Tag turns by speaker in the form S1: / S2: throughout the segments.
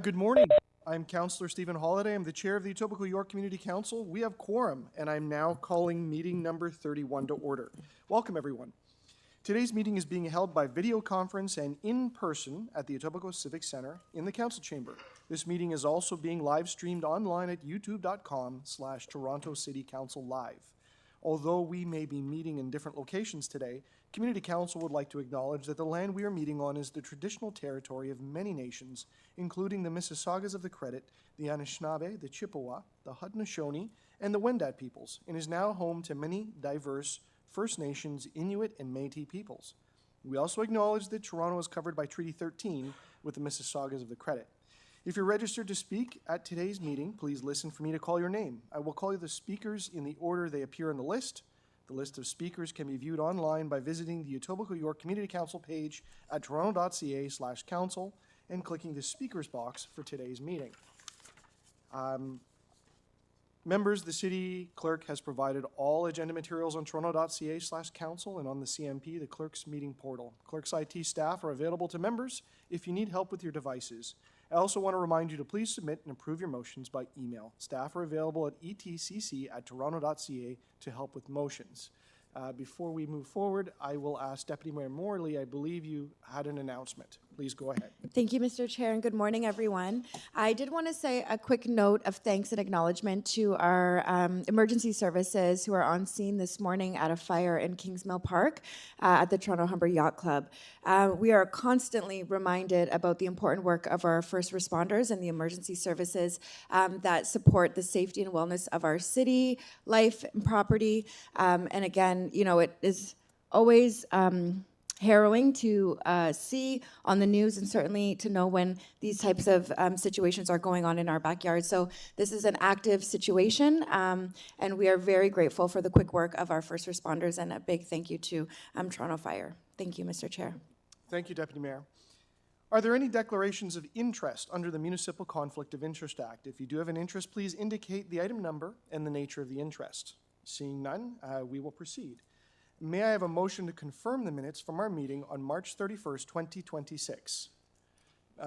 S1: Good morning. I'm Councillor Stephen Holliday. I'm the chair of the Etobicoke York Community Council. We have quorum, and I'm now calling meeting number 31 to order. Welcome, everyone. Today's meeting is being held by video conference and in person at the Etobicoke Civic Centre in the council chamber. This meeting is also being live streamed online at youtube.com/Toronto City Council Live. Although we may be meeting in different locations today, Community Council would like to acknowledge that the land we are meeting on is the traditional territory of many nations, including the Mississaugas of the Credit, the Anishinaabe, the Chippewa, the Haudenosaunee, and the Wendat peoples, and is now home to many diverse First Nations, Inuit, and Métis peoples. We also acknowledge that Toronto is covered by Treaty 13 with the Mississaugas of the Credit. If you're registered to speak at today's meeting, please listen for me to call your name. I will call you the speakers in the order they appear on the list. The list of speakers can be viewed online by visiting the Etobicoke York Community Council page at toronto.ca/council and clicking the speakers box for today's meeting. Members, the city clerk has provided all agenda materials on toronto.ca/council and on the CMP, the clerk's meeting portal. Clerk's IT staff are available to members if you need help with your devices. I also want to remind you to please submit and approve your motions by email. Staff are available at etcc@toronto.ca to help with motions. Before we move forward, I will ask Deputy Mayor Morley, I believe you had an announcement. Please go ahead.
S2: Thank you, Mr. Chair, and good morning, everyone. I did want to say a quick note of thanks and acknowledgement to our emergency services who are on scene this morning at a fire in Kingsmill Park at the Toronto Humber Yacht Club. We are constantly reminded about the important work of our first responders and the emergency services that support the safety and wellness of our city, life, and property. And again, you know, it is always harrowing to see on the news and certainly to know when these types of situations are going on in our backyard. So this is an active situation, and we are very grateful for the quick work of our first responders, and a big thank you to Toronto Fire. Thank you, Mr. Chair.
S1: Thank you, Deputy Mayor. Are there any declarations of interest under the Municipal Conflict of Interest Act? If you do have an interest, please indicate the item number and the nature of the interest. Seeing none, we will proceed. May I have a motion to confirm the minutes from our meeting on March 31st, 2026?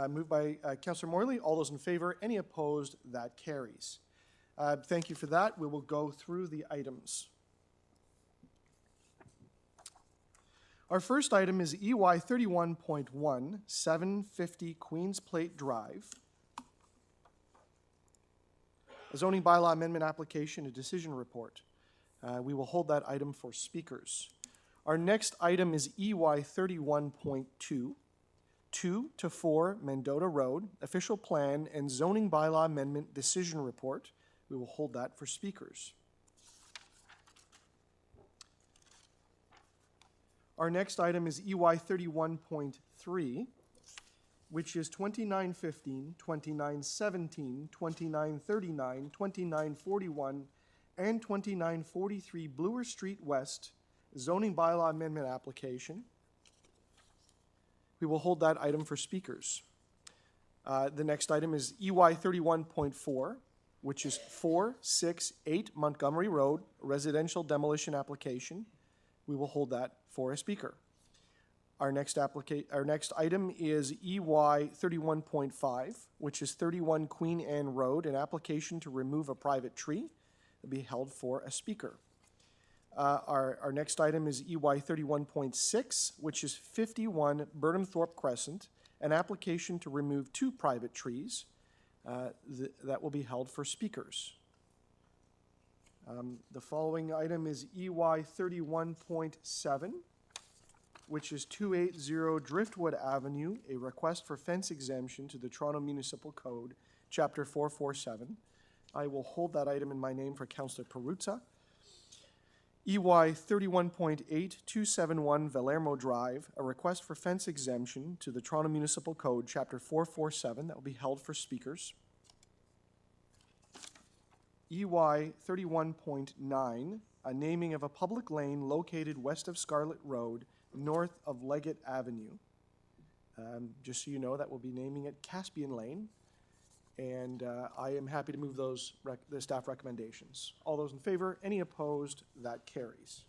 S1: Moved by Councillor Morley. All those in favor? Any opposed? That carries. Thank you for that. We will go through the items. Our first item is EY 31.1, 750 Queens Plate Drive. A zoning bylaw amendment application, a decision report. We will hold that item for speakers. Our next item is EY 31.2, 2 to 4 Mendota Road, official plan and zoning bylaw amendment decision report. We will hold that for speakers. Our next item is EY 31.3, which is 2915, 2917, 2939, 2941, and 2943 Bloor Street West zoning bylaw amendment application. We will hold that item for speakers. The next item is EY 31.4, which is 468 Montgomery Road residential demolition application. We will hold that for a speaker. Our next item is EY 31.5, which is 31 Queen Anne Road, an application to remove a private tree. Will be held for a speaker. Our next item is EY 31.6, which is 51 Burnhamthorpe Crescent, an application to remove 2 private trees. That will be held for speakers. The following item is EY 31.7, which is 280 Driftwood Avenue, a request for fence exemption to the Toronto Municipal Code, Chapter 447. I will hold that item in my name for Councillor Perruzza. EY 31.8, 271 Valermo Drive, a request for fence exemption to the Toronto Municipal Code, Chapter 447. That will be held for speakers. EY 31.9, a naming of a public lane located west of Scarlett Road, north of Leggett Avenue. Just so you know, that will be naming it Caspian Lane. And I am happy to move the staff recommendations. All those in favor? Any opposed? That carries.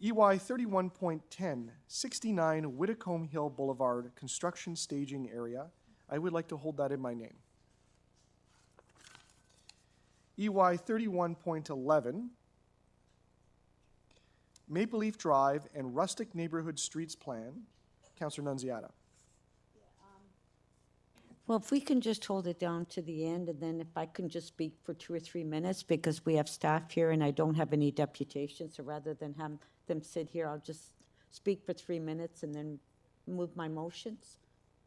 S1: EY 31.10, 69 Widdicombe Hill Boulevard, construction staging area. I would like to hold that in my name. EY 31.11, Maple Leaf Drive and Rustic Neighbourhood Streets Plan. Councillor Nunziata.
S3: Well, if we can just hold it down to the end, and then if I can just speak for 2 or 3 minutes, because we have staff here and I don't have any deputation, so rather than have them sit here, I'll just speak for 3 minutes and then move my motions.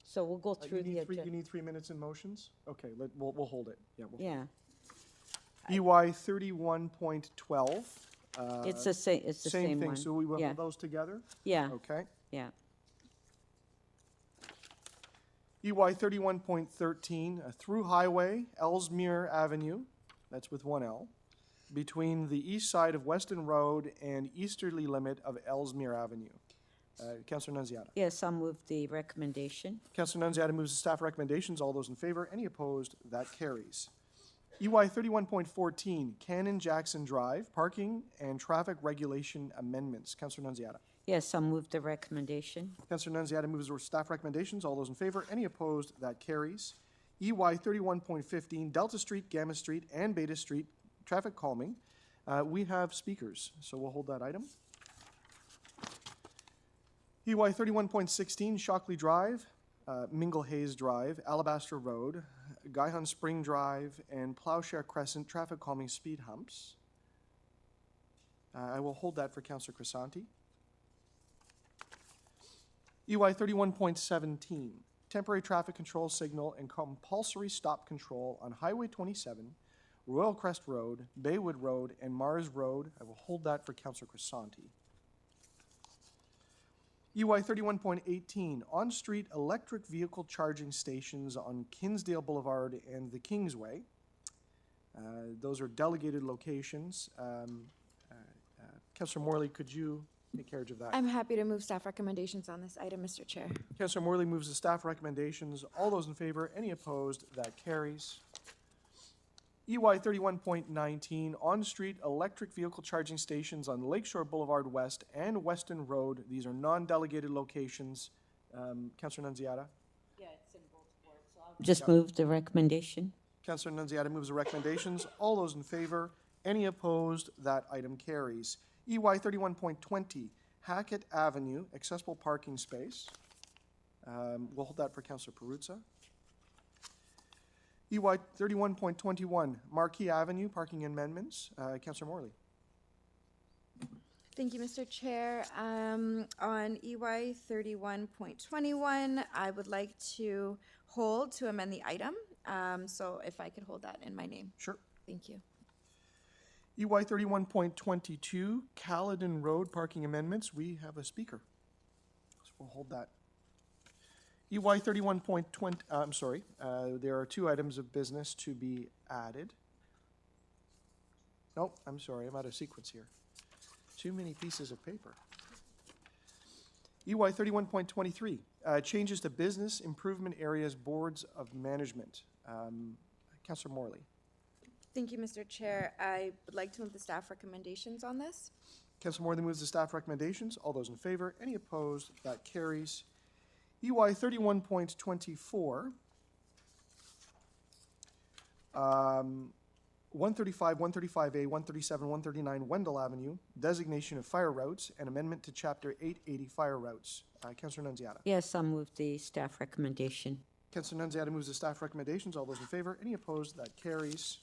S3: So we'll go through the
S1: You
S3: agenda.
S1: need 3 minutes in motions? Okay, we'll hold it. Yeah.
S3: Yeah,
S1: EY 31.12.
S3: it's the same, it's the same
S1: thing,
S3: one.
S1: so we will
S3: Yeah.
S1: hold those together?
S3: Yeah,
S1: Okay.
S3: yeah.
S1: EY 31.13, a through highway, Elsmere Avenue, that's with one L, between the east side of Weston Road and easterly limit of Elsmere Avenue. Councillor Nunziata.
S3: Yes, I'll move the recommendation.
S1: Councillor Nunziata moves the staff recommendations. All those in favor? Any opposed? That carries. EY 31.14, Canon Jackson Drive, parking and traffic regulation amendments. Councillor Nunziata.
S3: Yes, I'll move the recommendation.
S1: Councillor Nunziata moves the staff recommendations. All those in favor? Any opposed? That carries. EY 31.15, Delta Street, Gamma Street, and Beta Street, traffic calming. We have speakers, so we'll hold that item. EY 31.16, Shockley Drive, Mingle Hayes Drive, Alabaster Road, Guyhun Spring Drive, and Plowshare Crescent, traffic calming speed humps. I will hold that for Councillor Crescenti. EY 31.17, temporary traffic control signal and compulsory stop control on Highway 27, Royalcrest Road, Baywood Road, and Mars Road. I will hold that for Councillor Crescenti. EY 31.18, on-street electric vehicle charging stations on Kinsdale Boulevard and the Kingsway. Those are delegated locations. Councillor Morley, could you take care of that?
S2: I'm happy to move staff recommendations on this item, Mr. Chair.
S1: Councillor Morley moves the staff recommendations. All those in favor? Any opposed? That carries. EY 31.19, on-street electric vehicle charging stations on Lakeshore Boulevard West and Weston Road. These are non-delegated locations. Councillor Nunziata.
S3: Yeah, it's in both boards, so I'll just move the recommendation.
S1: Councillor Nunziata moves the recommendations. All those in favor? Any opposed? That item carries. EY 31.20, Hackett Avenue, accessible parking space. We'll hold that for Councillor Perruzza. EY 31.21, Marquis Avenue, parking amendments. Councillor Morley.
S2: Thank you, Mr. Chair. On EY 31.21, I would like to hold to amend the item. So if I could hold that in my name.
S1: Sure.
S2: Thank you.
S1: EY 31.22, Caledon Road, parking amendments. We have a speaker. So we'll hold that. EY 31.20, there are 2 items of business to be added. Nope, I'm sorry, I'm out of sequence here. Too many pieces of paper. EY 31.23, changes to business improvement areas boards of management. Councillor Morley.
S2: Thank you, Mr. Chair. I would like to move the staff recommendations on this.
S1: Councillor Morley moves the staff recommendations. All those in favor? Any opposed? That carries. EY 31.24, 135, 135A, 137, 139 Wendell Avenue, designation of fire routes, and amendment to Chapter 880 fire routes. Councillor Nunziata.
S3: Yes, I'll move the staff recommendation.
S1: Councillor Nunziata moves the staff recommendations. All those in favor? Any opposed? That carries.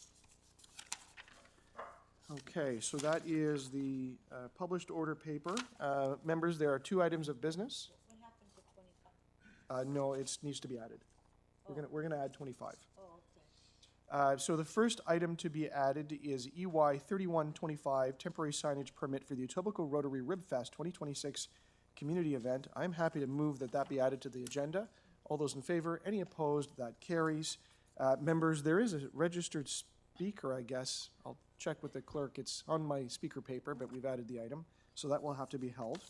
S1: Okay, so that is the published order paper. Members, there are 2 items of business.
S3: What happened to 25?
S1: No, it needs to be added. We're gonna add 25.
S3: Oh, okay.
S1: So the first item to be added is EY 3125, temporary signage permit for the Etobicoke Rotary Rib Fest 2026 community event. I'm happy to move that be added to the agenda. All those in favor? Any opposed? That carries. Members, there is a registered speaker, I guess. I'll check with the clerk. It's on my speaker paper, but we've added the item, so that will have to be held.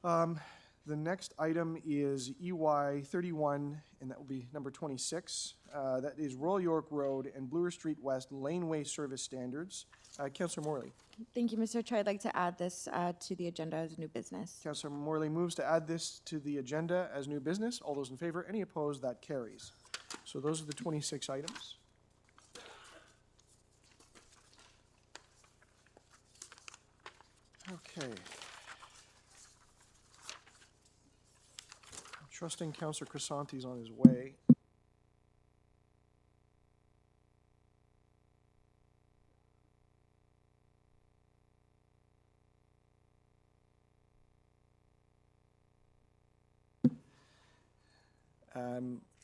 S1: The next item is EY 31, and that will be number 26. That is Royal York Road and Bloor Street West laneway service standards. Councillor Morley.
S2: Thank you, Mr. Chair. I'd like to add this to the agenda as new business.
S1: Councillor Morley moves to add this to the agenda as new business. All those in favor? Any opposed? That carries. So those are the 26 items. Okay. I'm trusting Councillor Crescent's on his way.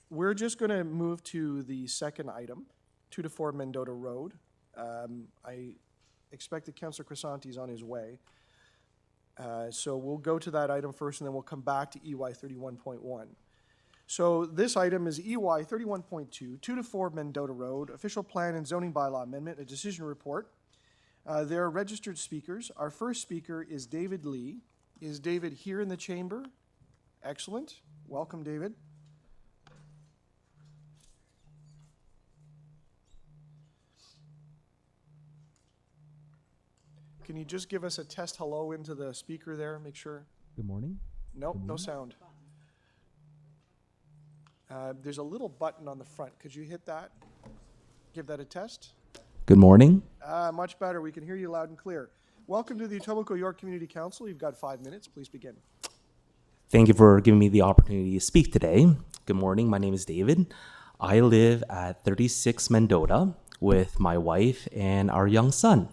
S1: We're just going to move to the second item, 2 to 4 Mendota Road. I expect that Councillor Crescent's on his way. So we'll go to that item first, and then we'll come back to EY 31.1. So this item is EY 31.2, 2 to 4 Mendota Road, official plan and zoning bylaw amendment, a decision report. There are registered speakers. Our first speaker is David Lee. Is David here in the chamber? Excellent. Welcome, David. Can you just give us a test hello into the speaker there? Make sure.
S4: Good morning.
S1: Nope, no sound. There's a little button on the front. Could you hit that? Give that a test.
S4: Good morning.
S1: Much better. We can hear you loud and clear. Welcome to the Etobicoke York Community Council. You've got 5 minutes. Please begin.
S4: Thank you for giving me the opportunity to speak today. Good morning. My name is David. I live at 36 Mendota with my wife and our young son.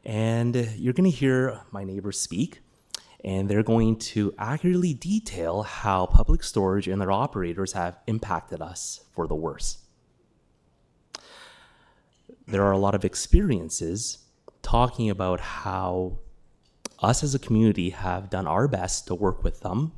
S4: And you're going to hear my neighbors speak, and they're going to accurately detail how public storage and their operators have impacted us for the worse. There are a lot of experiences talking about how us as a community have done our best to work with them,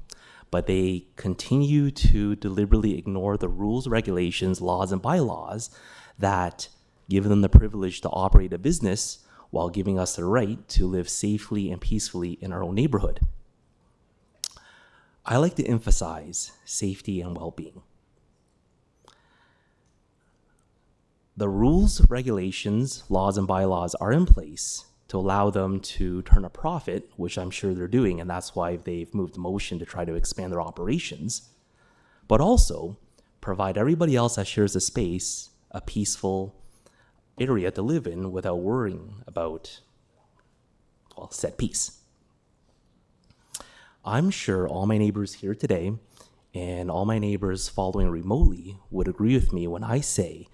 S4: but they continue to deliberately ignore the rules, regulations, laws, and bylaws that give them the privilege to operate a business while giving us the right to live safely and peacefully in our own neighborhood. I like to emphasize safety and well-being. The rules, regulations, laws, and bylaws are in place to allow them to turn a profit, which I'm sure they're doing, and that's why they've moved motion to try to expand their operations, but also provide everybody else that shares the space a peaceful area to live in without worrying about, well, said peace. I'm sure all my neighbors here today and all my neighbors following remotely would agree with me when I say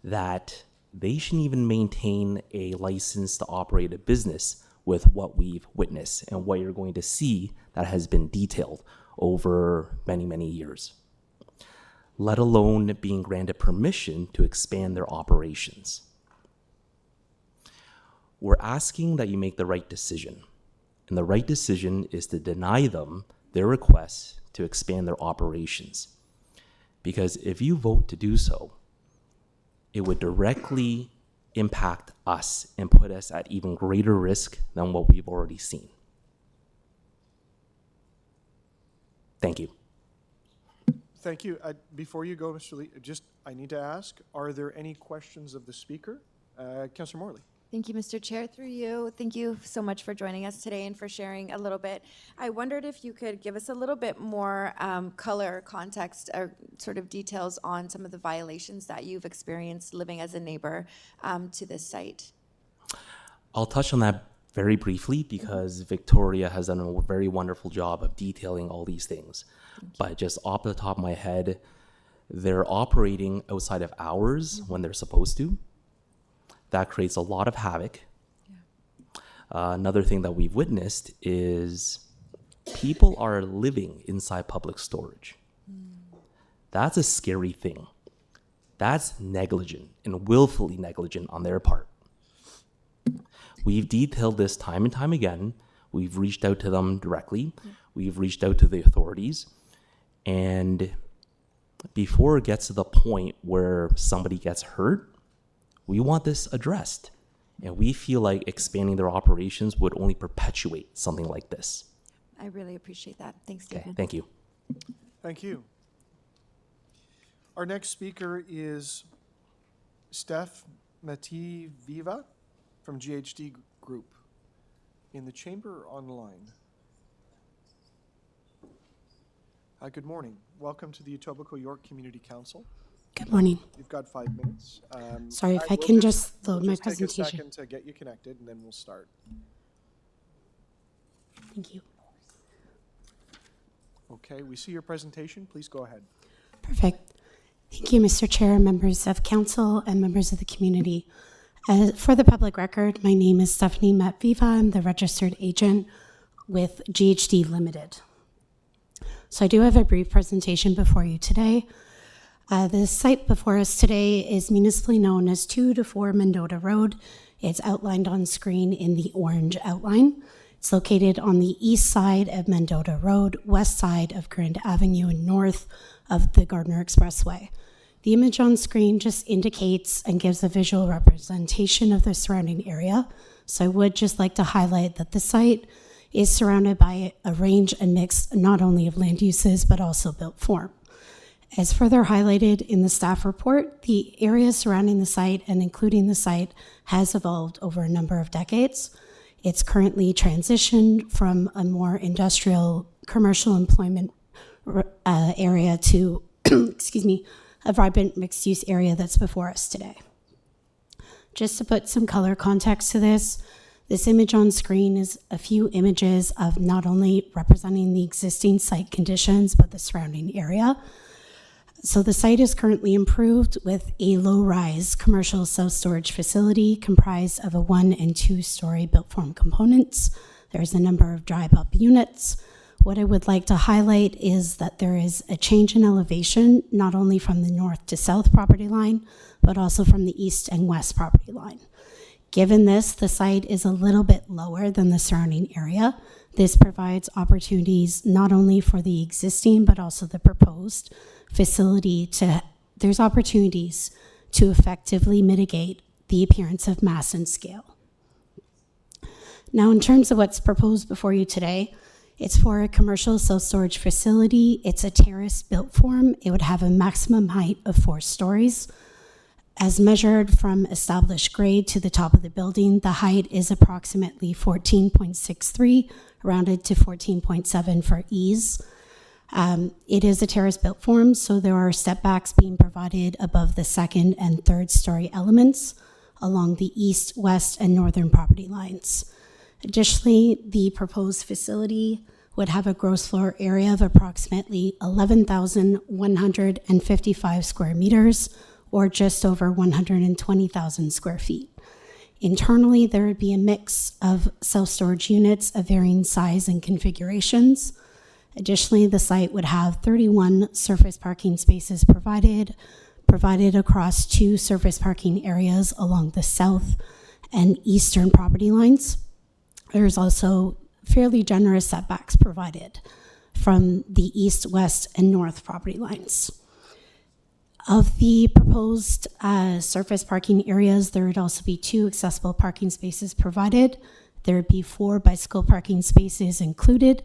S4: that they shouldn't even maintain a license to operate a business with what we've witnessed and what you're going to see that has been detailed over many, many years, let alone being granted permission to expand their operations. We're asking that you make the right decision, and the right decision is to deny them their request to expand their operations. Because if you vote to do so, it would directly impact us and put us at even greater risk than what we've already seen. Thank you.
S1: Thank you. Before you go, Mr. Lee, I need to ask, are there any questions of the speaker? Councillor Morley.
S2: Thank you, Mr. Chair. Through you, thank you so much for joining us today and for sharing a little bit. I wondered if you could give us a little bit more color, context, or sort of details on some of the violations that you've experienced living as a neighbor to this site.
S4: I'll touch on that very briefly because Victoria has done a very wonderful job of detailing all these things. But just off the top of my head, they're operating outside of hours when they're supposed to. That creates a lot of havoc. Yeah. Another thing that we've witnessed is people are living inside public storage. That's a scary thing. That's negligent and willfully negligent on their part. We've detailed this time and time again. We've reached out to them directly. Yeah. We've reached out to the authorities. And before it gets to the point where somebody gets hurt, we want this addressed, and we feel like expanding their operations would only perpetuate something like this.
S2: I really appreciate that. Thanks, David.
S4: Okay, thank you.
S1: Thank you. Our next speaker is Steph Mativiva. from GHD Group in the chamber or online? Good morning. Welcome to the Etobicoke York Community Council.
S5: Good morning.
S1: You've got 5 minutes.
S5: Sorry, if I
S1: will
S5: can just
S1: we'll
S5: load my
S1: just take a
S5: presentation.
S1: second to get you connected, and then we'll start.
S5: Thank you.
S1: Okay, we see your presentation. Please go ahead.
S5: Perfect. Thank you, Mr. Chair, members of council, and members of the community. For the public record, my name is Stephanie Matviva. I'm the registered agent with GHD Limited. So I do have a brief presentation before you today. The site before us today is municipally known as 2 to 4 Mendota Road. It's outlined on screen in the orange outline. It's located on the east side of Mendota Road, west side of Grand Avenue, and north of the Gardner Expressway. The image on screen just indicates and gives a visual representation of the surrounding area. So I would just like to highlight that the site is surrounded by a range and mix not only of land uses, but also built form. As further highlighted in the staff report, the area surrounding the site and including the site has evolved over a number of decades. It's currently transitioned from a more industrial commercial employment area to, excuse me, a vibrant mixed-use area that's before us today. Just to put some color context to this image on screen is a few images of not only representing the existing site conditions, but the surrounding area. So the site is currently improved with a low-rise commercial self-storage facility comprised of a 1- and 2-story built-form components. There's a number of drive-up units. What I would like to highlight is that there is a change in elevation, not only from the north to south property line, but also from the east and west property line. Given this, the site is a little bit lower than the surrounding area. This provides opportunities not only for the existing, but also the proposed facility there's opportunities to effectively mitigate the appearance of mass and scale. Now, in terms of what's proposed before you today, it's for a commercial self-storage facility. It's a terrace built form. It would have a maximum height of 4 stories. As measured from established grade to the top of the building, the height is approximately 14.63, rounded to 14.7 for ease. It is a terrace built form, so there are step backs being provided above the 2nd and 3rd story elements along the east, west, and northern property lines. Additionally, the proposed facility would have a gross floor area of approximately 11,155 square meters, or just over 120,000 square feet. Internally, there would be a mix of self-storage units of varying size and configurations. Additionally, the site would have 31 surface parking spaces provided across 2 surface parking areas along the south and eastern property lines. There's also fairly generous setbacks provided from the east, west, and north property lines. Of the proposed surface parking areas, there would also be 2 accessible parking spaces provided. There would be 4 bicycle parking spaces included.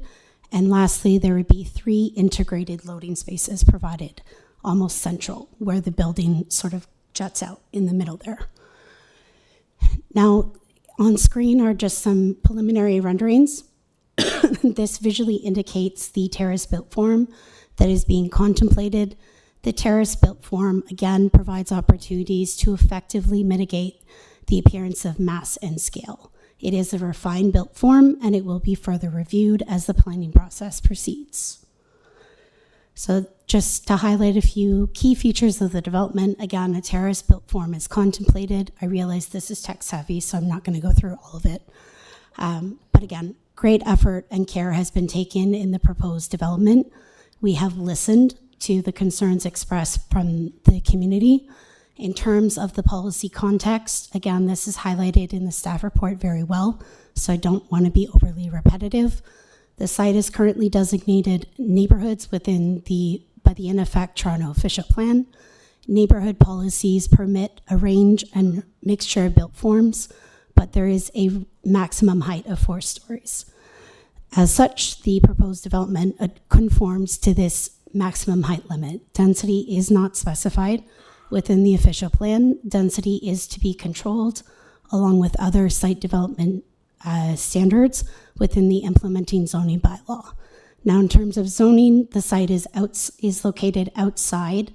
S5: And lastly, there would be 3 integrated loading spaces provided, almost central, where the building sort of juts out in the middle there. Now, on screen are just some preliminary renderings. This visually indicates the terrace built form that is being contemplated. The terrace built form, again, provides opportunities to effectively mitigate the appearance of mass and scale. It is a refined built form, and it will be further reviewed as the planning process proceeds. So just to highlight a few key features of the development, again, a terrace built form is contemplated. I realize this is tech savvy, so I'm not going to go through all of it. But again, great effort and care has been taken in the proposed development. We have listened to the concerns expressed from the community. In terms of the policy context, again, this is highlighted in the staff report very well, so I don't want to be overly repetitive. The site is currently designated neighborhoods by the in effect Toronto official plan. Neighborhood policies permit a range and mixture of built forms, but there is a maximum height of 4 stories. As such, the proposed development conforms to this maximum height limit. Density is not specified within the official plan. Density is to be controlled along with other site development standards within the implementing zoning bylaw. Now, in terms of zoning, the site is located outside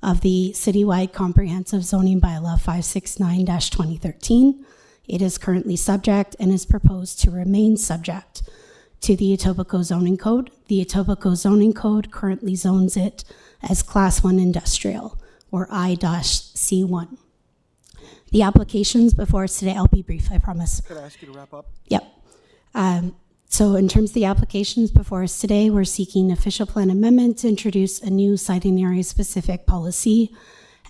S5: of the citywide comprehensive zoning bylaw 569-2013. It is currently subject and is proposed to remain subject to the Etobicoke zoning code. The Etobicoke zoning code currently zones it as Class 1 industrial, or I-C1. The applications before us today, I'll be brief, I promise.
S1: Could I ask you to wrap up?
S5: Yep. So in terms of the applications before us today, we're seeking official plan amendment to introduce a new siting area specific policy,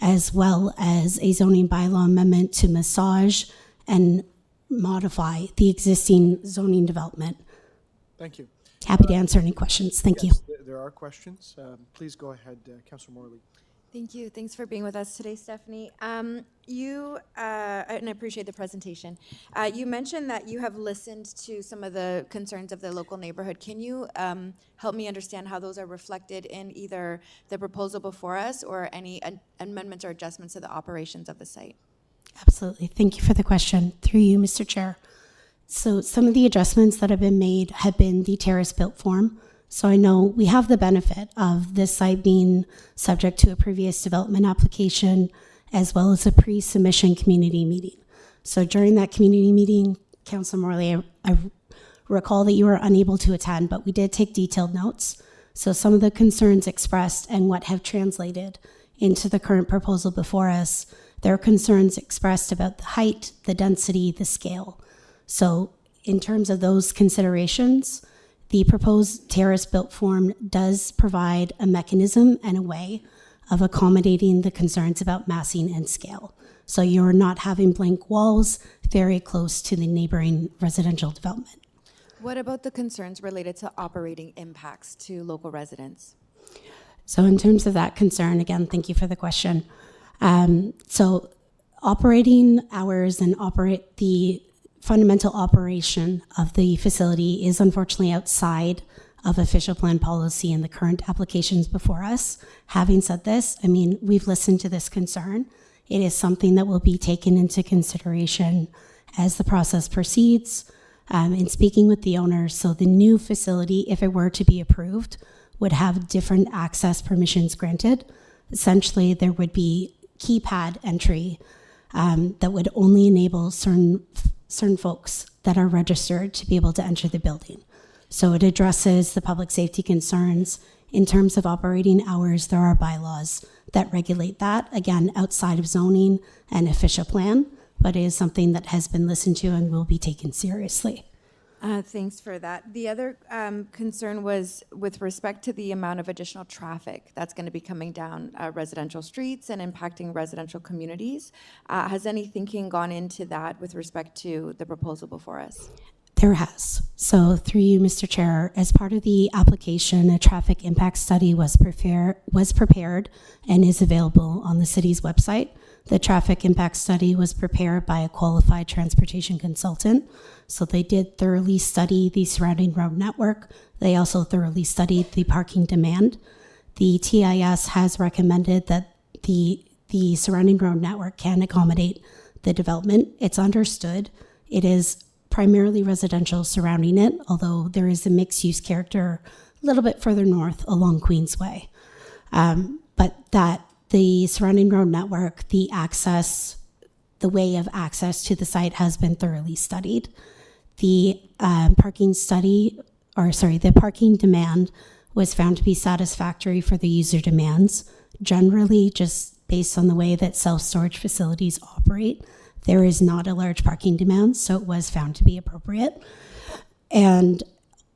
S5: as well as a zoning bylaw amendment to massage and modify the existing zoning development.
S1: Thank you.
S5: Happy to answer any questions. Thank you.
S1: Yes, there are questions. Please go ahead, Councillor Morley.
S2: Thank you. Thanks for being with us today, Stephanie. And I appreciate the presentation. You mentioned that you have listened to some of the concerns of the local neighborhood. Can you help me understand how those are reflected in either the proposal before us or any amendments or adjustments to the operations of the site?
S5: Absolutely. Thank you for the question. Through you, Mr. Chair. So some of the adjustments that have been made have been the terrace built form. So I know we have the benefit of this site being subject to a previous development application as well as a pre-submission community meeting. So during that community meeting, Councillor Morley, I recall that you were unable to attend, but we did take detailed notes. So some of the concerns expressed and what have translated into the current proposal before us, there are concerns expressed about the height, the density, the scale. So in terms of those considerations, the proposed terrace-built form does provide a mechanism and a way of accommodating the concerns about massing and scale. So you're not having blank walls very close to the neighboring residential development.
S2: What about the concerns related to operating impacts to local residents?
S5: So in terms of that concern, again, thank you for the question. So operating hours and the fundamental operation of the facility is unfortunately outside of official plan policy in the current applications before us. Having said this, I mean, we've listened to this concern. It is something that will be taken into consideration as the process proceeds. In speaking with the owners, so the new facility, if it were to be approved, would have different access permissions granted. Essentially, there would be keypad entry that would only enable certain folks that are registered to be able to enter the building. So it addresses the public safety concerns. In terms of operating hours, there are bylaws that regulate that, again, outside of zoning and official plan, but it is something that has been listened to and will be taken seriously.
S2: Thanks for that. The other concern was with respect to the amount of additional traffic that's going to be coming down residential streets and impacting residential communities. Has any thinking gone into that with respect to the proposal before us?
S5: There has. So through you, Mr. Chair, as part of the application, a traffic impact study was prepared and is available on the city's website. The traffic impact study was prepared by a qualified transportation consultant. So they did thoroughly study the surrounding road network. They also thoroughly studied the parking demand. The TIS has recommended that the surrounding road network can accommodate the development. It's understood. It is primarily residential surrounding it, although there is a mixed-use character a little bit further north along Queensway. But that the surrounding road network, the way of access to the site has been thoroughly studied. The parking demand was found to be satisfactory for the user demands. Generally, just based on the way that self-storage facilities operate, there is not a large parking demand, so it was found to be appropriate. And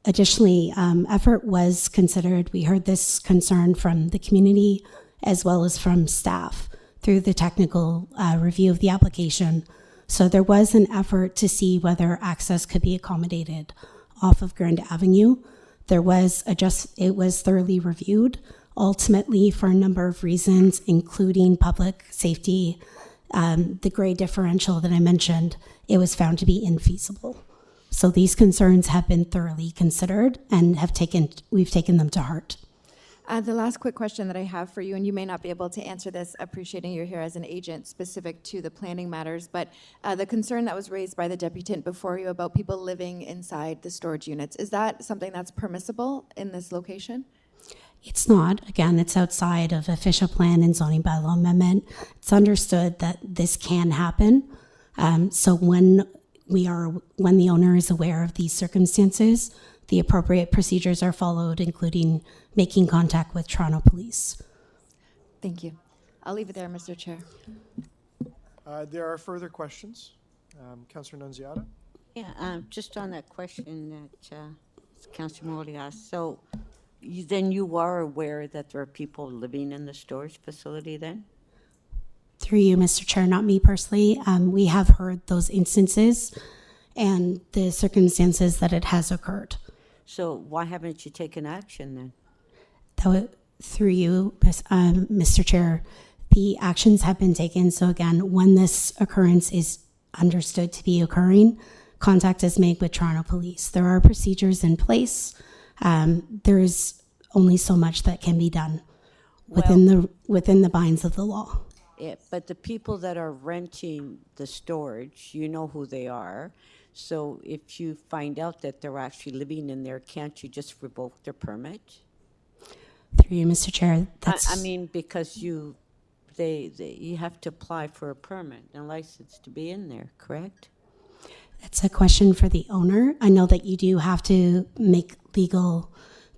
S5: additionally, effort was considered. We heard this concern from the community as well as from staff through the technical review of the application. So there was an effort to see whether access could be accommodated off of Grand Avenue. It was thoroughly reviewed, ultimately for a number of reasons, including public safety, the grade differential that I mentioned. It was found to be infeasible. So these concerns have been thoroughly considered and we've taken them to heart.
S2: The last quick question that I have for you, and you may not be able to answer this, appreciating you're here as an agent specific to the planning matters, but the concern that was raised by the deputant before you about people living inside the storage units, is that something that's permissible in this location?
S5: It's not. Again, it's outside of official plan and zoning bylaw amendment. It's understood that this can happen. So when the owner is aware of these circumstances, the appropriate procedures are followed, including making contact with Toronto Police.
S2: Thank you. I'll leave it there, Mr. Chair.
S1: There are further questions. Councillor Nunziata?
S3: Yeah, just on that question that Councillor Morley asked. So then you are aware that there are people living in the storage facility then?
S5: Through you, Mr. Chair, not me personally. We have heard those instances and the circumstances that it has occurred.
S3: So why haven't you taken action then?
S5: Through you, Mr. Chair, the actions have been taken. So again, when this occurrence is understood to be occurring, contact is made with Toronto Police. There are procedures in place. There is only so much that can be done within the binds of the law.
S3: Yeah, but the people that are renting the storage, you know who they are. So if you find out that they're actually living in there, can't you just revoke their permit?
S5: Through you, Mr. Chair, that's...
S3: I mean, because you have to apply for a permit and license to be in there, correct?
S5: That's a question for the owner. I know that you do have to make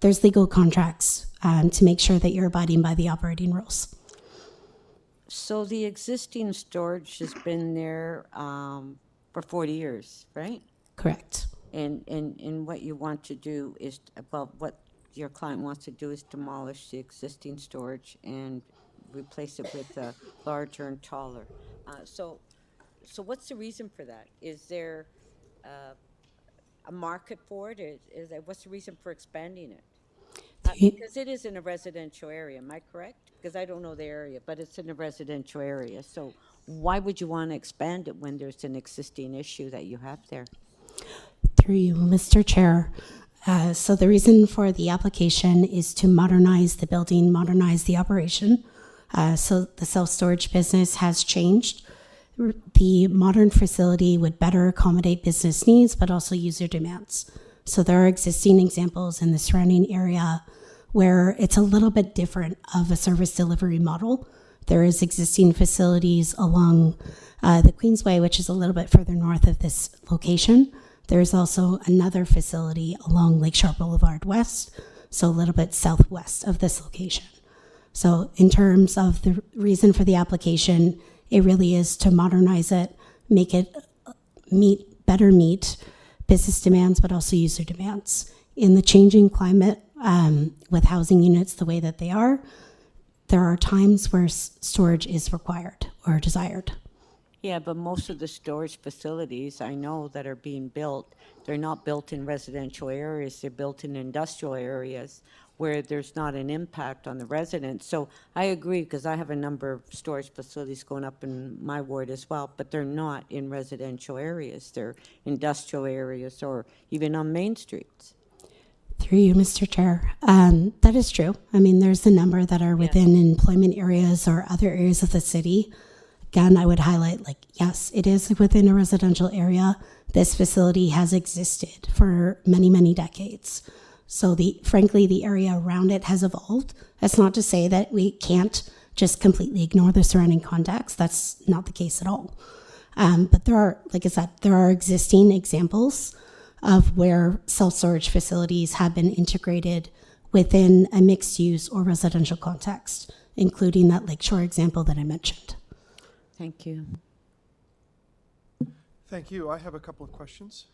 S5: there's legal contracts to make sure that you're abiding by the operating rules.
S3: So the existing storage has been there for 40 years, right?
S5: Correct.
S3: And what you want to do is, what your client wants to do is demolish the existing storage and replace it with a larger and taller. So what's the reason for that? Is there a market for it? What's the reason for expanding it? Because it is in a residential area, am I correct? Because I don't know the area, but it's in a residential area. So why would you want to expand it when there's an existing issue that you have there?
S5: Through you, Mr. Chair. So the reason for the application is to modernize the building, modernize the operation. So the self-storage business has changed. The modern facility would better accommodate business needs, but also user demands. So there are existing examples in the surrounding area where it's a little bit different of a service delivery model. There is existing facilities along the Queensway, which is a little bit further north of this location. There's also another facility along Lakeshore Boulevard West, so a little bit southwest of this location. So in terms of the reason for the application, it really is to modernize it, make it better meet business demands, but also user demands. In the changing climate, with housing units the way that they are, there are times where storage is required or desired.
S3: Yeah, but most of the storage facilities I know that are being built, they're not built in residential areas, they're built in industrial areas where there's not an impact on the residents. So I agree, because I have a number of storage facilities going up in my ward as well, but they're not in residential areas. They're industrial areas or even on main streets.
S5: Through you, Mr. Chair. That is true. I mean, there's a number that are within employment areas or other areas of the city. Again, I would highlight, yes, it is within a residential area. This facility has existed for many, many decades. So frankly, the area around it has evolved. That's not to say that we can't just completely ignore the surrounding context. That's not the case at all. But there are, like I said, there are existing examples of where self-storage facilities have been integrated within a mixed-use or residential context, including that Lakeshore example that I mentioned.
S3: Thank you.
S1: Thank you. I have a couple of questions.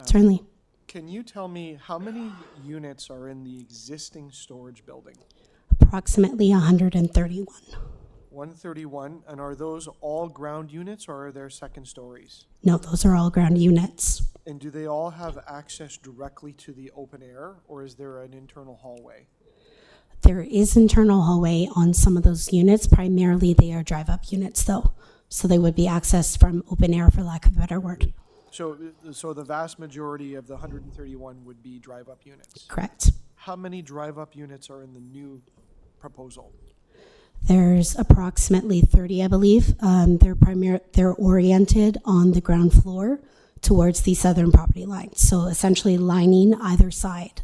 S5: Certainly.
S1: Can you tell me how many units are in the existing storage building?
S5: Approximately 131.
S1: 131, and are those all ground units or are there second stories?
S5: No, those are all ground units.
S1: And do they all have access directly to the open air, or is there an internal hallway?
S5: There is internal hallway on some of those units. Primarily, they are drive-up units, though. So they would be accessed from open air, for lack of a better word.
S1: So the vast majority of the 131 would be drive-up units?
S5: Correct.
S1: how many drive-up units are in the new proposal?
S5: There's approximately 30, I believe. They're oriented on the ground floor towards the southern property line. So essentially lining either side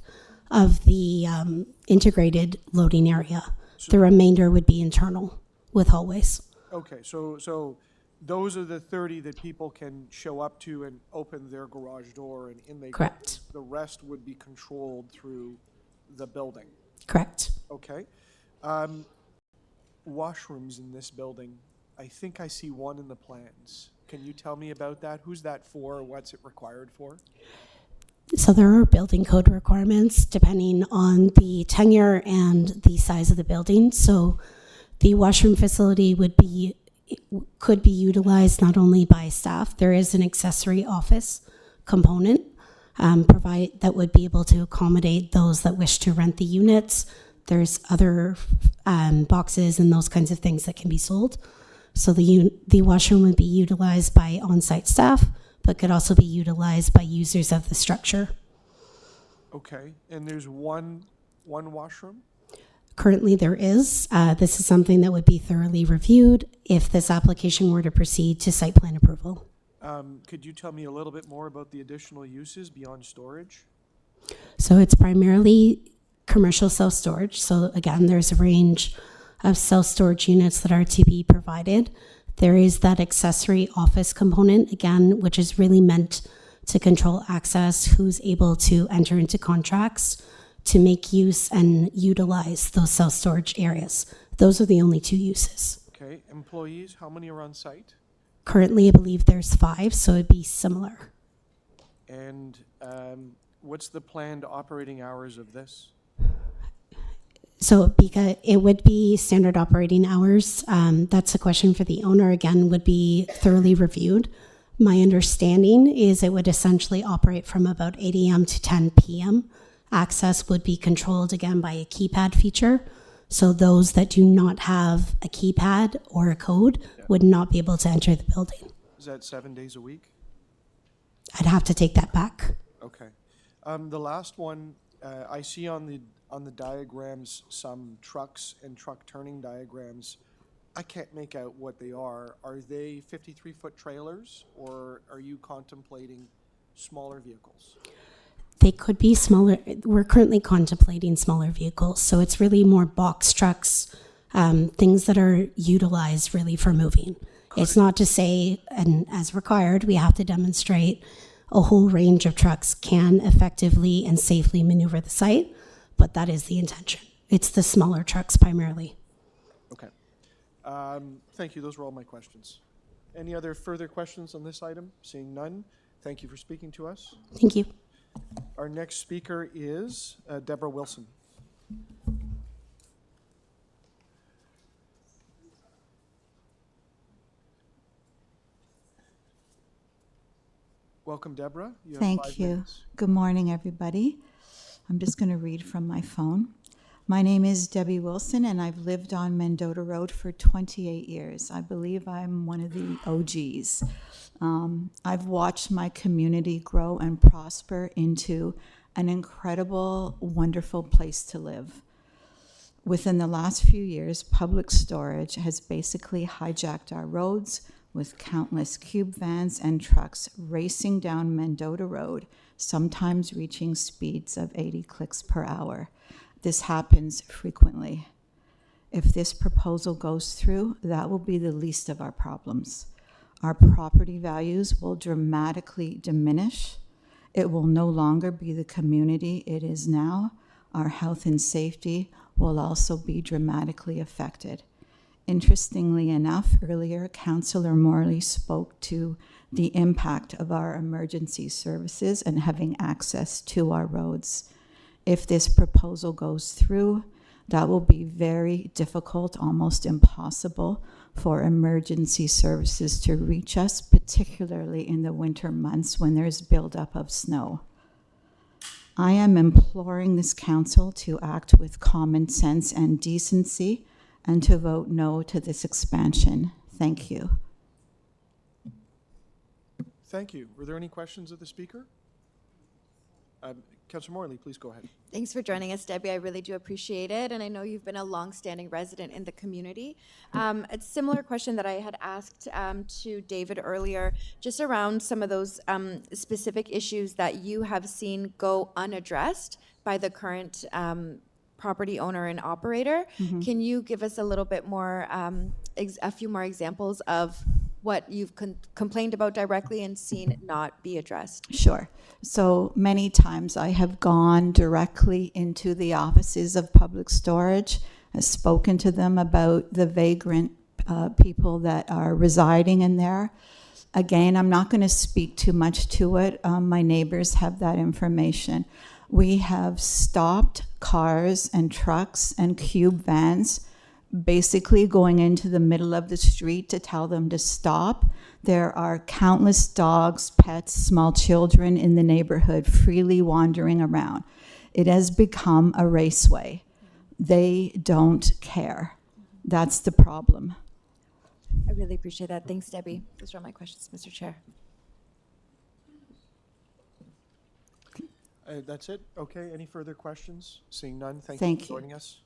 S5: of the integrated loading area. The remainder would be internal with hallways.
S1: Okay, so those are the 30 that people can show up to and open their garage door and in they go.
S5: Correct.
S1: The rest would be controlled through the building.
S5: Correct.
S1: Okay. Washrooms in this building. I think I see one in the plans. Can you tell me about that? Who's that for? What's it required for?
S5: So there are building code requirements depending on the tenure and the size of the building. So the washroom facility could be utilized not only by staff. There is an accessory office component that would be able to accommodate those that wish to rent the units. There's other boxes and those kinds of things that can be sold. So the washroom would be utilized by on-site staff, but could also be utilized by users of the structure.
S1: Okay, and there's one washroom?
S5: Currently there is. This is something that would be thoroughly reviewed if this application were to proceed to site plan approval.
S1: Could you tell me a little bit more about the additional uses beyond storage?
S5: So it's primarily commercial self-storage. So again, there's a range of self-storage units that are to be provided. There is that accessory office component, again, which is really meant to control access, who's able to enter into contracts to make use and utilize those self-storage areas. Those are the only two uses.
S1: Okay, employees, how many are on site?
S5: Currently, I believe there's 5, so it'd be similar.
S1: And what's the planned operating hours of this?
S5: So because it would be standard operating hours, that's a question for the owner, again, would be thoroughly reviewed. My understanding is it would essentially operate from about 8 a.m. to 10 p.m. Access would be controlled again by a keypad feature. So those that do not have a keypad or a code would not be able to enter the building.
S1: Is that 7 days a week?
S5: I'd have to take that back.
S1: Okay. The last one, I see on the diagrams some trucks and truck turning diagrams. I can't make out what they are. Are they 53-foot trailers, or are you contemplating smaller vehicles?
S5: They could be smaller. We're currently contemplating smaller vehicles. So it's really more box trucks, things that are utilized really for moving. It's not to say, and as required, we have to demonstrate a whole range of trucks can effectively and safely maneuver the site, but that is the intention. It's the smaller trucks primarily.
S1: Okay. Thank you. Those were all my questions. Any other further questions on this item? Seeing none, thank you for speaking to us.
S5: Thank you.
S1: Our next speaker is Deborah Wilson. Welcome, Deborah. You have
S6: Thank
S1: 5
S6: you.
S1: minutes.
S6: Good morning, everybody. I'm just going to read from my phone. My name is Debbie Wilson, and I've lived on Mendota Road for 28 years. I believe I'm one of the OGs. I've watched my community grow and prosper into an incredible, wonderful place to live. Within the last few years, public storage has basically hijacked our roads, with countless cube vans and trucks racing down Mendota Road, sometimes reaching speeds of 80 clicks per hour. This happens frequently. If this proposal goes through, that will be the least of our problems. Our property values will dramatically diminish. It will no longer be the community it is now. Our health and safety will also be dramatically affected. Interestingly enough, earlier, Councillor Morley spoke to the impact of our emergency services and having access to our roads. If this proposal goes through, that will be very difficult, almost impossible, for emergency services to reach us, particularly in the winter months when there's buildup of snow. I am imploring this council to act with common sense and decency and to vote no to this expansion. Thank you.
S1: Thank you. Were there any questions of the speaker? Councillor Morley, please go ahead.
S2: Thanks for joining us, Debbie. I really do appreciate it. And I know you've been a longstanding resident in the community. A similar question that I had asked to David earlier, just around some of those specific issues that you have seen go unaddressed by the current property owner and operator. Can you give us a little bit more, a few more examples of what you've complained about directly and seen not be addressed?
S6: Sure. So many times I have gone directly into the offices of public storage, I've spoken to them about the vagrant people that are residing in there. Again, I'm not going to speak too much to it. My neighbors have that information. We have stopped cars and trucks and cube vans basically going into the middle of the street to tell them to stop. There are countless dogs, pets, small children in the neighborhood freely wandering around. It has become a raceway. They don't care. That's the problem.
S2: I really appreciate that. Thanks, Debbie. Those are all my questions, Mr. Chair.
S1: That's it? Okay, any further questions? Seeing none, thank you
S6: Thank
S1: for
S6: you.
S1: joining us.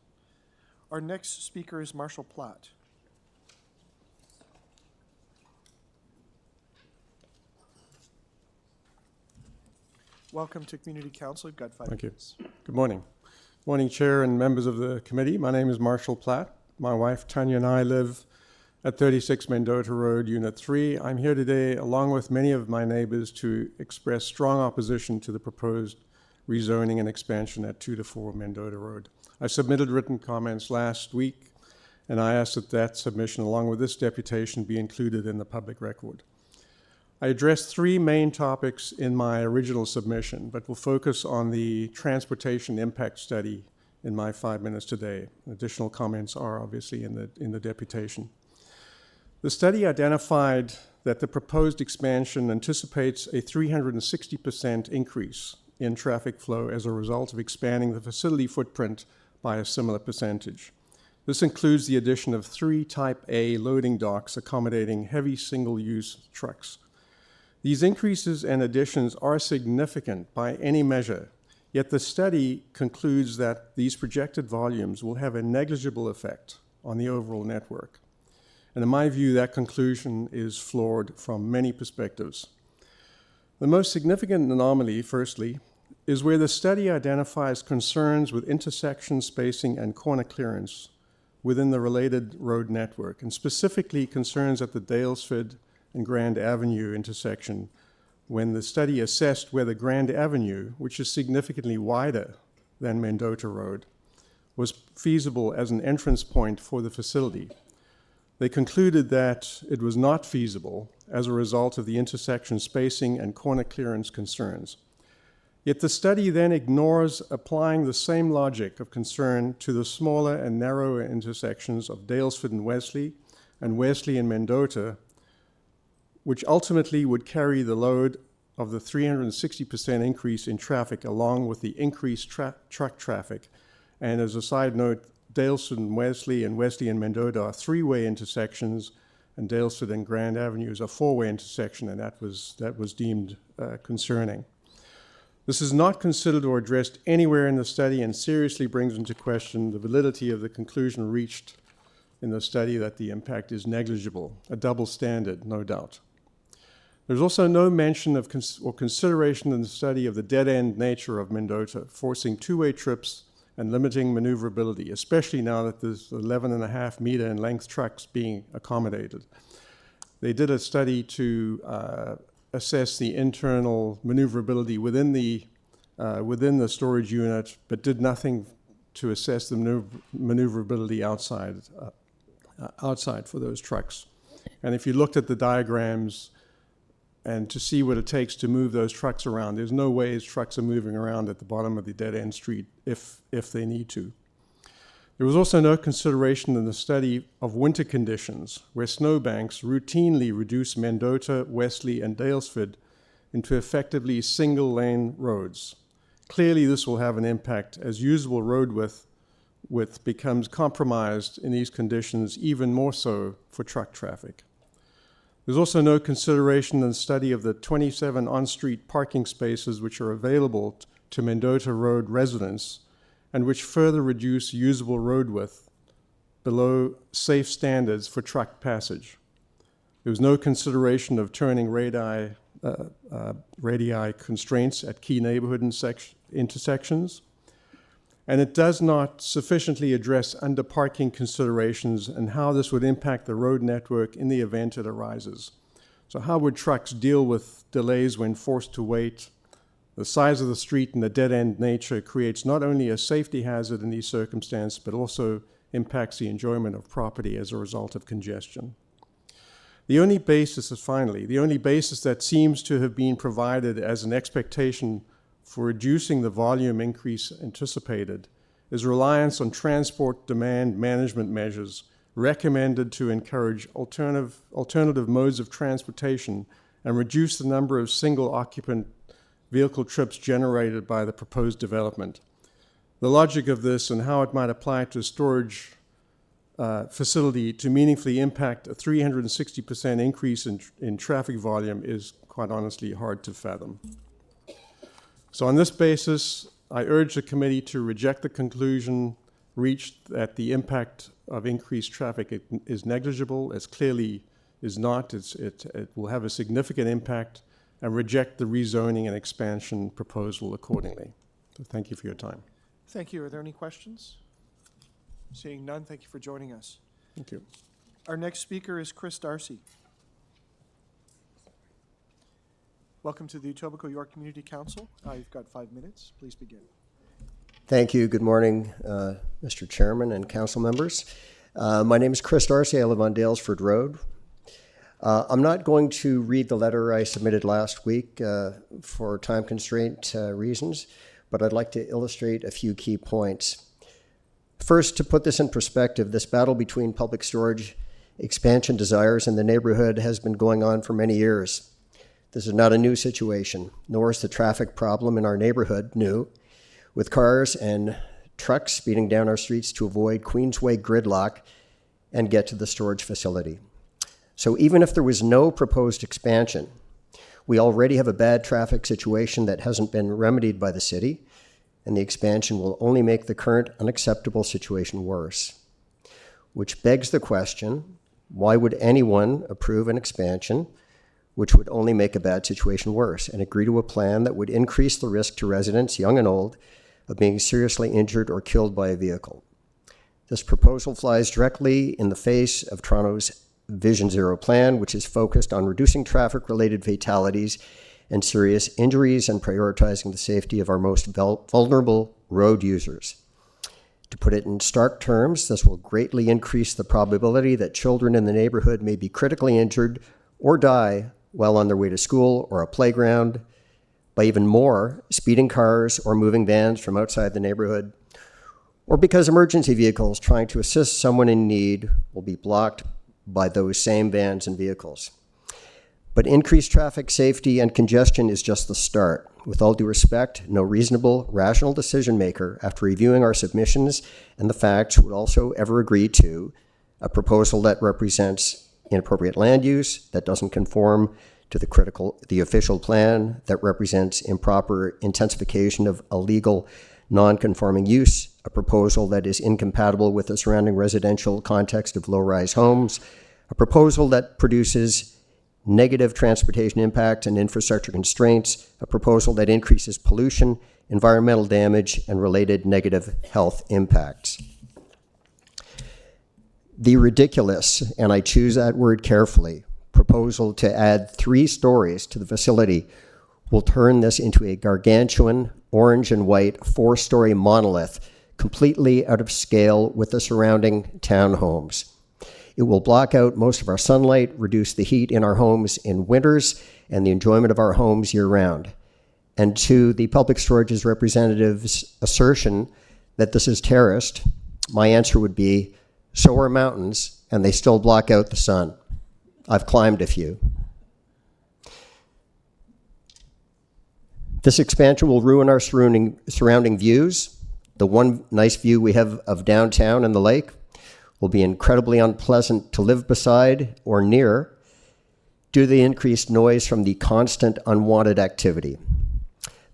S1: Our next speaker is Marshall Platt. Welcome to Community Council. You've got 5
S7: Thank you.
S1: minutes.
S7: Good morning. Morning, Chair and members of the committee. My name is Marshall Platt. My wife, Tanya, and I live at 36 Mendota Road, Unit 3. I'm here today, along with many of my neighbors, to express strong opposition to the proposed rezoning and expansion at 2 to 4 Mendota Road. I submitted written comments last week, and I asked that that submission, along with this deputation, be included in the public record. I addressed 3 main topics in my original submission, but will focus on the transportation impact study in my 5 minutes today. Additional comments are obviously in the deputation. The study identified that the proposed expansion anticipates a 360% increase in traffic flow as a result of expanding the facility footprint by a similar percentage. This includes the addition of 3 Type A loading docks accommodating heavy single-use trucks. These increases and additions are significant by any measure, yet the study concludes that these projected volumes will have a negligible effect on the overall network. And in my view, that conclusion is flawed from many perspectives. The most significant anomaly, firstly, is where the study identifies concerns with intersection spacing and corner clearance within the related road network, and specifically concerns at the Daylesford and Grand Avenue intersection, when the study assessed whether Grand Avenue, which is significantly wider than Mendota Road, was feasible as an entrance point for the facility. They concluded that it was not feasible as a result of the intersection spacing and corner clearance concerns. Yet the study then ignores applying the same logic of concern to the smaller and narrower intersections of Daylesford and Wesley and Mendota, which ultimately would carry the load of the 360% increase in traffic along with the increased truck traffic. And as a side note, Daylesford and Wesley and Mendota are 3-way intersections, and Daylesford and Grand Avenues are 4-way intersection, and that was deemed concerning. This is not considered or addressed anywhere in the study and seriously brings into question the validity of the conclusion reached in the study that the impact is negligible, a double standard, no doubt. There's also no mention of or consideration in the study of the dead-end nature of Mendota, forcing 2-way trips and limiting maneuverability, especially now that there's 11.5 meter in length trucks being accommodated. They did a study to assess the internal maneuverability within the storage unit, but did nothing to assess the maneuverability outside for those trucks. And if you looked at the diagrams and to see what it takes to move those trucks around, there's no ways trucks are moving around at the bottom of the dead-end street if they need to. There was also no consideration in the study of winter conditions, where snowbanks routinely reduce Mendota, Wesley, and Daylesford into effectively single-lane roads. Clearly, this will have an impact as usable road width becomes compromised in these conditions, even more so for truck traffic. There's also no consideration in the study of the 27 on-street parking spaces which are available to Mendota Road residents and which further reduce usable road width below safe standards for truck passage. There was no consideration of turning radii constraints at key neighborhood intersections, and it does not sufficiently address under-parking considerations and how this would impact the road network in the event it arises. So how would trucks deal with delays when forced to wait? The size of the street and the dead-end nature creates not only a safety hazard in these circumstances, but also impacts the enjoyment of property as a result of congestion. The only basis that seems to have been provided as an expectation for reducing the volume increase anticipated is reliance on transport demand management measures recommended to encourage alternative modes of transportation and reduce the number of single occupant vehicle trips generated by the proposed development. The logic of this and how it might apply to a storage facility to meaningfully impact a 360% increase in traffic volume is quite honestly hard to fathom. So on this basis, I urge the committee to reject the conclusion reached that the impact of increased traffic is negligible. It clearly is not. It will have a significant impact, and reject the rezoning and expansion proposal accordingly. So thank you for your time.
S1: Thank you. Are there any questions? Seeing none, thank you for joining us.
S7: Thank you.
S1: Our next speaker is Chris Darcy. Welcome to the Etobicoke York Community Council. You've got 5 minutes. Please begin.
S8: Thank you. Good morning, Mr. Chairman and council members. My name is Chris Darcy. I live on Dalesford Road. I'm not going to read the letter I submitted last week for time constraint reasons, but I'd like to illustrate a few key points. First, to put this in perspective, this battle between public storage expansion desires and the neighborhood has been going on for many years. This is not a new situation, nor is the traffic problem in our neighborhood new, with cars and trucks speeding down our streets to avoid Queensway gridlock and get to the storage facility. So even if there was no proposed expansion, we already have a bad traffic situation that hasn't been remedied by the city, and the expansion will only make the current unacceptable situation worse. Which begs the question, why would anyone approve an expansion which would only make a bad situation worse and agree to a plan that would increase the risk to residents, young and old, of being seriously injured or killed by a vehicle? This proposal flies directly in the face of Toronto's Vision Zero plan, which is focused on reducing traffic-related fatalities and serious injuries and prioritizing the safety of our most vulnerable road users. To put it in stark terms, this will greatly increase the probability that children in the neighborhood may be critically injured or die while on their way to school or a playground, by even more speeding cars or moving vans from outside the neighborhood, or because emergency vehicles trying to assist someone in need will be blocked by those same vans and vehicles. But increased traffic safety and congestion is just the start. With all due respect, no reasonable, rational decision maker, after reviewing our submissions and the facts, would also ever agree to a proposal that represents inappropriate land use, that doesn't conform to the official plan, that represents improper intensification of illegal non-conforming use, a proposal that is incompatible with the surrounding residential context of low-rise homes, a proposal that produces negative transportation impacts and infrastructure constraints, a proposal that increases pollution, environmental damage, and related negative health impacts. The ridiculous, and I choose that word carefully, proposal to add 3 stories to the facility will turn this into a gargantuan orange and white 4-story monolith, completely out of scale with the surrounding townhomes. It will block out most of our sunlight, reduce the heat in our homes in winters, and the enjoyment of our homes year-round. And to the Public Storage's representative's assertion that this is terraced, my answer would be, so are mountains, and they still block out the sun. I've climbed a few. This expansion will ruin our surrounding views. The one nice view we have of downtown and the lake will be incredibly unpleasant to live beside or near due to the increased noise from the constant unwanted activity.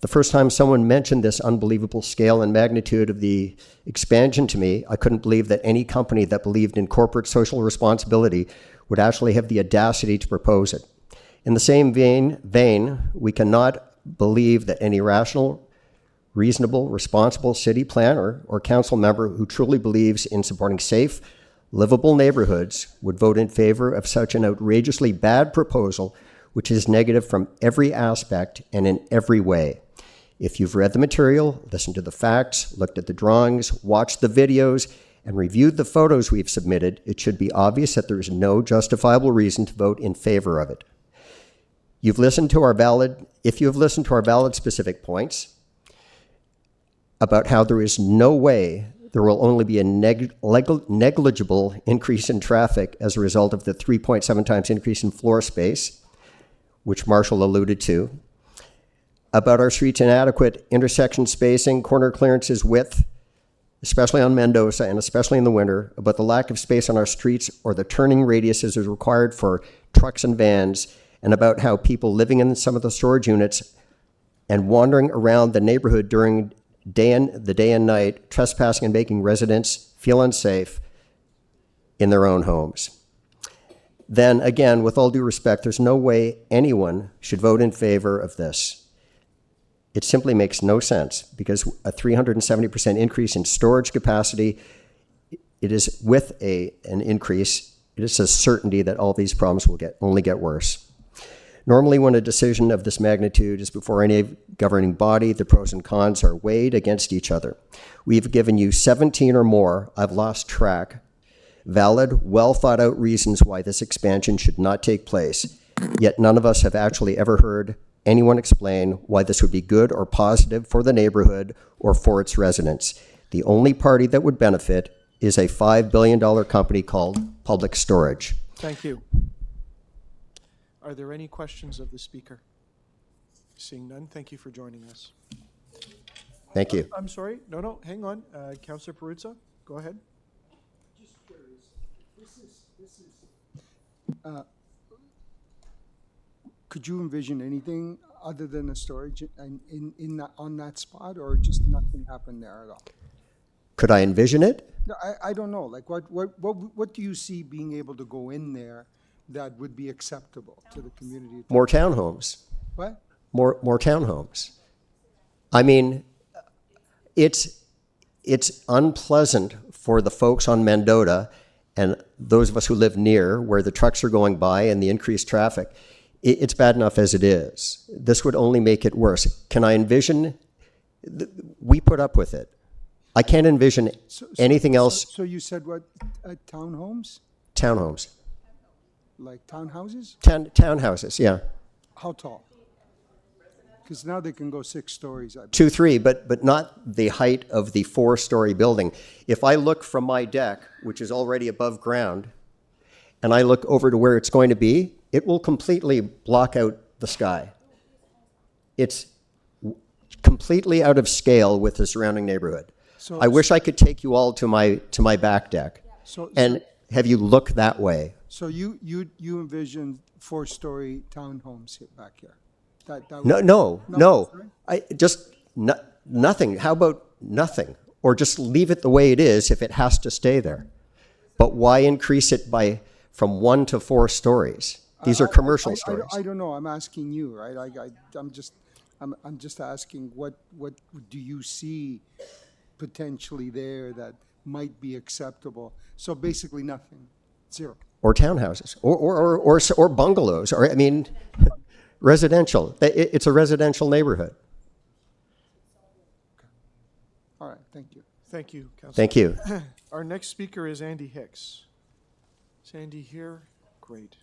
S8: The first time someone mentioned this unbelievable scale and magnitude of the expansion to me, I couldn't believe that any company that believed in corporate social responsibility would actually have the audacity to propose it. In the same vein, we cannot believe that any rational, reasonable, responsible city planner or council member who truly believes in supporting safe, livable neighborhoods would vote in favor of such an outrageously bad proposal, which is negative from every aspect and in every way. If you've read the material, listened to the facts, looked at the drawings, watched the videos, and reviewed the photos we've submitted, it should be obvious that there is no justifiable reason to vote in favor of it. If you have listened to our valid specific points about how there is no way there will only be a negligible increase in traffic as a result of the 3.7 times increase in floor space, which Marshall alluded to, about our streets' inadequate intersection spacing, corner clearances, width, especially on Mendota and especially in the winter, about the lack of space on our streets or the turning radiuses is required for trucks and vans, and about how people living in some of the storage units and wandering around the neighborhood during the day and night, trespassing and making residents feel unsafe in their own homes. Then again, with all due respect, there's no way anyone should vote in favor of this. It simply makes no sense because a 370% increase in storage capacity, it is with an increase, it is a certainty that all these problems will only get worse. Normally, when a decision of this magnitude is before any governing body, the pros and cons are weighed against each other. We've given you 17 or more, I've lost track, valid, well thought out reasons why this expansion should not take place, yet none of us have actually ever heard anyone explain why this would be good or positive for the neighborhood or for its residents. The only party that would benefit is a $5 billion company called Public Storage.
S1: Thank you. Are there any questions of the speaker? Seeing none, thank you for joining us.
S8: Thank you.
S1: I'm sorry, no, hang on. Councillor Perruzza, go ahead.
S9: Just curious, this is could you envision anything other than a storage on that spot, or just nothing happened there at all?
S8: Could I envision it?
S9: No, I don't know. Like what do you see being able to go in there that would be acceptable to the community?
S8: More townhomes.
S9: What?
S8: More townhomes. I mean, it's unpleasant for the folks on Mendota and those of us who live near where the trucks are going by and the increased traffic. It's bad enough as it is. This would only make it worse. Can I envision? We put up with it. I can't envision anything else.
S9: So you said what? Townhomes?
S8: Townhomes.
S9: Like townhouses?
S8: Townhouses, yeah.
S9: How tall? Because now they can go 6 stories.
S8: 2, 3, but not the height of the 4-story building. If I look from my deck, which is already above ground, and I look over to where it's going to be, it will completely block out the sky. It's completely out of scale with the surrounding neighborhood.
S9: So,
S8: I wish I could take you all to my back deck and have you look that way.
S9: So you envision 4-story townhomes back here?
S8: No. Nothing. How about nothing? Or just leave it the way it is if it has to stay there. But why increase it from 1 to 4 stories? These are commercial stories.
S9: I don't know. I'm asking you, right? I'm just asking what do you see potentially there that might be acceptable? So basically nothing, 0.
S8: Or townhouses, or bungalows, or I mean, residential. It's a residential neighborhood.
S9: All right. Thank you.
S1: Thank you, Councillor.
S8: Thank you.
S1: Our next speaker is Andy Hicks. Is Andy here? Great.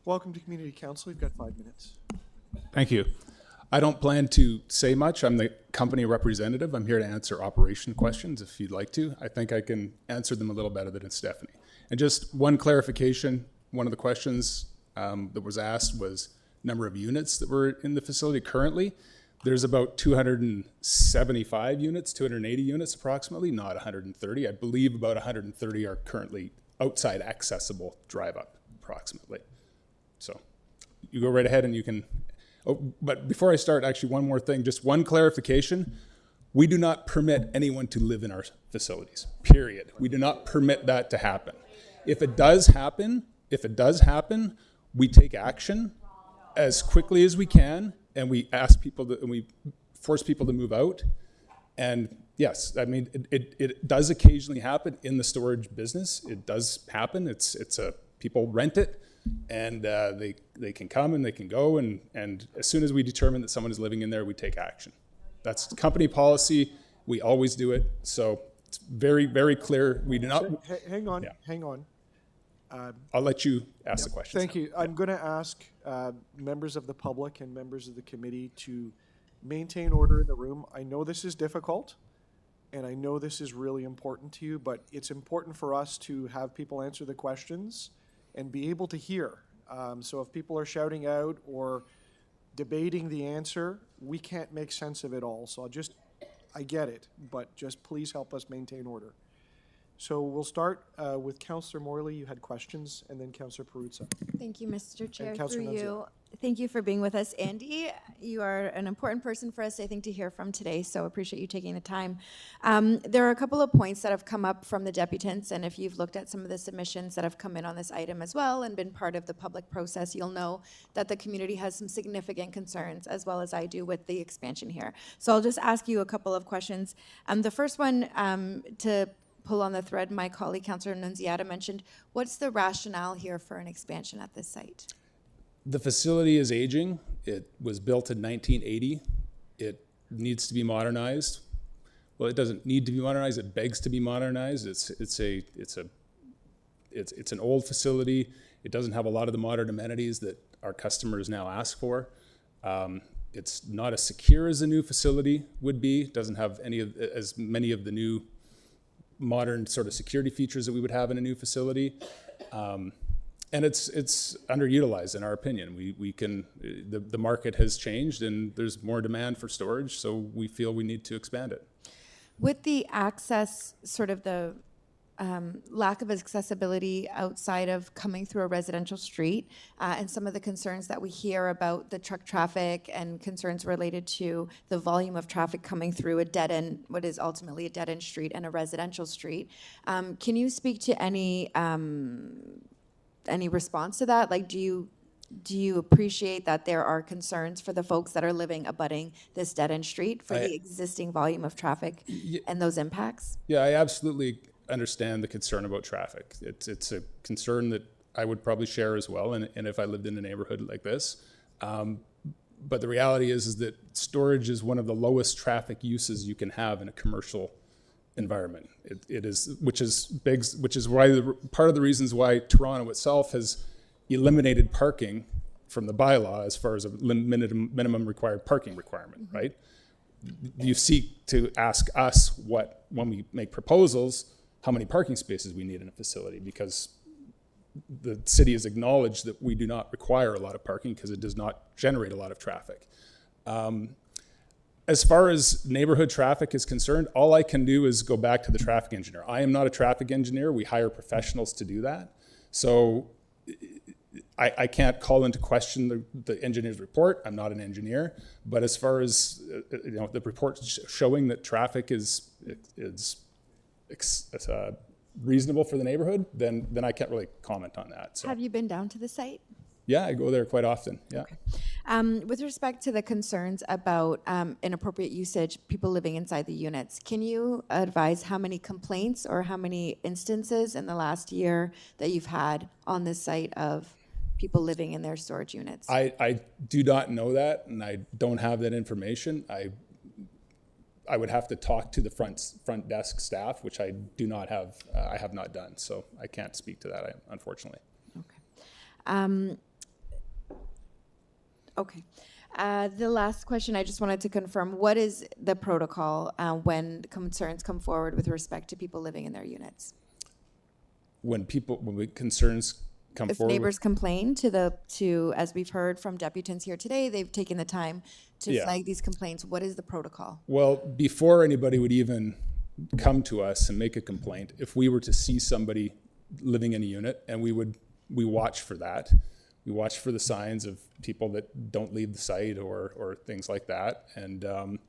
S1: Welcome to Community Council. You've got 5 minutes.
S10: Thank you. I don't plan to say much. I'm the company representative. I'm here to answer operation questions if you'd like to. I think I can answer them a little better than Stephanie. And just one clarification, one of the questions that was asked was number of units that were in the facility currently. There's about 275 units, 280 units approximately, not 130. I believe about 130 are currently outside accessible drive up approximately. So you go right ahead and you can Oh, but before I start, actually, one more thing, just one clarification. We do not permit anyone to live in our facilities, period. We do not permit that to happen. If it does happen, we take action as quickly as we can, and we ask people to, and we force people to move out. And yes, I mean, it does occasionally happen in the storage business. It does happen. People rent it, and they can come and they can go, and as soon as we determine that someone is living in there, we take action. That's company policy. We always do it. So it's very, very clear. We do not.
S1: Hang on,
S10: Yeah.
S1: hang on.
S10: I'll let you ask the questions.
S1: Thank you. I'm going to ask members of the public and members of the committee to maintain order in the room. I know this is difficult, and I know this is really important to you, but it's important for us to have people answer the questions and be able to hear. So if people are shouting out or debating the answer, we can't make sense of it all. So I get it, but just please help us maintain order. So we'll start with Councillor Morley. You had questions, and then Councillor Perruzza.
S2: Thank you, Mr. Chair.
S1: Councillor
S2: Through you.
S1: Nunzio.
S2: Thank you for being with us, Andy. You are an important person for us, I think, to hear from today, so appreciate you taking the time. There are a couple of points that have come up from the deputants, and if you've looked at some of the submissions that have come in on this item as well and been part of the public process, you'll know that the community has some significant concerns, as well as I do, with the expansion here. So I'll just ask you a couple of questions. The first one, to pull on the thread my colleague, Councillor Nunziata, mentioned, what's the rationale here for an expansion at this site?
S10: The facility is aging. It was built in 1980. It needs to be modernized. Well, it doesn't need to be modernized. It begs to be modernized. It's an old facility. It doesn't have a lot of the modern amenities that our customers now ask for. It's not as secure as a new facility would be. It doesn't have as many of the new modern sort of security features that we would have in a new facility. And it's underutilized in our opinion. The market has changed and there's more demand for storage, so we feel we need to expand it.
S2: With the access, sort of the lack of accessibility outside of coming through a residential street, and some of the concerns that we hear about the truck traffic and concerns related to the volume of traffic coming through a dead end, what is ultimately a dead end street and a residential street. Can you speak to any response to that? Like, do you appreciate that there are concerns for the folks that are living abutting this dead end street for the existing volume of traffic and those impacts?
S10: Yeah, I absolutely understand the concern about traffic. It's a concern that I would probably share as well, and if I lived in a neighborhood like this. But the reality is that storage is one of the lowest traffic uses you can have in a commercial environment. It is, which is why part of the reasons why Toronto itself has eliminated parking from the bylaw as far as a minimum required parking requirement, right? You seek to ask us when we make proposals, how many parking spaces we need in a facility, because the city has acknowledged that we do not require a lot of parking because it does not generate a lot of traffic. As far as neighborhood traffic is concerned, all I can do is go back to the traffic engineer. I am not a traffic engineer. We hire professionals to do that. So I can't call into question the engineer's report. I'm not an engineer. But as far as the report showing that traffic is reasonable for the neighborhood, then I can't really comment on that. So.
S2: Have you been down to the site?
S10: Yeah, I go there quite often. Yeah.
S2: Okay. With respect to the concerns about inappropriate usage, people living inside the units, can you advise how many complaints or how many instances in the last year that you've had on this site of people living in their storage units?
S10: I do not know that, and I don't have that information. I would have to talk to the front desk staff, which I do not have. I have not done, so I can't speak to that, unfortunately.
S2: Okay. Okay. The last question, I just wanted to confirm, what is the protocol when concerns come forward with respect to people living in their units?
S10: When concerns come
S2: if
S10: forward.
S2: If neighbors complain to, as we've heard from deputants here today, they've taken the time to flag these complaints. What is the protocol?
S10: Well, before anybody would even come to us and make a complaint, if we were to see somebody living in a unit, and we watch for that, We watch for the signs of people that don't leave the site or things like that, and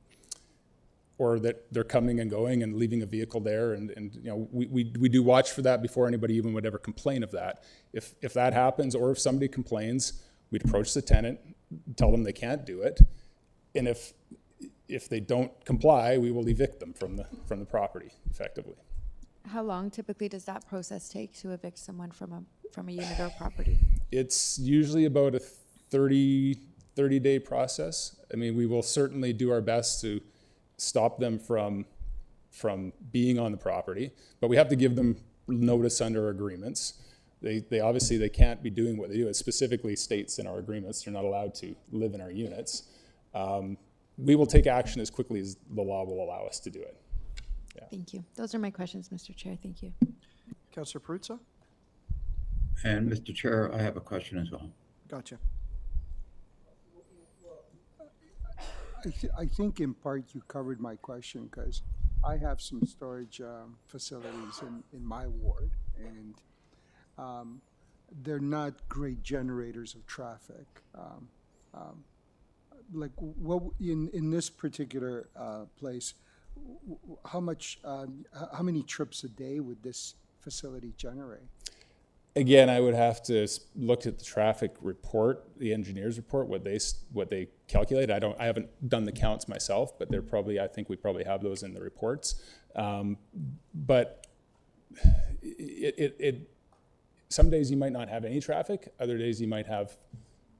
S10: or that they're coming and going and leaving a vehicle there, and you know, we do watch for that before anybody even would ever complain of that. If that happens, or if somebody complains, we'd approach the tenant, tell them they can't do it, and if they don't comply, we will evict them from the property effectively.
S2: How long typically does that process take to evict someone from a unit or property?
S10: It's usually about a 30-day process. I mean, we will certainly do our best to stop them from being on the property, but we have to give them notice under agreements. They obviously they can't be doing what they do. It specifically states in our agreements they're not allowed to live in our units. We will take action as quickly as the law will allow us to do it. Yeah.
S2: Thank you. Those are my questions, Mr. Chair. Thank you.
S1: Councillor Perruzza?
S11: And Mr. Chair, I have a question as well.
S1: Gotcha.
S9: I think in part you covered my question, because I have some storage facilities in my ward, and they're not great generators of traffic. Like what in this particular place, how many trips a day would this facility generate?
S10: Again, I would have to look at the traffic report, the engineer's report, what they calculate. I haven't done the counts myself, but I think we probably have those in the reports. But some days you might not have any traffic, other days you might have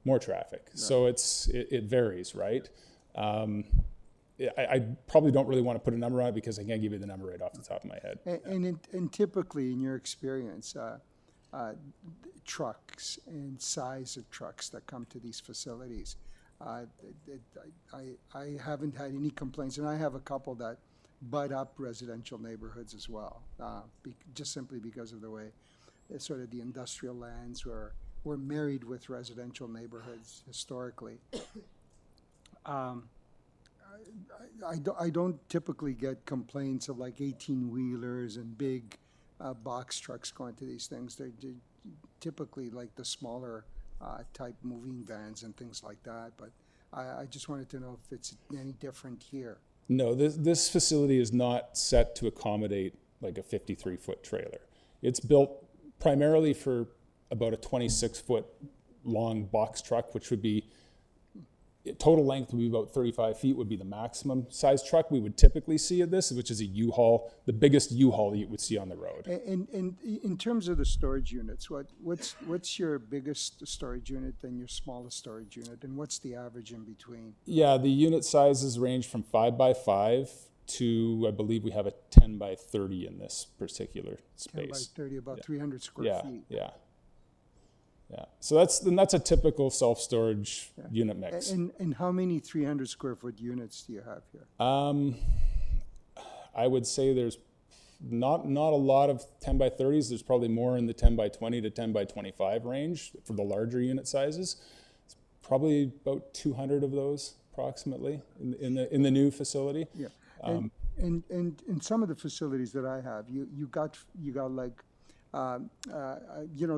S10: more traffic. Right. So it varies, right? I probably don't really want to put a number on it because I can't give you the number right off the top of my head.
S9: And typically, in your experience, trucks and size of trucks that come to these facilities, I haven't had any complaints, and I have a couple that butt up residential neighborhoods as well, just simply because of the way sort of the industrial lands were married with residential neighborhoods historically. I don't typically get complaints of like 18-wheelers and big box trucks going to these things. They're typically like the smaller type moving vans and things like that. But I just wanted to know if it's any different here.
S10: No, this facility is not set to accommodate like a 53-foot trailer. It's built primarily for about a 26-foot long box truck, which would be, total length would be about 35 feet would be the maximum size truck we would typically see at this, which is a U-Haul, the biggest U-Haul that you would see on the road.
S9: And in terms of the storage units, what's your biggest storage unit and your smallest storage unit, and what's the average in between?
S10: Yeah, the unit sizes range from 5 by 5 to, I believe we have a 10 by 30 in this particular space.
S9: 10 by 30, about 300 square feet.
S10: Yeah. So that's a typical self-storage unit mix.
S9: And how many 300 square foot units do you have here?
S10: I would say there's not a lot of 10 by 30s. There's probably more in the 10 by 20 to 10 by 25 range for the larger unit sizes. It's probably about 200 of those approximately in the new facility.
S9: Yeah. And in some of the facilities that I have, you got like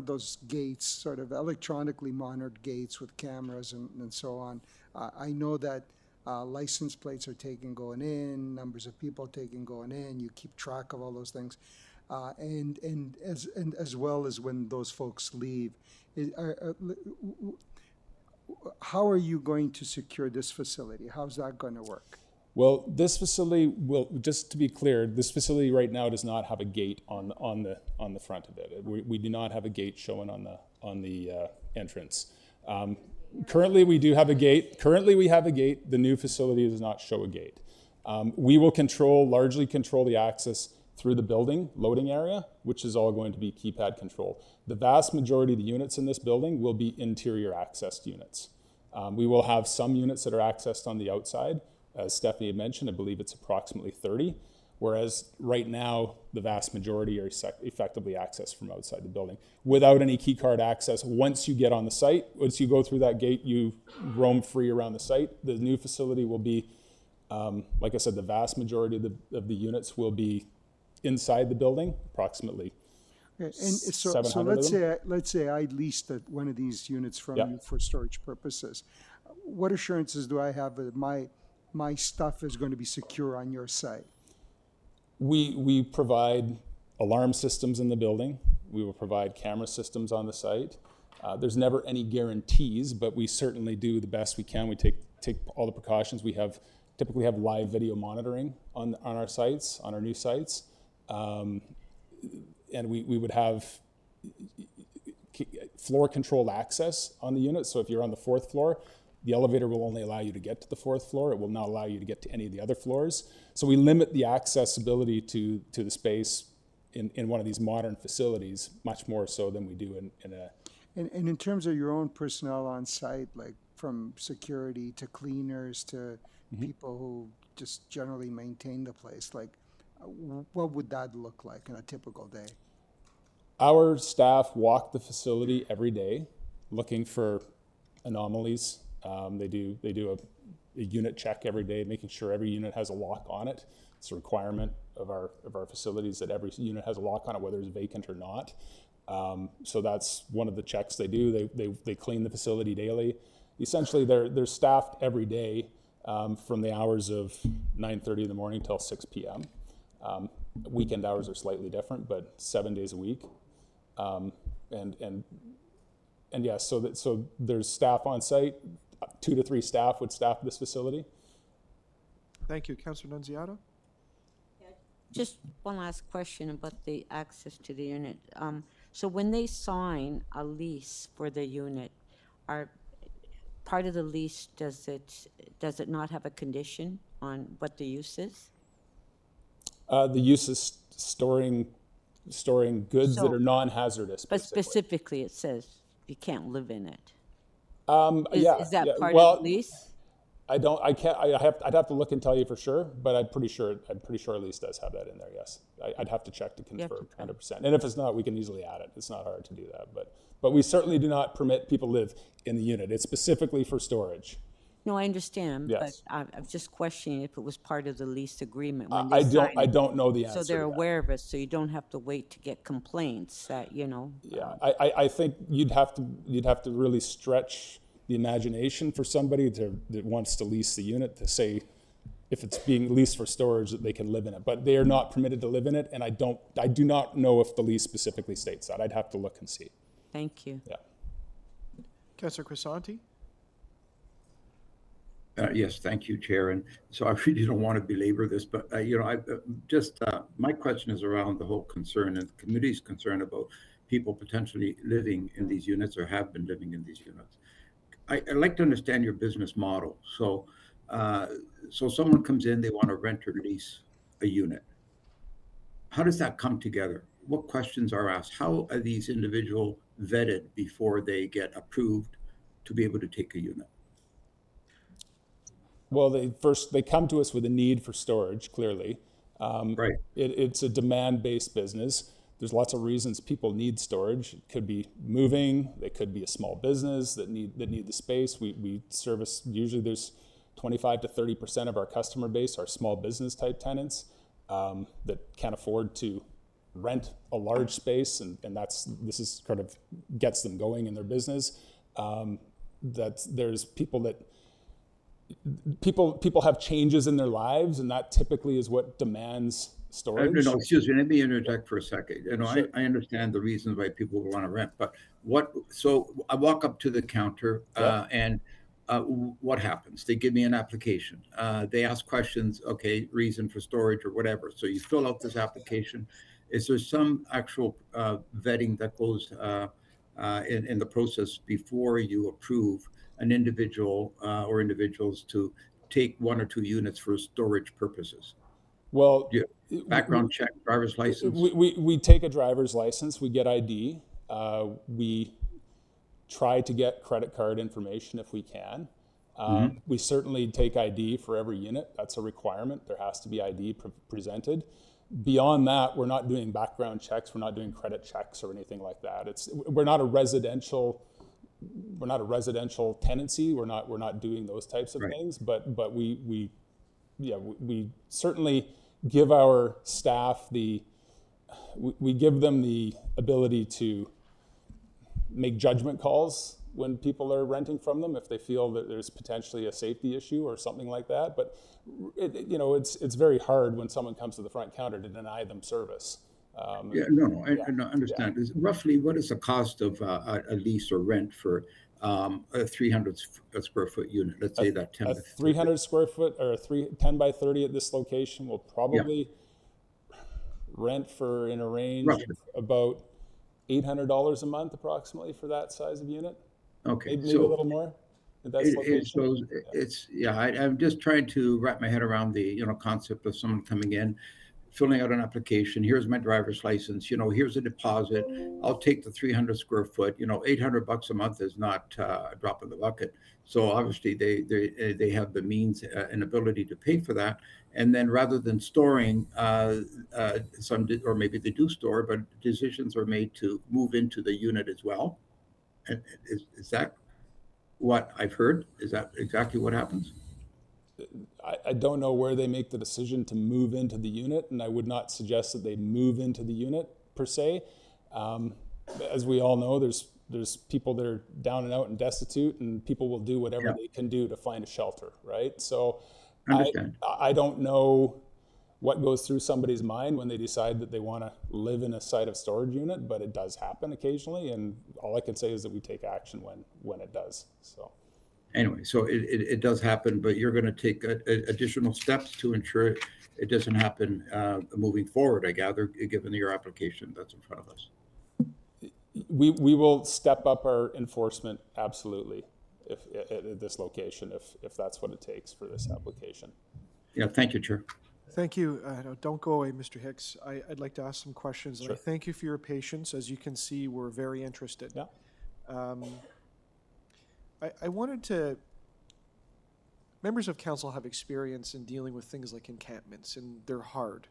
S9: those gates, sort of electronically monitored gates with cameras and so on. I know that license plates are taken going in, numbers of people taken going in. You keep track of all those things, and as well as when those folks leave. How are you going to secure this facility? How's that going to work?
S10: Well, this facility will, just to be clear, this facility right now does not have a gate on the front of it. We do not have a gate showing on the entrance. Currently, we do have a gate. The new facility does not show a gate. We will largely control the access through the building loading area, which is all going to be keypad control. The vast majority of the units in this building will be interior accessed units. We will have some units that are accessed on the outside. As Stephanie had mentioned, I believe it's approximately 30, whereas right now, the vast majority are effectively accessed from outside the building without any key card access. Once you get on the site, once you go through that gate, you roam free around the site. The new facility will be, like I said, the vast majority of the units will be inside the building, approximately
S9: And so
S10: 700 of them.
S9: let's say I leased one of these units from
S10: Yeah.
S9: you for storage purposes. What assurances do I have that my stuff is going to be secure on your site?
S10: We provide alarm systems in the building. We will provide camera systems on the site. There's never any guarantees, but we certainly do the best we can. We take all the precautions. We typically have live video monitoring on our sites, on our new sites. And we would have floor controlled access on the unit. So if you're on the 4th floor, the elevator will only allow you to get to the 4th floor. It will not allow you to get to any of the other floors. So we limit the accessibility to the space in one of these modern facilities much more so than we do in a.
S9: And in terms of your own personnel on site, like from security to cleaners to people who just generally maintain the place, like what would that look like in a typical day?
S10: Our staff walk the facility every day looking for anomalies. They do a unit check every day, making sure every unit has a lock on it. It's a requirement of our facilities that every unit has a lock on it, whether it's vacant or not. So that's one of the checks they do. They clean the facility daily. Essentially, they're staffed every day from the hours of 9:30 in the morning till 6 p.m. Weekend hours are slightly different, but 7 days a week. And yes, so there's staff on site. 2 to 3 staff would staff this facility.
S1: Thank you. Councillor Nunziata?
S3: Just one last question about the access to the unit. So when they sign a lease for the unit, are part of the lease, does it not have a condition on what the use is?
S10: The use is storing goods that are non-hazardous.
S3: But
S10: basically.
S3: specifically, it says you can't live in it. Is that part of the lease?
S10: I'd have to look and tell you for sure, but I'm pretty sure our lease does have that in there. Yes, I'd have to check to confirm 100%. And if it's not, we can easily add it. It's not hard to do that, but we certainly do not permit people to live in the unit. It's specifically for storage.
S3: No, I understand,
S10: Yes.
S3: but I'm just questioning if it was part of the lease agreement when
S10: I
S3: they signed it.
S10: don't know the answer.
S3: So they're
S10: to that.
S3: aware of it, so you don't have to wait to get complaints that,
S10: Yeah, I think you'd have to really stretch the imagination for somebody that wants to lease the unit to say if it's being leased for storage that they can live in it, but they are not permitted to live in it, and I do not know if the lease specifically states that. I'd have to look and see.
S3: Thank you.
S10: Yeah.
S1: Councillor Crescent?
S11: Yes, thank you, Chair. And so I really don't want to belabor this, but my question is around the whole concern and the community's concern about people potentially living in these units or have been living in these units. I'd like to understand your business model. So someone comes in, they want to rent or lease a unit. How does that come together? What questions are asked? How are these individuals vetted before they get approved to be able to take a unit?
S10: Well, they come to us with a need for storage, clearly.
S11: Right.
S10: It's a demand-based business. There's lots of reasons people need storage. It could be moving. It could be a small business that need the space. We service, usually there's 25 to 30% of our customer base are small business type tenants that can't afford to rent a large space, and this is kind of gets them going in their business. There's people have changes in their lives, and that typically is what demands storage.
S11: No, excuse me. Let me interject for a second.
S10: Sure.
S11: I understand the reasons why people want to rent, but so I walk up to the counter and what happens? They give me an application. They ask questions. Okay, reason for storage or whatever. So you fill out this application. Is there some actual vetting that goes in the process before you approve an individual or individuals to take 1 or 2 units for storage purposes?
S10: Well,
S11: background check, driver's license.
S10: We take a driver's license. We get ID. We try to get credit card information if we can. We certainly take ID for every unit. That's a requirement. There has to be ID presented. Beyond that, we're not doing background checks. We're not doing credit checks or anything like that. We're not a residential tenancy. We're not doing those types of things. But we certainly give our staff the we give them the ability to make judgment calls when people are renting from them if they feel that there's potentially a safety issue or something like that. But it's very hard when someone comes to the front counter to deny them service.
S11: I understand.
S10: Yeah.
S11: Roughly, what is the cost of a lease or rent for a 300 square foot unit? Let's say that 10
S10: a 300 square foot or a 10 by 30 at this location will probably rent for in a range
S11: Roughly.
S10: of about $800 a month approximately for that size of unit.
S11: Okay,
S10: Maybe a little more at that location.
S11: I'm just trying to wrap my head around the concept of someone coming in, filling out an application. Here's my driver's license. Here's a deposit. I'll take the 300 square foot. $800 a month is not a drop in the bucket. So obviously they have the means and ability to pay for that. And then rather than storing or maybe they do store, but decisions are made to move into the unit as well. Is that what I've heard? Is that exactly what happens?
S10: I don't know where they make the decision to move into the unit, and I would not suggest that they move into the unit per se. As we all know, there's people that are down and out and destitute, and people will do whatever they can do to find a shelter, right? So I don't know what goes through somebody's mind when they decide that they want to live in a site of storage unit, but it does happen occasionally, and all I can say is that we take action when it does. So
S11: anyway, so it does happen, but you're going to take additional steps to ensure it doesn't happen moving forward, I gather, given your application that's in front of us.
S10: We will step up our enforcement, absolutely, if at this location, if that's what it takes for this application.
S11: Yeah, thank you, Chair.
S1: Thank you. Don't go away, Mr. Hicks. I'd like to ask some questions.
S10: Sure.
S1: And I thank you for your patience. As you can see, we're very interested.
S10: Yeah.
S1: I wanted to, members of council have experience in dealing with things like encampments, and they're hard.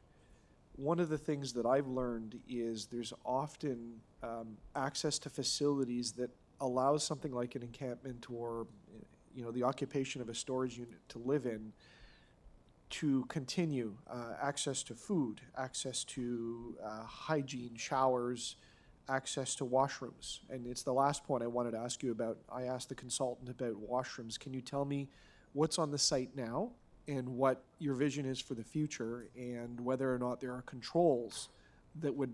S1: One of the things that I've learned is there's often access to facilities that allows something like an encampment or the occupation of a storage unit to live in to continue, access to food, access to hygiene, showers, access to washrooms. And it's the last point I wanted to ask you about. I asked the consultant about washrooms. Can you tell me what's on the site now and what your vision is for the future, and whether or not there are controls that would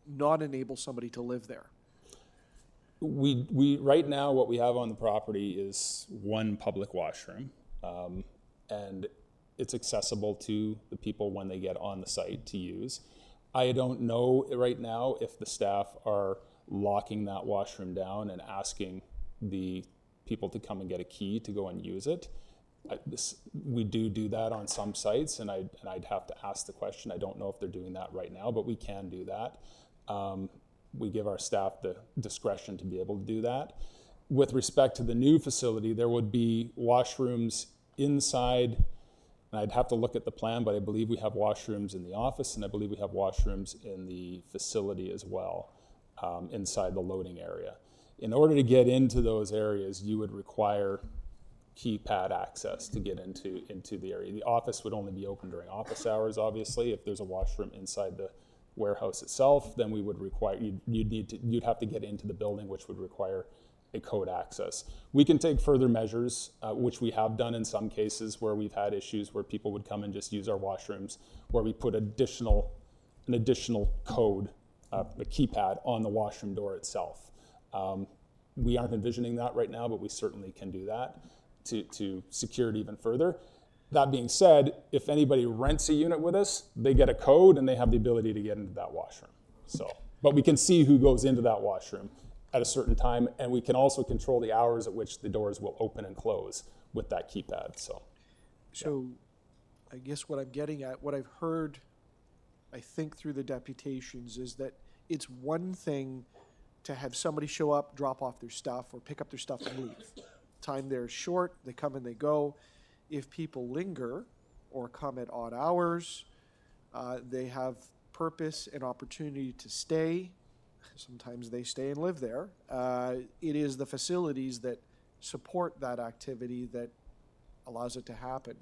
S1: not enable somebody to live there?
S10: We right now, what we have on the property is one public washroom, and it's accessible to the people when they get on the site to use. I don't know right now if the staff are locking that washroom down and asking the people to come and get a key to go and use it. We do that on some sites, and I'd have to ask the question. I don't know if they're doing that right now, but we can do that. We give our staff the discretion to be able to do that. With respect to the new facility, there would be washrooms inside, and I'd have to look at the plan, but I believe we have washrooms in the office, and I believe we have washrooms in the facility as well, inside the loading area. In order to get into those areas, you would require keypad access to get into the area. The office would only be open during office hours, obviously. If there's a washroom inside the warehouse itself, then we would require, you'd have to get into the building, which would require a code access. We can take further measures, which we have done in some cases where we've had issues where people would come and just use our washrooms, where we put an additional code, a keypad on the washroom door itself. We aren't envisioning that right now, but we certainly can do that to secure it even further. That being said, if anybody rents a unit with us, they get a code and they have the ability to get into that washroom. But we can see who goes into that washroom at a certain time, and we can also control the hours at which the doors will open and close with that keypad. So
S1: I guess what I'm getting at, what I've heard, I think through the deputations, is that it's one thing to have somebody show up, drop off their stuff, or pick up their stuff and leave. Time there is short, they come and they go. If people linger or come at odd hours, they have purpose and opportunity to stay. Sometimes they stay and live there. It is the facilities that support that activity that allows it to happen.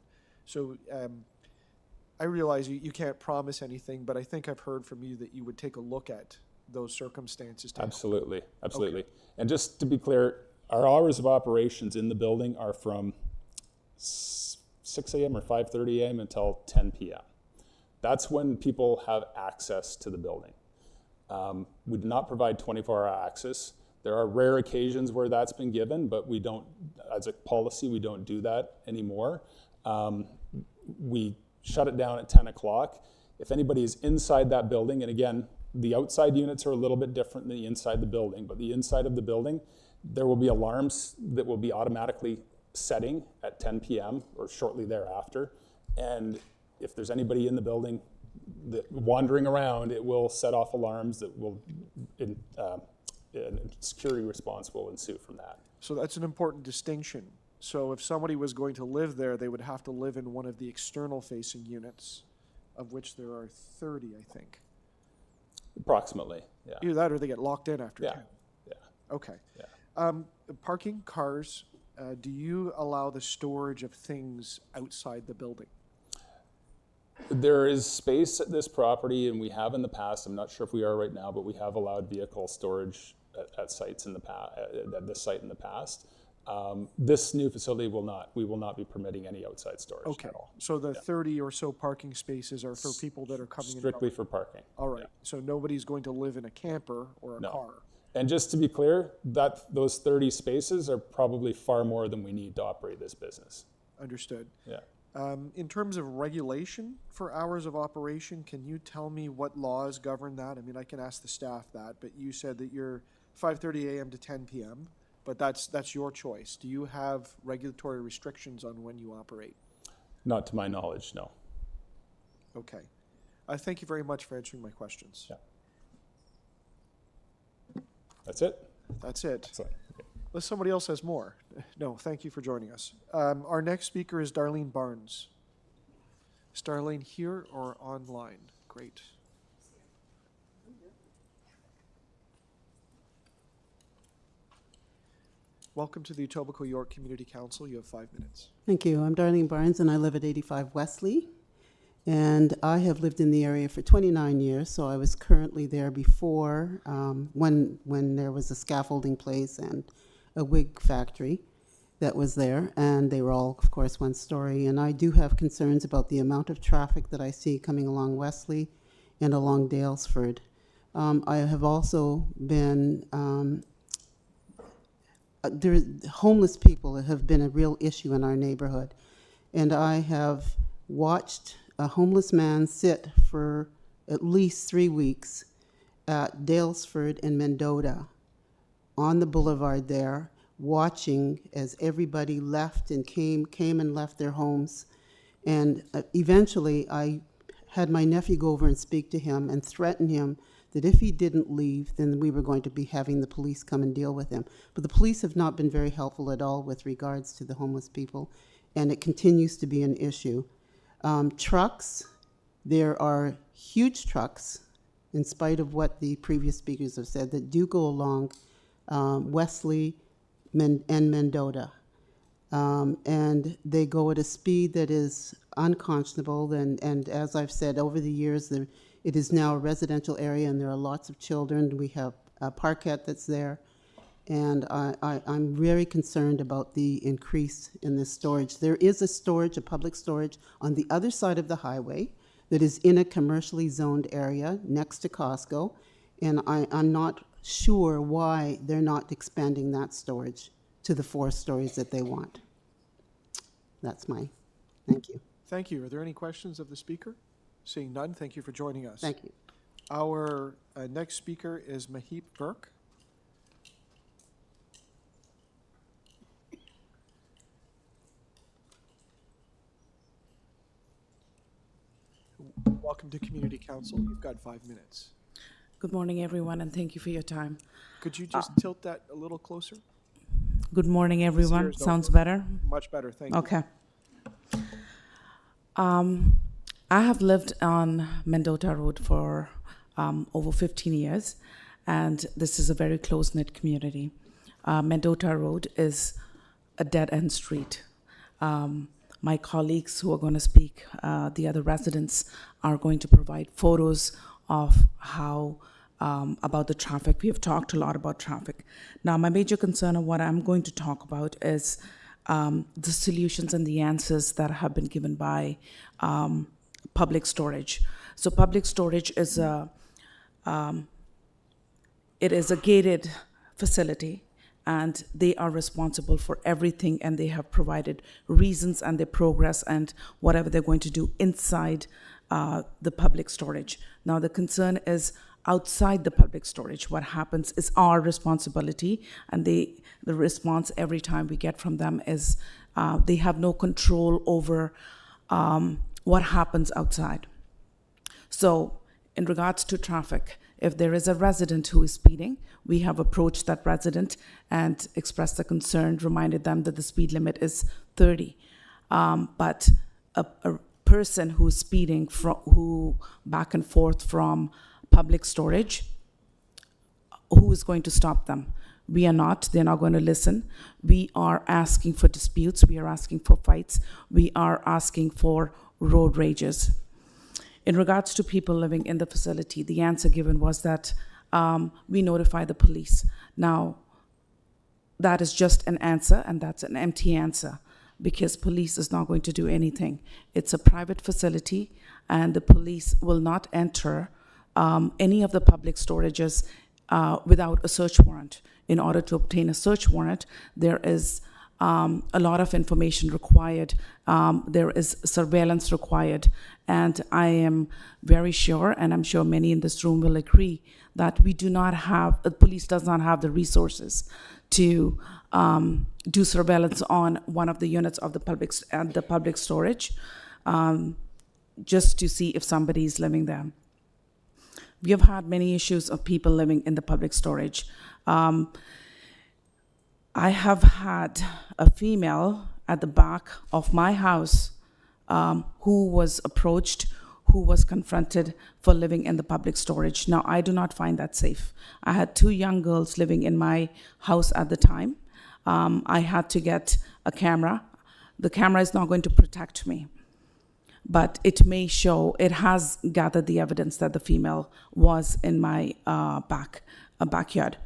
S1: So I realize you can't promise anything, but I think I've heard from you that you would take a look at those circumstances.
S10: Absolutely, absolutely. And just to be clear, our hours of operations in the building are from 6 a.m. or 5:30 a.m. until 10 p.m. That's when people have access to the building. We do not provide 24-hour access. There are rare occasions where that's been given, but we don't, as a policy, we don't do that anymore. We shut it down at 10 o'clock. If anybody is inside that building, and again, the outside units are a little bit different than the inside the building, but the inside of the building, there will be alarms that will be automatically setting at 10 p.m. or shortly thereafter. And if there's anybody in the building that wandering around, it will set off alarms that will, and security response will ensue from that.
S1: So that's an important distinction. So if somebody was going to live there, they would have to live in one of the external facing units, of which there are 30, I think.
S10: Approximately, yeah.
S1: Either that or they get locked in after 10.
S10: Yeah.
S1: Okay.
S10: Yeah.
S1: Parking cars, do you allow the storage of things outside the building?
S10: There is space at this property, and we have in the past. I'm not sure if we are right now, but we have allowed vehicle storage at sites in the past. At this site in the past. This new facility will not. We will not be permitting any outside storage at all.
S1: So the 30 or so parking spaces are for people that are coming in.
S10: Strictly for parking.
S1: All right. So nobody's going to live in a camper or a car.
S10: And just to be clear, that those 30 spaces are probably far more than we need to operate this business.
S1: Understood.
S10: Yeah.
S1: In terms of regulation for hours of operation, can you tell me what laws govern that? I mean, I can ask the staff that, but you said that you're 5:30 a.m. to 10 p.m., but that's your choice. Do you have regulatory restrictions on when you operate?
S10: Not to my knowledge, no.
S1: Okay. Thank you very much for answering my questions.
S10: Yeah. That's it?
S1: That's it.
S10: Excellent. Okay.
S1: Unless somebody else has more. No, thank you for joining us. Our next speaker is Darlene Barnes. Is Darlene here or online? Great. Welcome to the Etobicoke York Community Council. You have 5 minutes.
S12: Thank you. I'm Darlene Barnes, and I live at 85 Wesley. And I have lived in the area for 29 years, so I was currently there before when there was a scaffolding place and a wig factory that was there, and they were all, of course, one story. And I do have concerns about the amount of traffic that I see coming along Wesley and along Dalesford. I have also been, homeless people have been a real issue in our neighborhood. And I have watched a homeless man sit for at least 3 weeks at Dalesford and Mendota on the boulevard there, watching as everybody left and came and left their homes. And eventually I had my nephew go over and speak to him and threaten him that if he didn't leave, then we were going to be having the police come and deal with him. But the police have not been very helpful at all with regards to the homeless people, and it continues to be an issue. Trucks, there are huge trucks, in spite of what the previous speakers have said, that do go along Wesley and Mendota. And they go at a speed that is unconscionable, and as I've said over the years, it is now a residential area and there are lots of children. We have a parkette that's there, and I'm very concerned about the increase in this storage. There is a public storage on the other side of the highway that is in a commercially zoned area next to Costco, and I'm not sure why they're not expanding that storage to the 4 stories that they want. Thank you.
S1: Thank you. Are there any questions of the speaker? Seeing none, thank you for joining us.
S12: Thank you.
S1: Our next speaker is Mahip Burke. Welcome to Community Council. You've got 5 minutes.
S13: Good morning, everyone, and thank you for your time.
S1: Could you just tilt that a little closer?
S13: Good morning, everyone.
S1: Ears don't
S13: Sounds
S1: work.
S13: better?
S1: Much better, thank you.
S13: Okay. I have lived on Mendota Road for over 15 years, and this is a very close-knit community. Mendota Road is a dead-end street. my colleagues who are going to speak, the other residents, are going to provide photos of how about the traffic. We have talked a lot about traffic. Now, my major concern of what I'm going to talk about is the solutions and the answers that have been given by public storage. So public storage is it is a gated facility, and they are responsible for everything, and they have provided reasons and their progress and whatever they're going to do inside the public storage. Now, the concern is outside the public storage. What happens is our responsibility, and the response every time we get from them is they have no control over what happens outside. So in regards to traffic, if there is a resident who is speeding, we have approached that resident and expressed the concern, reminded them that the speed limit is 30. But a person who's speeding, who back and forth from public storage, who is going to stop them? We are not. They're not going to listen. We are asking for disputes. We are asking for fights. We are asking for road rages. In regards to people living in the facility, the answer given was that we notify the police. Now, that is just an answer, and that's an empty answer, because police is not going to do anything. It's a private facility, and the police will not enter any of the public storages without a search warrant. In order to obtain a search warrant, there is a lot of information required. There is surveillance required. And I am very sure, and I'm sure many in this room will agree, that we do not have, the police does not have the resources to do surveillance on one of the units of the public storage, just to see if somebody is living there. We have had many issues of people living in the public storage. I have had a female at the back of my house who was approached, who was confronted for living in the public storage. Now, I do not find that safe. I had 2 young girls living in my house at the time. I had to get a camera. The camera is not going to protect me, but it may show, it has gathered the evidence that the female was in my backyard.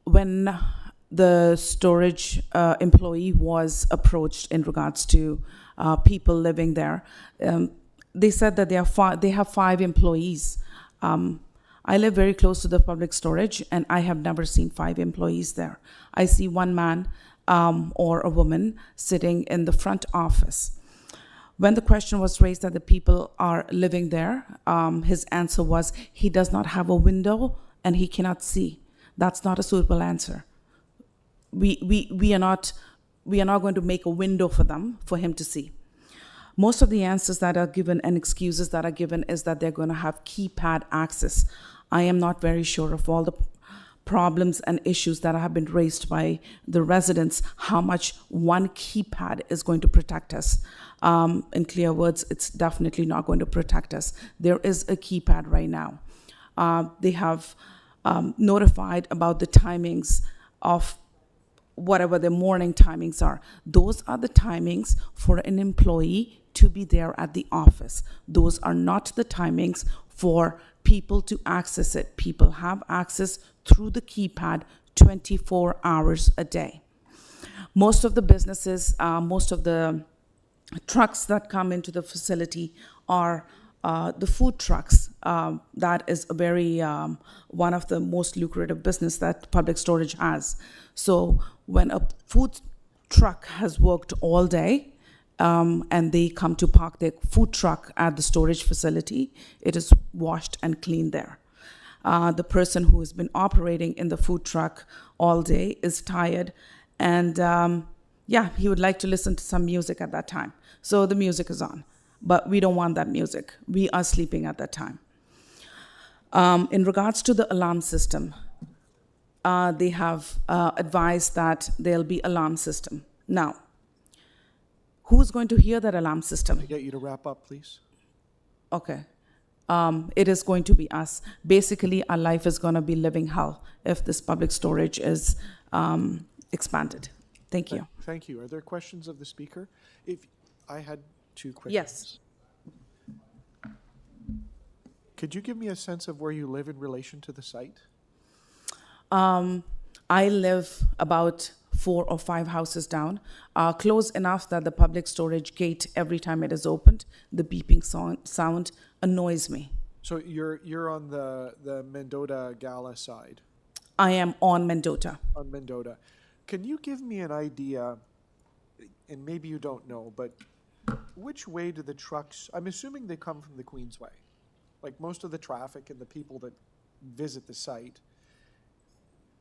S13: When the storage employee was approached in regards to people living there, they said that they have 5 employees. I live very close to the public storage, and I have never seen 5 employees there. I see 1 man or a woman sitting in the front office. When the question was raised that the people are living there, his answer was he does not have a window and he cannot see. That's not a suitable answer. We are not going to make a window for them, for him to see. Most of the answers that are given and excuses that are given is that they're going to have keypad access. I am not very sure of all the problems and issues that have been raised by the residents, how much one keypad is going to protect us. In clear words, it's definitely not going to protect us. There is a keypad right now. They have notified about the timings of whatever the morning timings are. Those are the timings for an employee to be there at the office. Those are not the timings for people to access it. People have access through the keypad 24 hours a day. Most of the businesses, most of the trucks that come into the facility are the food trucks. That is a very one of the most lucrative business that public storage has. So when a food truck has worked all day and they come to park their food truck at the storage facility, it is washed and cleaned there. The person who has been operating in the food truck all day is tired, and he would like to listen to some music at that time. So the music is on. But we don't want that music. We are sleeping at that time. In regards to the alarm system, they have advised that there'll be alarm system. Now, who's going to hear that alarm system?
S1: Can I get you to wrap up, please?
S13: Okay. It is going to be us. Basically, our life is going to be living hell if this public storage is expanded. Thank you.
S1: Thank you. Are there questions of the speaker? If I had two questions.
S13: Yes.
S1: Could you give me a sense of where you live in relation to the site?
S13: I live about 4 or 5 houses down, close enough that the public storage gate, every time it is opened, the beeping sound annoys me.
S1: So you're on the Mendota Gala side,
S13: I am on Mendota.
S1: on Mendota. Can you give me an idea, and maybe you don't know, but which way do the trucks, I'm assuming they come from the Queensway, like most of the traffic and the people that visit the site.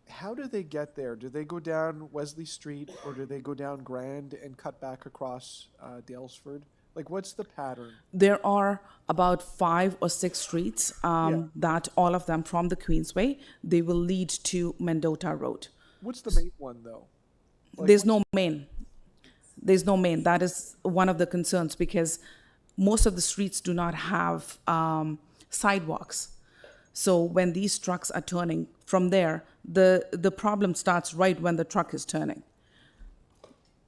S1: How do they get there? Do they go down Wesley Street, or do they go down Grand and cut back across Dalesford? Like, what's the pattern?
S13: There are about 5 or 6 streets that all of them from the Queensway, they will lead to Mendota Road.
S1: What's the main one, though?
S13: There's no main. There's no main. That is one of the concerns because most of the streets do not have sidewalks. So when these trucks are turning from there, the problem starts right when the truck is turning.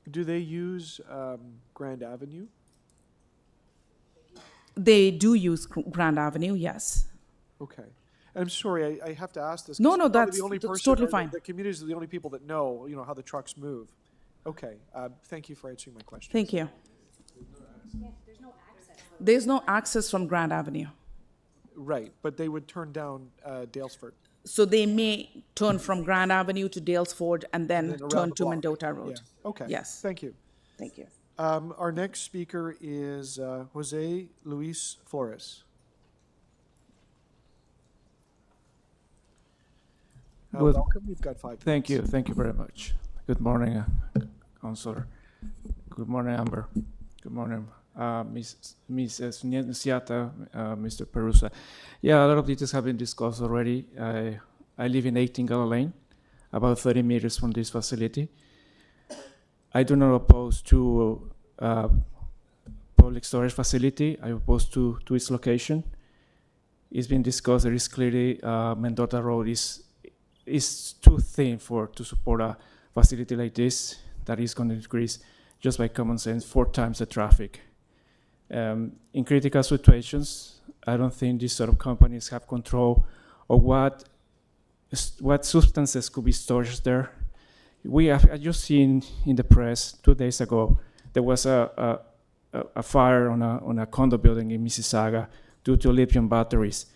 S1: Do they use Grand Avenue?
S13: They do use Grand Avenue, yes.
S1: Okay. I'm sorry, I have to ask this.
S13: No,
S1: 'cause
S13: no,
S1: I'm probably
S13: that's-
S1: the only
S13: that's
S1: person,
S13: totally
S1: or
S13: fine.
S1: The communities are the only people that know, how the trucks move. Okay, thank you for answering my question.
S13: Thank you. There's no access from Grand Avenue.
S1: Right, but they would turn down Dalesford.
S13: So they may turn from Grand Avenue to Dalesford and then
S1: then around
S13: turn
S1: the
S13: to
S1: block.
S13: Mendota Road.
S1: Yeah. Okay.
S13: Yes.
S1: Thank you.
S13: Thank you.
S1: Our next speaker is Jose Luis Flores.
S14: Good.
S1: Welcome. You've got 5 minutes.
S14: Thank you very much. Good morning, Councillor. Good morning, Amber. Good morning, Ms. Nunziata, Mr. Perusa. Yeah, a lot of details have been discussed already. I live in 18 Gala Lane, about 30 meters from this facility. I do not oppose to public storage facility. I oppose to its location. It's been discussed. There is clearly Mendota Road is too thin to support a facility like this that is going to increase just by common sense 4 times the traffic. In critical situations, I don't think these sort of companies have control of what substances could be stored there. I just seen in the press 2 days ago there was a fire on a condo building in Mississauga due to lithium batteries.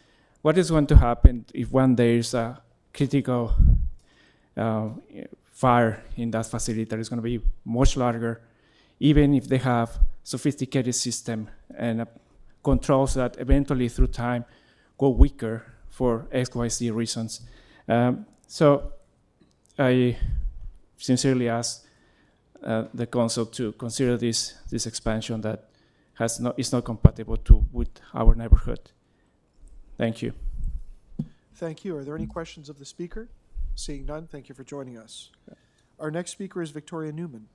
S14: What is going to happen if one day there's a critical fire in that facility that is going to be much larger, even if they have sophisticated system and controls that eventually through time go weaker for XYZ reasons. So I sincerely ask the council to consider this expansion that is not compatible with our neighborhood. Thank you.
S1: Thank you. Are there any questions of the speaker? Seeing none, thank you for joining us. Our next speaker is Victoria Newman.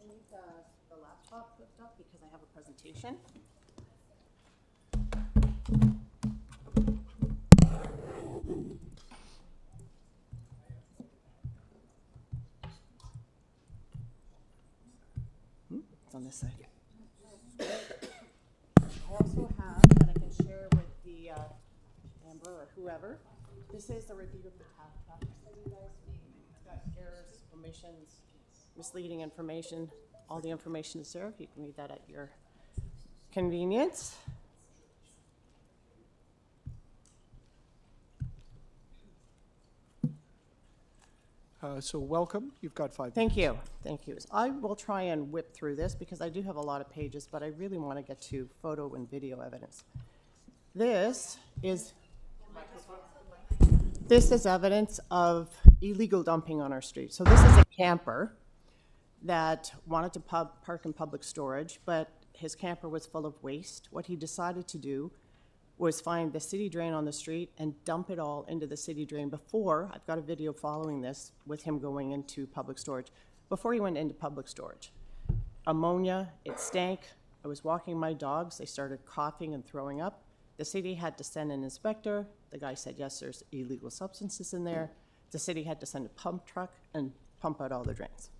S15: I need the laptop hooked up because I have a presentation. It's on this side. I also have that I can share with the Amber or whoever. This is a review of the topics that you guys made. It's got errors, omissions, misleading information. All the information is there. You can read that at your convenience.
S1: So welcome. You've got 5 minutes.
S15: Thank you. Thank you. I will try and whip through this because I do have a lot of pages, but I really want to get to photo and video evidence. This is evidence of illegal dumping on our street. So this is a camper that wanted to park in public storage, but his camper was full of waste. What he decided to do was find the city drain on the street and dump it all into the city drain before, I've got a video following this with him going into public storage, before he went into public storage. Ammonia, it stank. I was walking my dogs, they started coughing and throwing up. The city had to send an inspector. The guy said, yes, there's illegal substances in there. The city had to send a pump truck and pump out all the drains.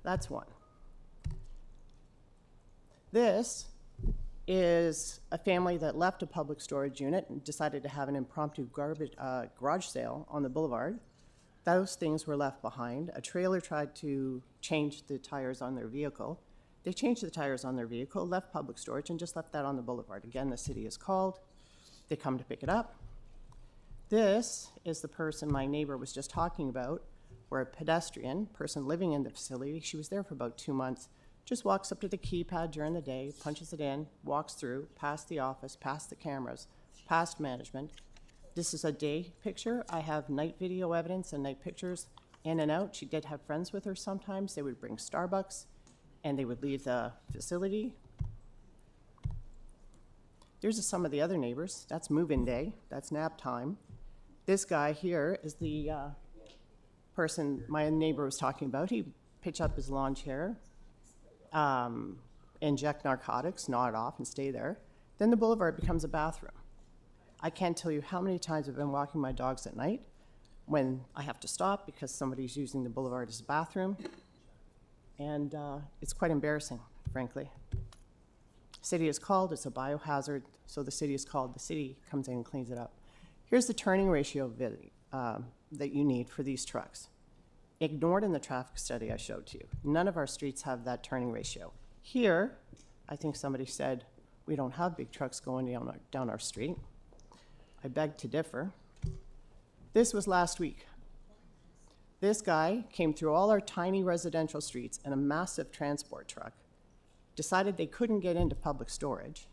S15: That's one. This is a family that left a public storage unit and decided to have an impromptu garage sale on the boulevard. Those things were left behind. A trailer tried to change the tires on their vehicle. They changed the tires on their vehicle, left public storage, and just left that on the boulevard. Again, the city is called. They come to pick it up. This is the person my neighbor was just talking about, where a pedestrian, person living in the facility, she was there for about 2 months, just walks up to the keypad during the day, punches it in, walks through, past the office, past the cameras, past management. This is a day picture. I have night video evidence and night pictures in and out. She did have friends with her sometimes. They would bring Starbucks and they would leave the facility. Here's some of the other neighbors. That's move-in day. That's nap time. This guy here is the person my neighbor was talking about. He pitch up his lawn chair, inject narcotics, nod off, and stay there. Then the boulevard becomes a bathroom. I can't tell you how many times I've been walking my dogs at night when I have to stop because somebody's using the boulevard as a bathroom. And it's quite embarrassing, frankly. City is called, it's a biohazard, so the city is called, the city comes in and cleans it up. Here's the turning ratio that you need for these trucks. Ignored in the traffic study I showed to you. None of our streets have that turning ratio. Here, I think somebody said, we don't have big trucks going down our street. I beg to differ. This was last week. This guy came through all our tiny residential streets in a massive transport truck, decided they couldn't get into public storage,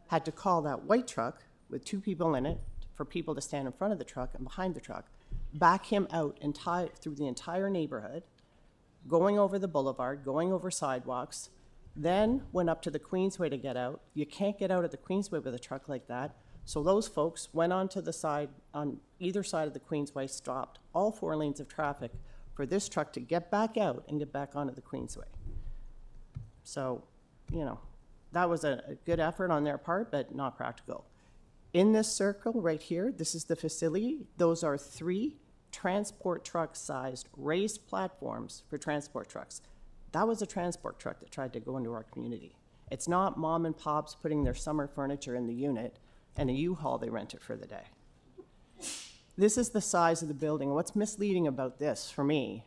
S15: had to call that white truck with 2 people in it for people to stand in front of the truck and behind the truck, back him out through the entire neighborhood, going over the boulevard, going over sidewalks, then went up to the Queensway to get out. You can't get out of the Queensway with a truck like that. So those folks went onto the side, on either side of the Queensway, stopped all 4 lanes of traffic for this truck to get back out and get back onto the Queensway. So, you know, that was a good effort on their part, but not practical. In this circle right here, this is the facility. Those are 3 transport truck-sized raised platforms for transport trucks. That was a transport truck that tried to go into our community. It's not mom and pops putting their summer furniture in the unit and a U-Haul they rented for the day. This is the size of the building. What's misleading about this for me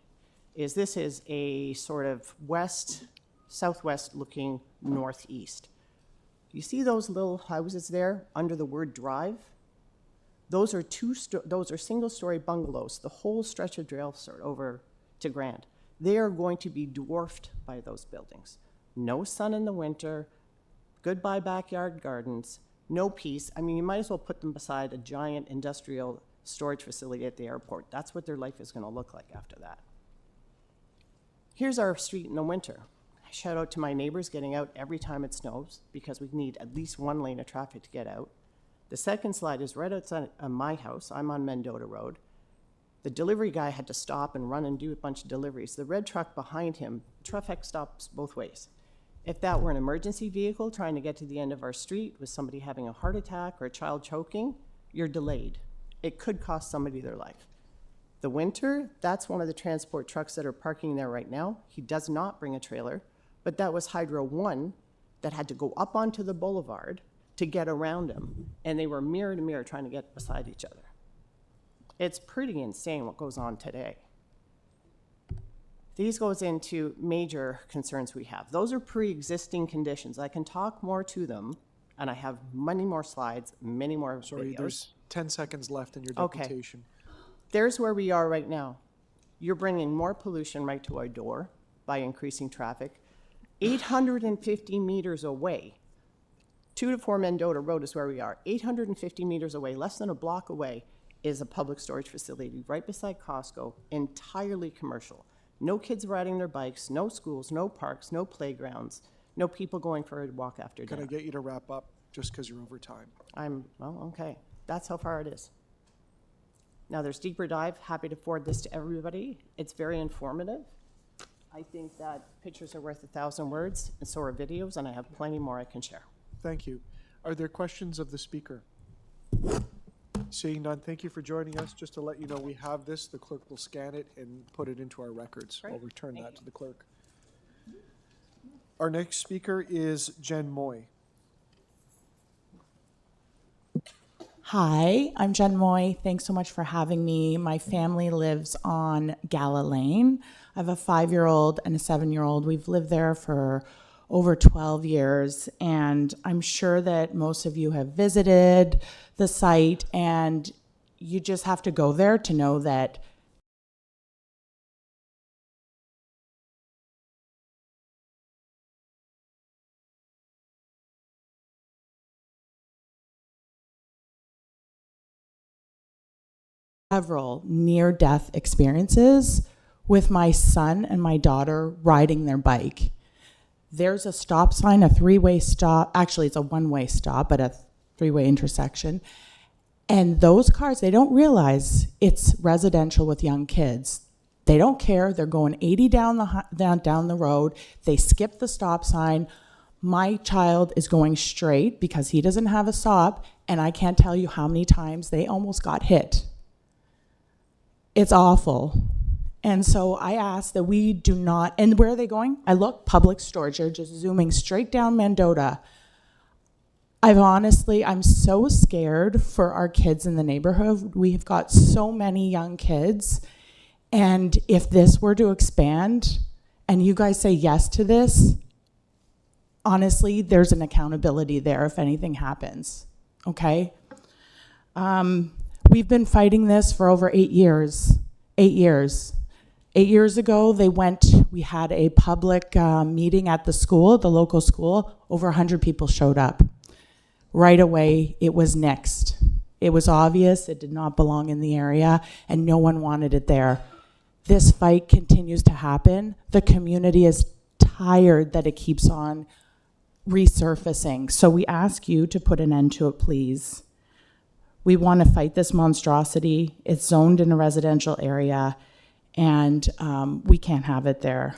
S15: is this is a sort of southwest looking northeast. You see those little houses there under the word drive? Those are single-story bungalows, the whole stretch of Brailsford over to Grand. They are going to be dwarfed by those buildings. No sun in the winter, goodbye backyard gardens, no peace. I mean, you might as well put them beside a giant industrial storage facility at the airport. That's what their life is going to look like after that. Here's our street in the winter. Shout out to my neighbors getting out every time it snows because we need at least 1 lane of traffic to get out. The second slide is right outside of my house. I'm on Mendota Road. The delivery guy had to stop and run and do a bunch of deliveries. The red truck behind him, traffic stops both ways. If that were an emergency vehicle trying to get to the end of our street with somebody having a heart attack or a child choking, you're delayed. It could cost somebody their life. The winter, that's one of the transport trucks that are parking there right now. He does not bring a trailer, but that was Hydro 1 that had to go up onto the boulevard to get around him, and they were mirror to mirror trying to get beside each other. It's pretty insane what goes on today. These goes into major concerns we have. Those are pre-existing conditions. I can talk more to them, and I have many more slides, many more
S1: Sorry,
S15: videos.
S1: there's 10 seconds left in your
S15: Okay.
S1: deputation.
S15: There's where we are right now. You're bringing more pollution right to our door by increasing traffic. 850 meters away, 2 to 4 Mendota Road is where we are. 850 meters away, less than a block away, is a public storage facility right beside Costco, entirely commercial. No kids riding their bikes, no schools, no parks, no playgrounds, no people going for a walk after dinner.
S1: Can I get you to wrap up just because you're over time?
S15: Well, okay. That's how far it is. Now there's deeper dive. Happy to forward this to everybody. It's very informative. I think that pictures are worth 1,000 words, and so are videos, and I have plenty more I can share.
S1: Thank you. Are there questions of the speaker? Seeing none, thank you for joining us. Just to let you know, we have this. The clerk will scan it and put it into our records. I'll return that to the clerk. Our next speaker is Jen Moy.
S16: Hi, I'm Jen Moy. Thanks so much for having me. My family lives on Gala Lane. I have a 5-year-old and a 7-year-old. We've lived there for over 12 years, and I'm sure that most of you have visited the site, and you just have to go there to know that several near-death experiences with my son and my daughter riding their bike. There's a stop sign, a 3-way stop. Actually, it's a 1-way stop at a 3-way intersection. And those cars, they don't realize it's residential with young kids. They don't care. They're going 80 down the road. They skip the stop sign. My child is going straight because he doesn't have a stop, and I can't tell you how many times they almost got hit. It's awful. And so I ask that we do not, and where are they going? I look, public storage. They're just zooming straight down Mendota. I'm so scared for our kids in the neighborhood. We've got so many young kids. And if this were to expand and you guys say yes to this, honestly, there's an accountability there if anything happens, okay? We've been fighting this for over 8 years. 8 years. 8 years ago, we had a public meeting at the school, the local school. Over 100 people showed up. Right away, it was nixed. It was obvious it did not belong in the area, and no one wanted it there. This fight continues to happen. The community is tired that it keeps on resurfacing. So we ask you to put an end to it, please. We want to fight this monstrosity. It's zoned in a residential area, and we can't have it there.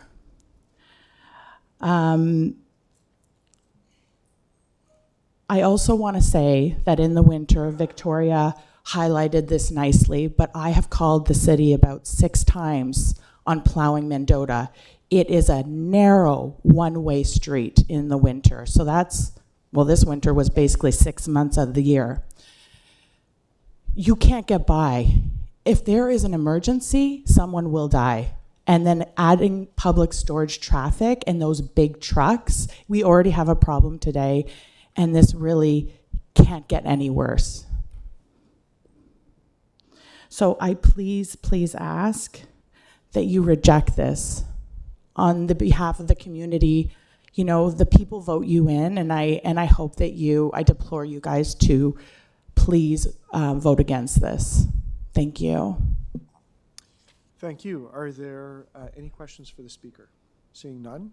S16: I also want to say that in the winter, Victoria highlighted this nicely, but I have called the city about 6 times on plowing Mendota. It is a narrow 1-way street in the winter. So this winter was basically 6 months of the year. You can't get by. If there is an emergency, someone will die. And then adding public storage traffic and those big trucks, we already have a problem today, and this really can't get any worse. So I please ask that you reject this on the behalf of the community. You know, the people vote you in, and I hope that I deplore you guys to please vote against this. Thank you.
S1: Thank you. Are there any questions for the speaker? Seeing none.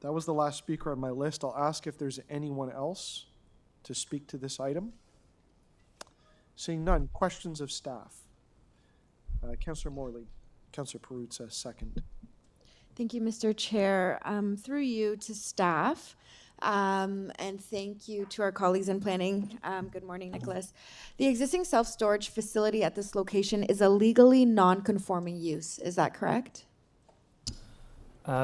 S1: That was the last speaker on my list. I'll ask if there's anyone else to speak to this item. Seeing none. Questions of staff. Councillor Morley. Councillor Perruzza, second.
S2: Thank you, Mr. Chair. Through you to staff, and thank you to our colleagues in planning. Good morning, Nicholas. The existing self-storage facility at this location is a legally non-conforming use. Is that correct?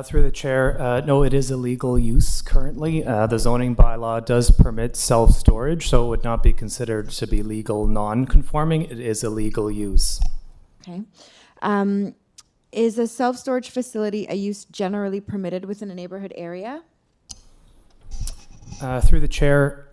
S17: Through the chair, no, it is a legal use currently. The zoning bylaw does permit self-storage, so it would not be considered to be legal non-conforming. It is a legal use.
S2: Okay. Is a self-storage facility a use generally permitted within a neighborhood area?
S17: Through the chair,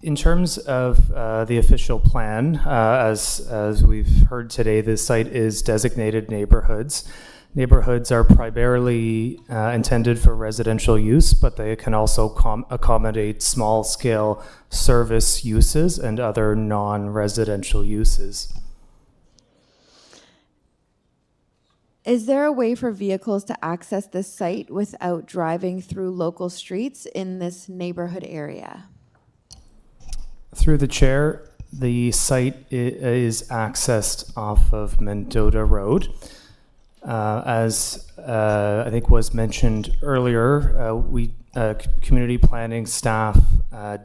S17: in terms of the official plan, as we've heard today, this site is designated neighborhoods. Neighborhoods are primarily intended for residential use, but they can also accommodate small-scale service uses and other non-residential uses.
S2: Is there a way for vehicles to access this site without driving through local streets in this neighborhood area?
S17: Through the chair, the site is accessed off of Mendota Road. As I think was mentioned earlier, community planning staff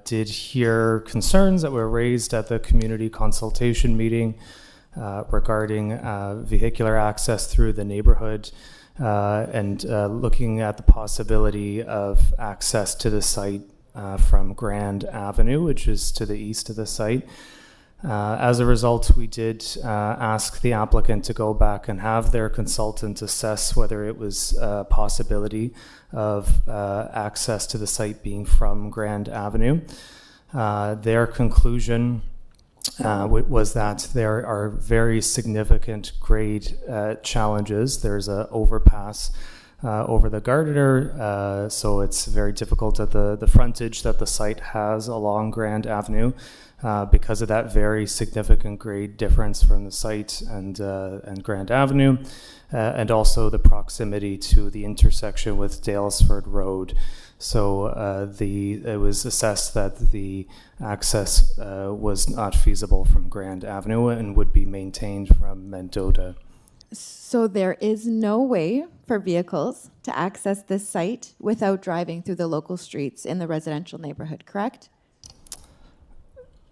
S17: did hear concerns that were raised at the community consultation meeting regarding vehicular access through the neighborhood and looking at the possibility of access to the site from Grand Avenue, which is to the east of the site. As a result, we did ask the applicant to go back and have their consultant assess whether it was a possibility of access to the site being from Grand Avenue. Their conclusion was that there are very significant grade challenges. There's an overpass over the Gardiner, so it's very difficult at the frontage that the site has along Grand Avenue. Because of that very significant grade difference from the site and Grand Avenue, and also the proximity to the intersection with Daylesford Road. So it was assessed that the access was not feasible from Grand Avenue and would be maintained from Mendota.
S2: So there is no way for vehicles to access this site without driving through the local streets in the residential neighborhood, correct?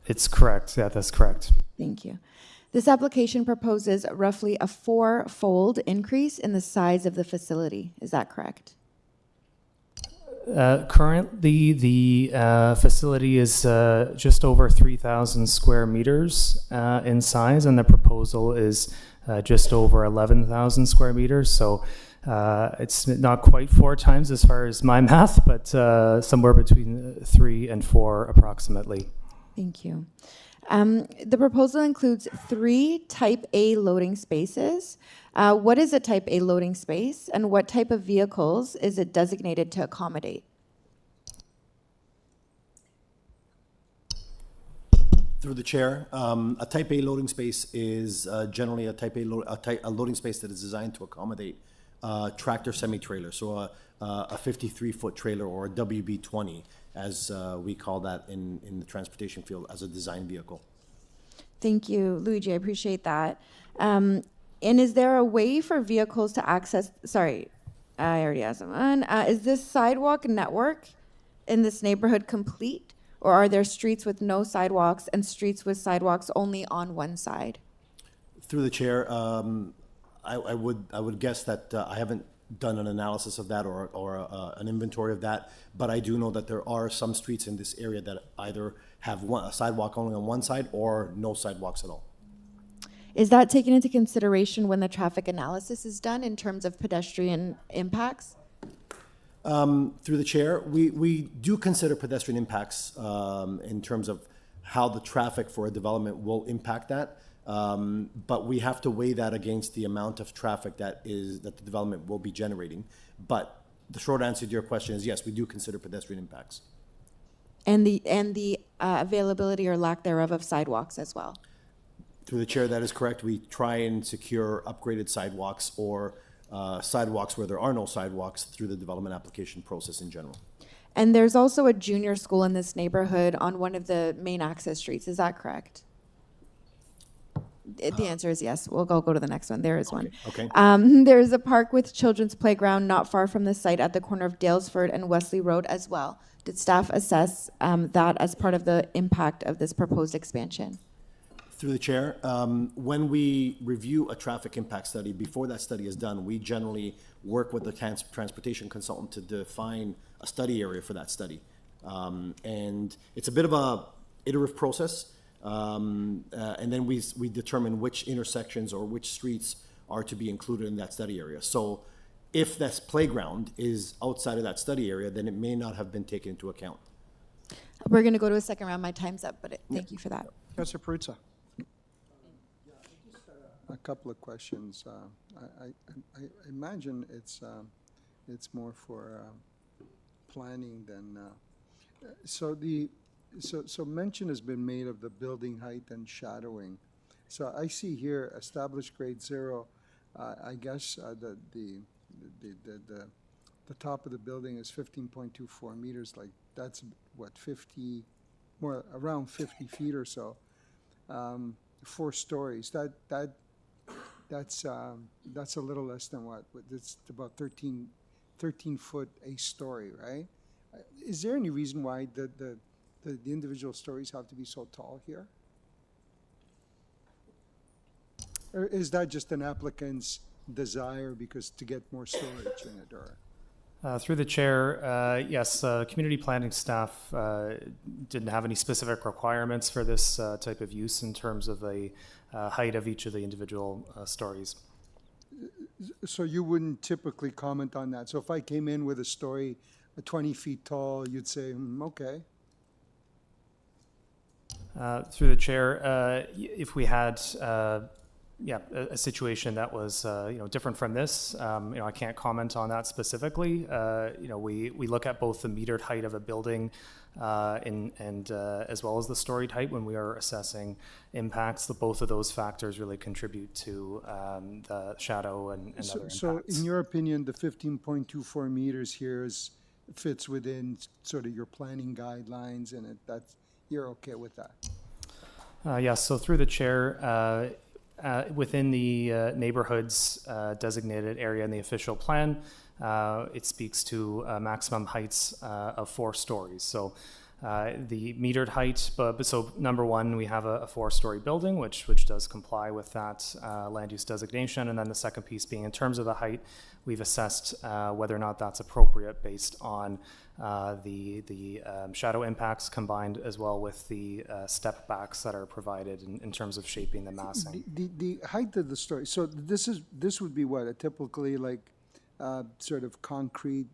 S17: It's correct. Yeah, that's correct.
S2: Thank you. This application proposes roughly a 4-fold increase in the size of the facility. Is that correct?
S17: Currently, the facility is just over 3,000 square meters in size, and the proposal is just over 11,000 square meters. So it's not quite 4 times as far as my math, but somewhere between 3 and 4 approximately.
S2: Thank you. The proposal includes 3 Type A loading spaces. What is a Type A loading space, and what type of vehicles is it designated to accommodate?
S18: Through the chair, a Type A loading space is generally a loading space that is designed to accommodate tractor semi-trailer, so a 53-foot trailer or a WB20, as we call that in the transportation field, as a design vehicle.
S2: Thank you, Luigi. I appreciate that. And is there a way for vehicles to access? Sorry, I already asked someone. Is this sidewalk network in this neighborhood complete, or are there streets with no sidewalks and streets with sidewalks only on one side?
S18: Through the chair, I would guess that I haven't done an analysis of that or an inventory of that, but I do know that there are some streets in this area that either have a sidewalk only on one side or no sidewalks at all.
S2: Is that taken into consideration when the traffic analysis is done in terms of pedestrian impacts?
S18: Through the chair, we do consider pedestrian impacts in terms of how the traffic for a development will impact that. But we have to weigh that against the amount of traffic that the development will be generating. But the short answer to your question is yes, we do consider pedestrian impacts.
S2: And the availability or lack thereof of sidewalks as well.
S18: Through the chair, that is correct. We try and secure upgraded sidewalks or sidewalks where there are no sidewalks through the development application process in general.
S2: And there's also a junior school in this neighborhood on one of the main access streets. Is that correct? The answer is yes. We'll go to the next one. There is one.
S18: Okay.
S2: There's a park with children's playground not far from the site at the corner of Daylesford and Wesley Road as well. Did staff assess that as part of the impact of this proposed expansion?
S18: Through the chair, when we review a traffic impact study, before that study is done, we generally work with the transportation consultant to define a study area for that study. And it's a bit of a iterative process. And then we determine which intersections or which streets are to be included in that study area. So if this playground is outside of that study area, then it may not have been taken into account.
S2: We're going to go to a second round. My time's up, but thank you for that.
S1: Councilor Peruzza.
S9: A couple of questions. I imagine it's more for planning than. So mention has been made of the building height and shadowing. So I see here established grade 0. I guess the top of the building is 15.24 meters. Like that's what, around 50 feet or so. 4 stories. That that's a little less than what? It's about 13 foot a story, right? Is there any reason why the individual stories have to be so tall here? Or is that just an applicant's desire because to get more storage in it, or?
S17: Through the chair, yes, community planning staff didn't have any specific requirements for this type of use in terms of the height of each of the individual stories.
S9: So you wouldn't typically comment on that. So if I came in with a story 20 feet tall, you'd say, okay.
S17: Through the chair, if we had a situation that was different from this, I can't comment on that specifically. We look at both the metered height of a building and as well as the storied height when we are assessing impacts. Both of those factors really contribute to the shadow and other impacts.
S9: So in your opinion, the 15.24 meters here fits within sort of your planning guidelines, and you're okay with that?
S17: Yes, so through the chair, within the neighborhood's designated area in the official plan, it speaks to maximum heights of 4 stories. So the metered height, so number one, we have a 4-story building, which does comply with that land use designation. And then the second piece being in terms of the height, we've assessed whether or not that's appropriate based on the shadow impacts combined as well with the step backs that are provided in terms of shaping the massing.
S9: The height of the story, so this would be what, a typically like sort of concrete,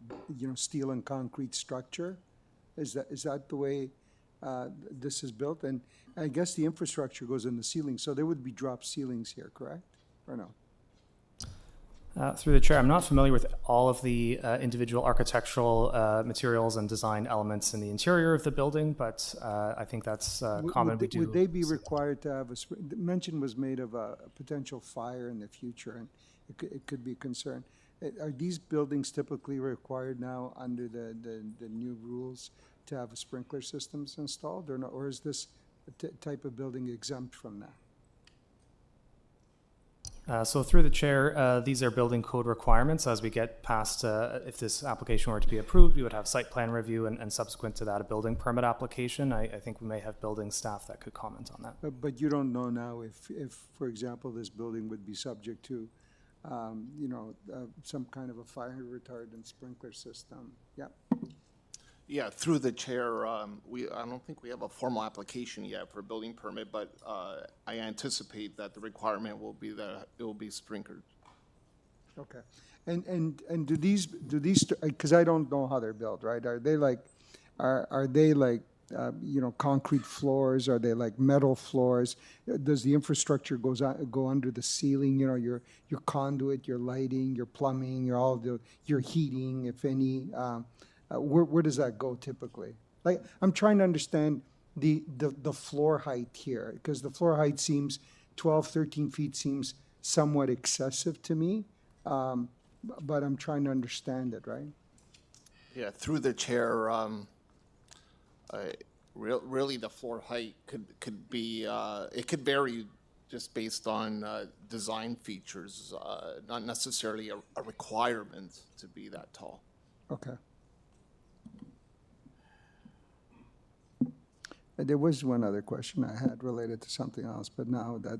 S9: steel and concrete structure? Is that the way this is built? And I guess the infrastructure goes in the ceiling, so there would be drop ceilings here, correct? Or no?
S17: Through the chair, I'm not familiar with all of the individual architectural materials and design elements in the interior of the building, but I think that's common.
S9: Would they be required to have mention was made of a potential fire in the future, and it could be a concern. Are these buildings typically required now under the new rules to have sprinkler systems installed, or not, or is this type of building exempt from that?
S17: So through the chair, these are building code requirements. As we get past, if this application were to be approved, we would have site plan review and subsequent to that, a building permit application. I think we may have building staff that could comment on that.
S9: But you don't know now if, for example, this building would be subject to some kind of a fire retardant sprinkler system. Yeah.
S19: Yeah, through the chair, I don't think we have a formal application yet for a building permit, but I anticipate that the requirement will be that it will be sprinkled.
S9: Okay. And do these because I don't know how they're built, right? Are they like concrete floors? Are they like metal floors? Does the infrastructure go under the ceiling? Your conduit, your lighting, your plumbing, your heating, if any. Where does that go typically? Like, I'm trying to understand the floor height here, because the floor height seems 12, 13 feet seems somewhat excessive to me, but I'm trying to understand it, right?
S19: Yeah, through the chair, really the floor height could be, it could vary just based on design features, not necessarily a requirement to be that tall.
S9: Okay. There was one other question I had related to something else, but now that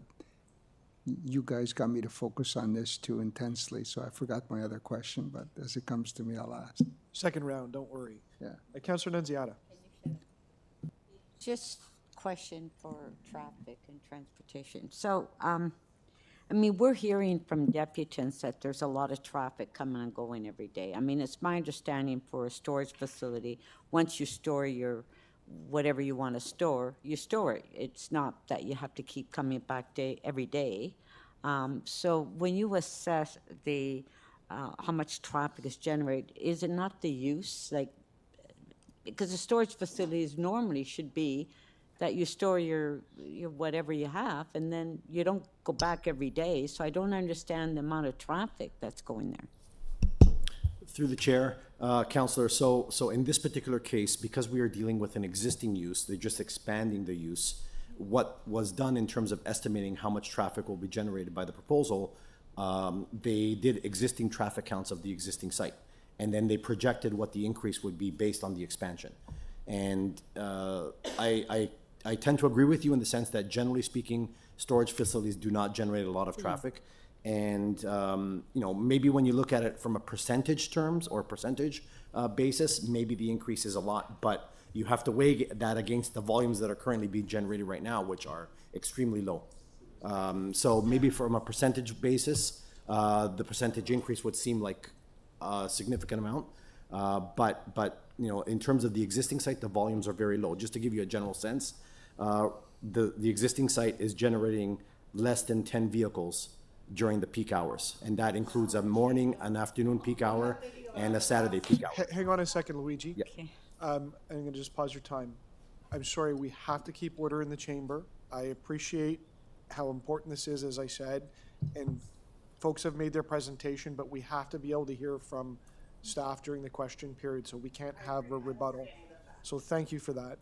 S9: you guys got me to focus on this too intensely, so I forgot my other question, but as it comes to me, I'll ask.
S1: Second round, don't worry.
S9: Yeah.
S1: Councillor Nunziata.
S3: Just question for traffic and transportation. So, we're hearing from deputants that there's a lot of traffic coming and going every day. It's my understanding for a storage facility, once you store your whatever you want to store, you store it. It's not that you have to keep coming back every day. So when you assess the how much traffic is generated, is it not the use? Because the storage facilities normally should be that you store your whatever you have, and then you don't go back every day. So I don't understand the amount of traffic that's going there.
S18: Through the chair, Councillor, so in this particular case, because we are dealing with an existing use, they're just expanding the use, what was done in terms of estimating how much traffic will be generated by the proposal, they did existing traffic counts of the existing site. And then they projected what the increase would be based on the expansion. And I tend to agree with you in the sense that generally speaking, storage facilities do not generate a lot of traffic. And, you know, maybe when you look at it from a percentage terms or percentage basis, maybe the increase is a lot, but you have to weigh that against the volumes that are currently being generated right now, which are extremely low. So maybe from a percentage basis, the percentage increase would seem like a significant amount. But you know, in terms of the existing site, the volumes are very low. Just to give you a general sense, the existing site is generating less than 10 vehicles during the peak hours, and that includes a morning, an afternoon peak hour, and a Saturday peak hour.
S1: Hang on a second, Luigi.
S18: Yeah.
S3: Okay.
S1: I'm going to just pause your time. I'm sorry, we have to keep order in the chamber. I appreciate how important this is, as I said, and folks have made their presentation, but we have to be able to hear from staff during the question period, so we can't have a rebuttal. So thank you for that.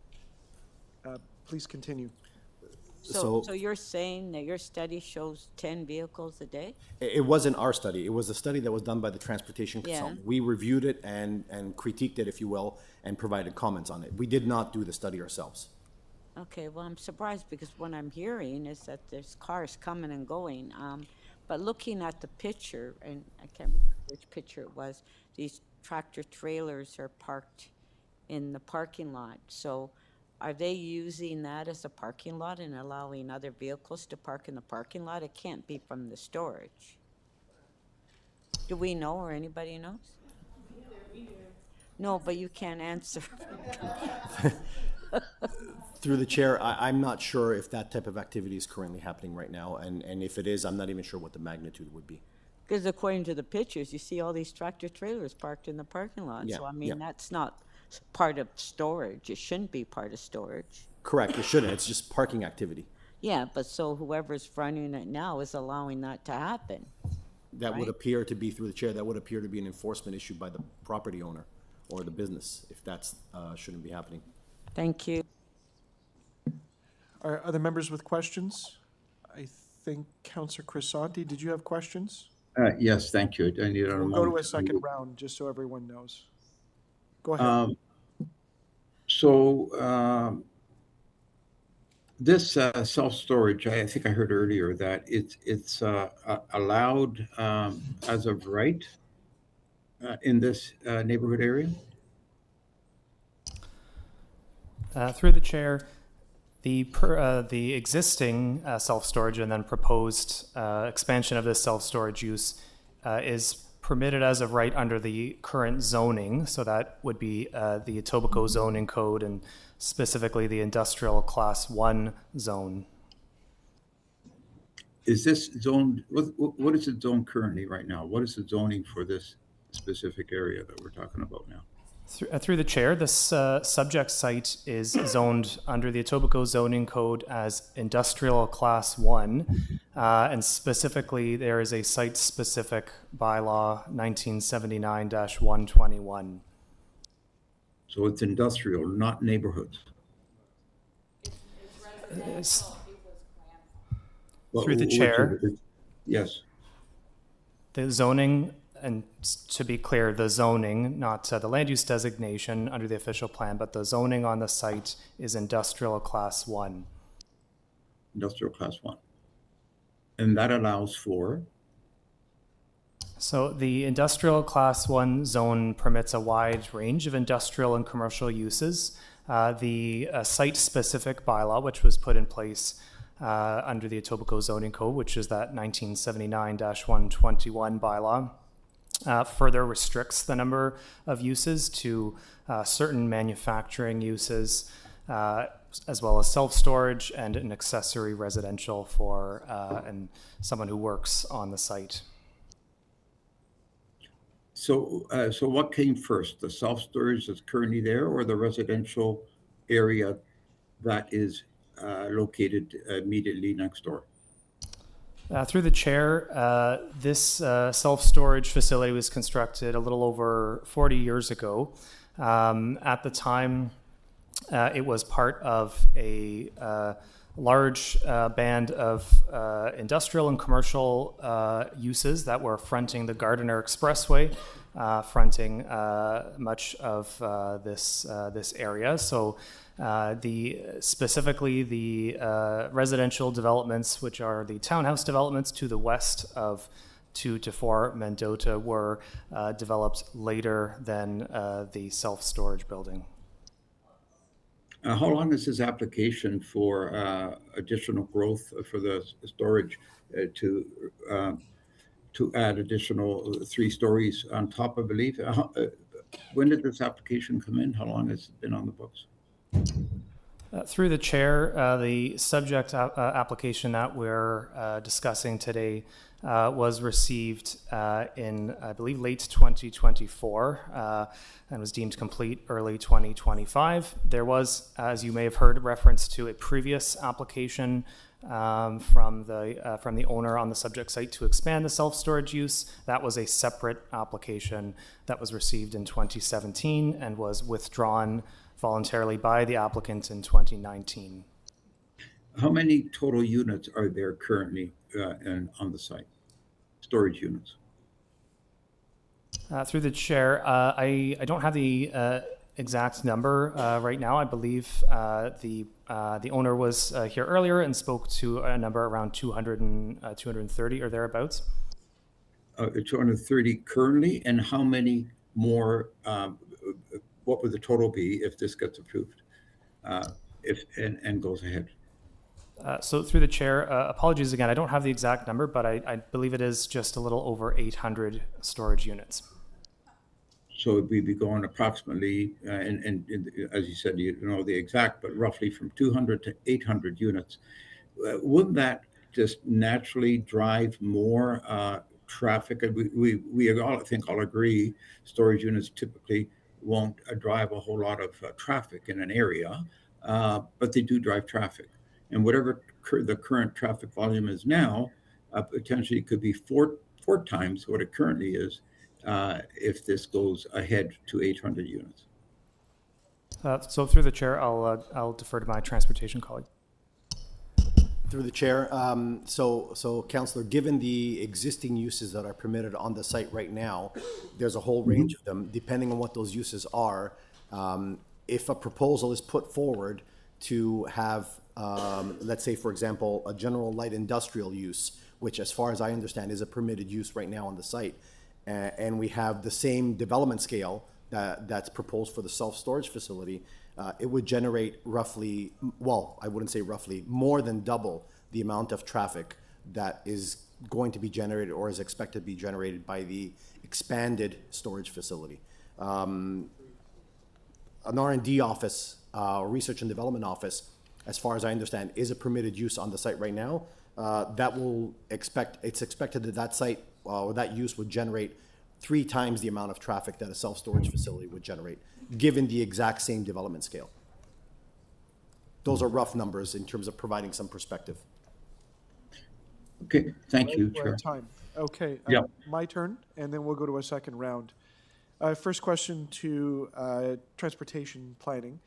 S1: Please continue.
S3: So you're saying that your study shows 10 vehicles a day?
S18: It wasn't our study. It was a study that was done by the transportation
S3: Yeah.
S18: consultant. We reviewed it and critiqued it, if you will, and provided comments on it. We did not do the study ourselves.
S3: Okay, well, I'm surprised because what I'm hearing is that there's cars coming and going. But looking at the picture, and I can't remember which picture it was, these tractor trailers are parked in the parking lot. So are they using that as a parking lot and allowing other vehicles to park in the parking lot? It can't be from the storage. Do we know, or anybody knows? No, but you can't answer.
S18: Through the chair, I'm not sure if that type of activity is currently happening right now, and if it is, I'm not even sure what the magnitude would be.
S3: Because according to the pictures, you see all these tractor trailers parked in the parking lot.
S18: Yeah,
S3: So, I mean,
S18: yeah.
S3: that's not part of storage. It shouldn't be part of storage.
S18: Correct, it shouldn't. It's just parking activity.
S3: Yeah, but so whoever's running it now is allowing that to happen.
S18: That would
S3: Right.
S18: appear to be, through the chair, that would appear to be an enforcement issue by the property owner or the business, if that's, shouldn't be happening.
S3: Thank you.
S1: Are other members with questions? I think Councillor Crescent, did you have questions?
S11: Yes, thank you. I need a
S1: We'll go to a
S11: moment.
S1: second round, just so everyone knows. Go ahead.
S11: This self-storage, I think I heard earlier that it's allowed as of right in this neighborhood area?
S17: Through the chair, the existing self-storage and then proposed expansion of this self-storage use is permitted as of right under the current zoning. So that would be the Etobicoke zoning code and specifically the industrial class 1 zone.
S11: Is this zoned, what is it zoned currently right now? What is the zoning for this specific area that we're talking about now?
S17: Through the chair, this subject site is zoned under the Etobicoke zoning code as industrial class 1, and specifically there is a site-specific bylaw 1979-121.
S11: So it's industrial, not neighborhoods.
S17: Through the chair,
S11: Yes.
S17: the zoning, and to be clear, the zoning, not the land use designation under the official plan, but the zoning on the site is industrial class 1.
S11: Industrial class 1. And that allows for?
S17: So the industrial class 1 zone permits a wide range of industrial and commercial uses. The site-specific bylaw, which was put in place under the Etobicoke zoning code, which is that 1979-121 bylaw, further restricts the number of uses to certain manufacturing uses, as well as self-storage and an accessory residential for and someone who works on the site.
S11: So what came first, the self-storage that's currently there or the residential area that is located immediately next door?
S17: Through the chair, this self-storage facility was constructed a little over 40 years ago. At the time, it was part of a large band of industrial and commercial uses that were fronting the Gardiner Expressway, fronting much of this area. So specifically the residential developments, which are the townhouse developments to the west of 2 to 4 Mendota, were developed later than the self-storage building.
S11: How long is this application for additional growth for the storage to add additional 3 stories on top, I believe? When did this application come in? How long has it been on the books?
S17: Through the chair, the subject application that we're discussing today was received in, I believe, late 2024 and was deemed complete early 2025. There was, as you may have heard, reference to a previous application from the owner on the subject site to expand the self-storage use. That was a separate application that was received in 2017 and was withdrawn voluntarily by the applicant in 2019.
S11: How many total units are there currently on the site? Storage units?
S17: Through the chair, I don't have the exact number right now. I believe the owner was here earlier and spoke to a number around 230 or thereabouts.
S11: 230 currently, and how many more? What would the total be if this gets approved, and goes ahead?
S17: So through the chair, apologies again, I don't have the exact number, but I believe it is just a little over 800 storage units.
S11: So we'd be going approximately, and as you said, you don't know the exact, but roughly from 200 to 800 units. Wouldn't that just naturally drive more traffic? We all, I think, all agree storage units typically won't drive a whole lot of traffic in an area, but they do drive traffic. And whatever the current traffic volume is now, potentially could be four times what it currently is if this goes ahead to 800 units.
S17: So through the chair, I'll defer to my transportation colleague.
S18: Through the chair, so Councillor, given the existing uses that are permitted on the site right now, there's a whole range of them, depending on what those uses are. If a proposal is put forward to have, let's say, for example, a general light industrial use, which as far as I understand is a permitted use right now on the site, and we have the same development scale that's proposed for the self-storage facility, it would generate roughly, well, I wouldn't say roughly, more than double the amount of traffic that is going to be generated or is expected to be generated by the expanded storage facility. An R&D office, research and development office, as far as I understand, is a permitted use on the site right now. It's expected that that site or that use would generate 3 times the amount of traffic that a self-storage facility would generate, given the exact same development scale. Those are rough numbers in terms of providing some perspective.
S11: Okay, thank you,
S1: We're
S11: Chair.
S1: at time. Okay,
S11: Yeah.
S1: My turn, and then we'll go to a second round. First question to transportation planning.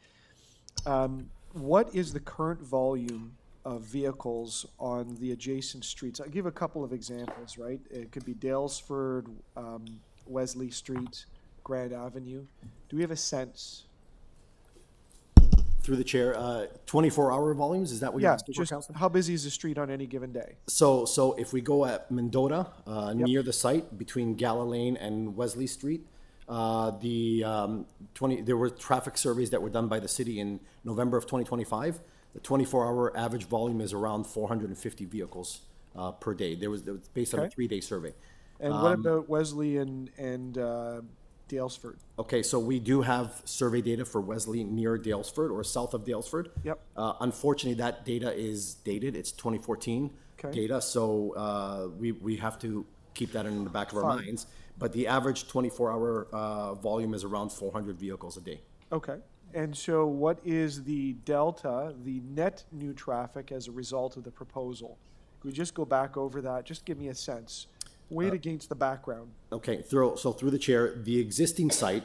S1: What is the current volume of vehicles on the adjacent streets? I'll give a couple of examples, right? It could be Dalesford, Wesley Street, Grand Avenue. Do we have a sense?
S18: Through the chair, 24-hour volumes, is that what you're asking for,
S1: just
S18: Councillor?
S1: how busy is the street on any given day?
S18: So if we go at Mendota, near the site, between Gala Lane and Wesley Street, there were traffic surveys that were done by the city in November of 2025. The 24-hour average volume is around 450 vehicles per day. There was based on a 3-day survey.
S1: And what about Wesley and Dalesford?
S18: Okay, so we do have survey data for Wesley near Dalesford or south of Dalesford.
S1: Yep.
S18: Unfortunately, that data is dated. It's 2014 data, so we have to keep that in the back of our minds. But the average 24-hour volume is around 400 vehicles a day.
S1: Okay. And so what is the delta, the net new traffic as a result of the proposal? Can we just go back over that? Just give me a sense. Weighed against the background.
S18: Okay, so through the chair, the existing site,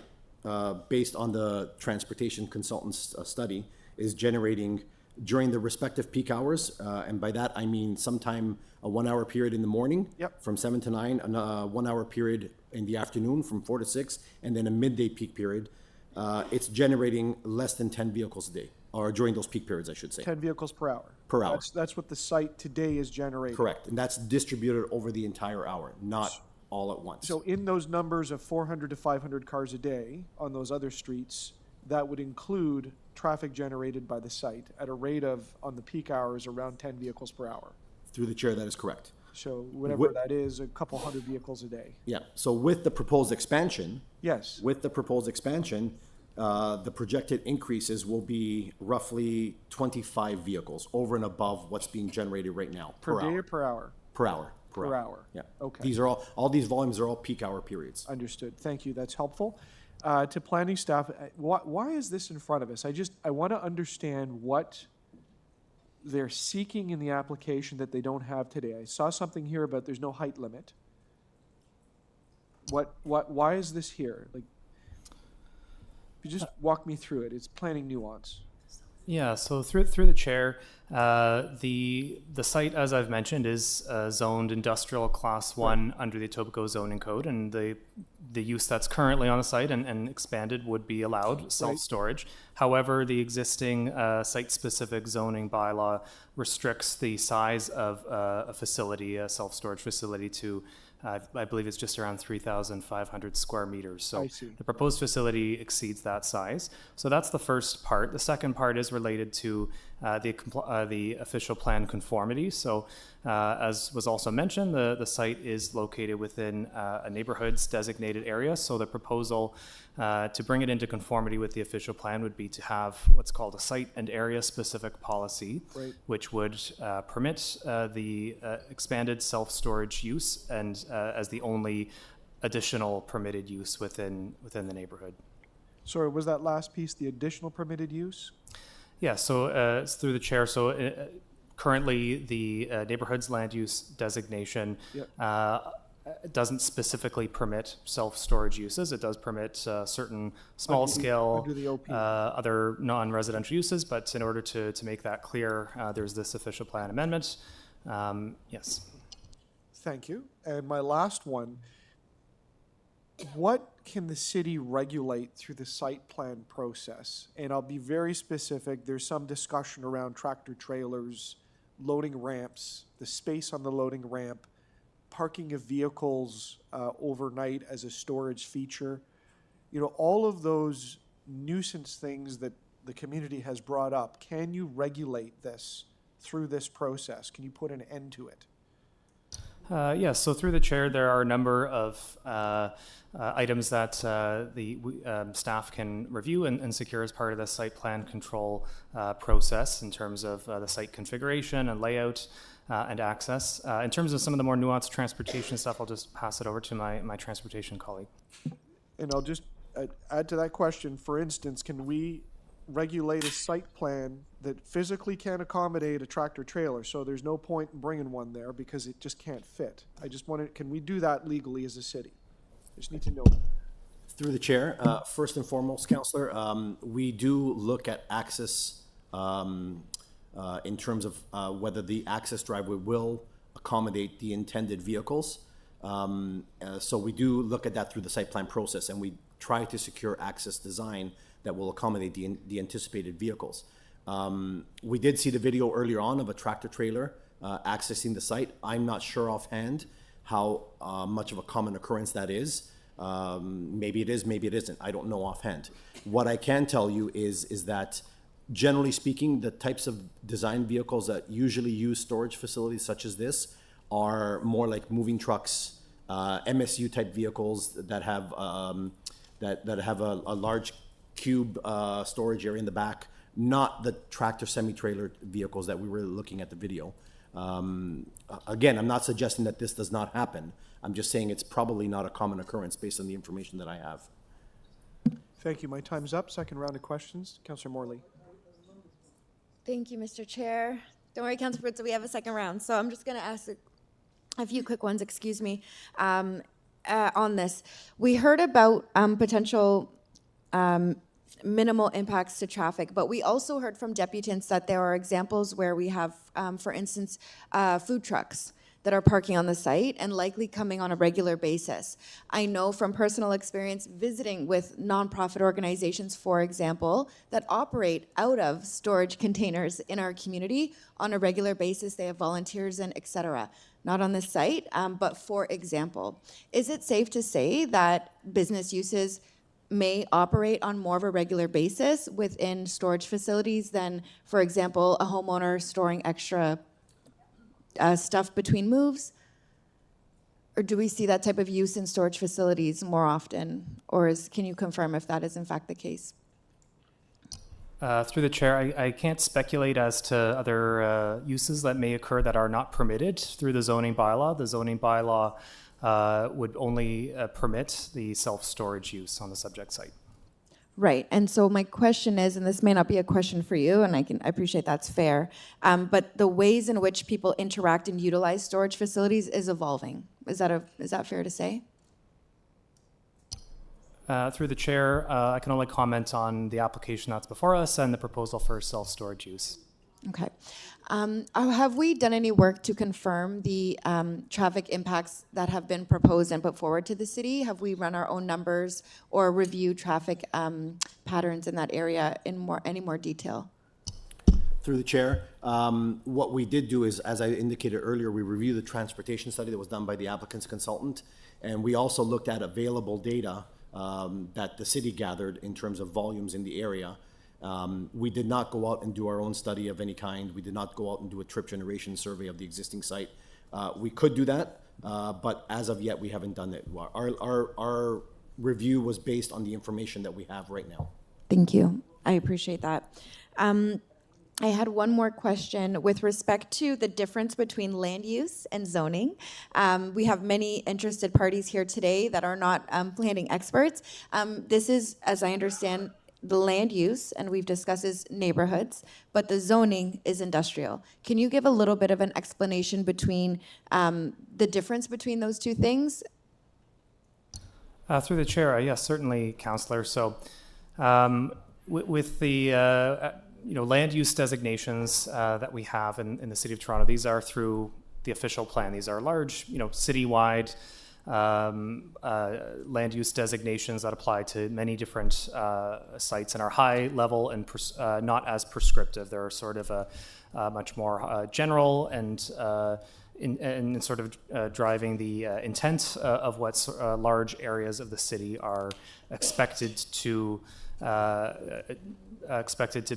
S18: based on the transportation consultant's study, is generating during the respective peak hours, and by that I mean sometime a 1 hour period in the morning from 7 to 9, and a 1 hour period in the afternoon from 4 to 6, and then a midday peak period, it's generating less than 10 vehicles a day, or during those peak periods, I should say.
S1: 10 vehicles per hour.
S18: Per hour.
S1: That's what the site today is generating.
S18: Correct, and that's distributed over the entire hour, not all at once.
S1: So in those numbers of 400 to 500 cars a day on those other streets, that would include traffic generated by the site at a rate of, on the peak hours, around 10 vehicles per hour.
S18: Through the chair, that is correct.
S1: So whatever that is, a couple hundred vehicles a day.
S18: Yeah, so with the proposed expansion.
S1: Yes.
S18: With the proposed expansion, the projected increases will be roughly 25 vehicles over and above what's being generated right now
S1: Per day
S18: hour.
S1: or per hour?
S18: Per hour.
S1: Per hour.
S18: Yeah.
S1: Okay.
S18: These are all these volumes are all peak hour periods.
S1: Understood. Thank you. That's helpful. To planning staff, why is this in front of us? I want to understand what they're seeking in the application that they don't have today. I saw something here about there's no height limit. Why is this here? Like, if you just walk me through it. It's planning nuance.
S17: Yeah, so through the chair, the site, as I've mentioned, is zoned industrial class 1 under the Etobicoke zoning code, and the use that's currently on the site and expanded would be allowed, self-storage. However, the existing site-specific zoning bylaw restricts the size of a facility, a self-storage facility, to I believe it's just around 3,500 square meters. So the proposed facility exceeds that size. So that's the first part. The second part is related to the official plan conformity. So as was also mentioned, the site is located within a neighborhood's designated area. So the proposal to bring it into conformity with the official plan would be to have what's called a site and area specific policy, which would permit the expanded self-storage use and as the only additional permitted use within the neighborhood.
S1: Sorry, was that last piece the additional permitted use?
S17: Yeah, so it's through the chair. So currently the neighborhood's land use designation doesn't specifically permit self-storage uses. It does permit certain small-scale, other non-residential uses, but in order to make that clear, there's this official plan amendment. Yes.
S1: Thank you. And my last one, what can the city regulate through the site plan process? And I'll be very specific. There's some discussion around tractor trailers, loading ramps, the space on the loading ramp, parking of vehicles overnight as a storage feature. You know, all of those nuisance things that the community has brought up, can you regulate this through this process? Can you put an end to it?
S17: Yes, so through the chair, there are a number of items that the staff can review and secure as part of the site plan control process in terms of the site configuration and layout and access. In terms of some of the more nuanced transportation stuff, I'll just pass it over to my transportation colleague.
S1: And I'll just add to that question. For instance, can we regulate a site plan that physically can't accommodate a tractor trailer? So there's no point in bringing one there because it just can't fit. I just wanted, can we do that legally as a city? I just need to know.
S18: Through the chair, first and foremost, Councillor, we do look at access in terms of whether the access driveway will accommodate the intended vehicles. So we do look at that through the site plan process, and we try to secure access design that will accommodate the anticipated vehicles. We did see the video earlier on of a tractor trailer accessing the site. I'm not sure offhand how much of a common occurrence that is. Maybe it is, maybe it isn't. I don't know offhand. What I can tell you is that generally speaking, the types of design vehicles that usually use storage facilities such as this are more like moving trucks, MSU type vehicles that have that have a large cube storage area in the back, not the tractor semi-trailer vehicles that we were looking at the video. Again, I'm not suggesting that this does not happen. I'm just saying it's probably not a common occurrence based on the information that I have.
S1: Thank you. My time's up. Second round of questions. Councillor Morley.
S2: Thank you, Mr. Chair. Don't worry, Councillor Fritz, we have a second round. So I'm just going to ask a few quick ones, excuse me, on this. We heard about potential minimal impacts to traffic. But we also heard from deputants that there are examples where we have, for instance, food trucks that are parking on the site and likely coming on a regular basis. I know from personal experience visiting with nonprofit organizations, for example, that operate out of storage containers in our community on a regular basis. They have volunteers and et cetera. Not on this site, but for example. Is it safe to say that business uses may operate on more of a regular basis within storage facilities than, for example, a homeowner storing extra stuff between moves? Or do we see that type of use in storage facilities more often? Or can you confirm if that is in fact the case?
S17: Through the chair, I can't speculate as to other uses that may occur that are not permitted through the zoning bylaw. The zoning bylaw would only permit the self-storage use on the subject site.
S2: Right, and so my question is, and this may not be a question for you, and I appreciate that's fair, but the ways in which people interact and utilize storage facilities is evolving. Is that fair to say?
S17: Through the chair, I can only comment on the application that's before us and the proposal for self-storage use.
S2: Okay. Have we done any work to confirm the traffic impacts that have been proposed and put forward to the city? Have we run our own numbers or reviewed traffic patterns in that area in any more detail?
S18: Through the chair, what we did do is, as I indicated earlier, we reviewed the transportation study that was done by the applicant's consultant, and we also looked at available data that the city gathered in terms of volumes in the area. We did not go out and do our own study of any kind. We did not go out and do a trip generation survey of the existing site. We could do that, but as of yet, we haven't done it. Our review was based on the information that we have right now.
S2: Thank you. I appreciate that. I had one more question with respect to the difference between land use and zoning. We have many interested parties here today that are not planning experts. This is, as I understand, the land use, and we've discussed, is neighborhoods, but the zoning is industrial. Can you give a little bit of an explanation between the difference between those two things?
S17: Through the chair, yes, certainly, Councillor. So with the land use designations that we have in the City of Toronto, these are through the official plan. These are large, citywide land use designations that apply to many different sites and are high level and not as prescriptive. They're sort of a much more general and in sort of driving the intent of what large areas of the city are expected to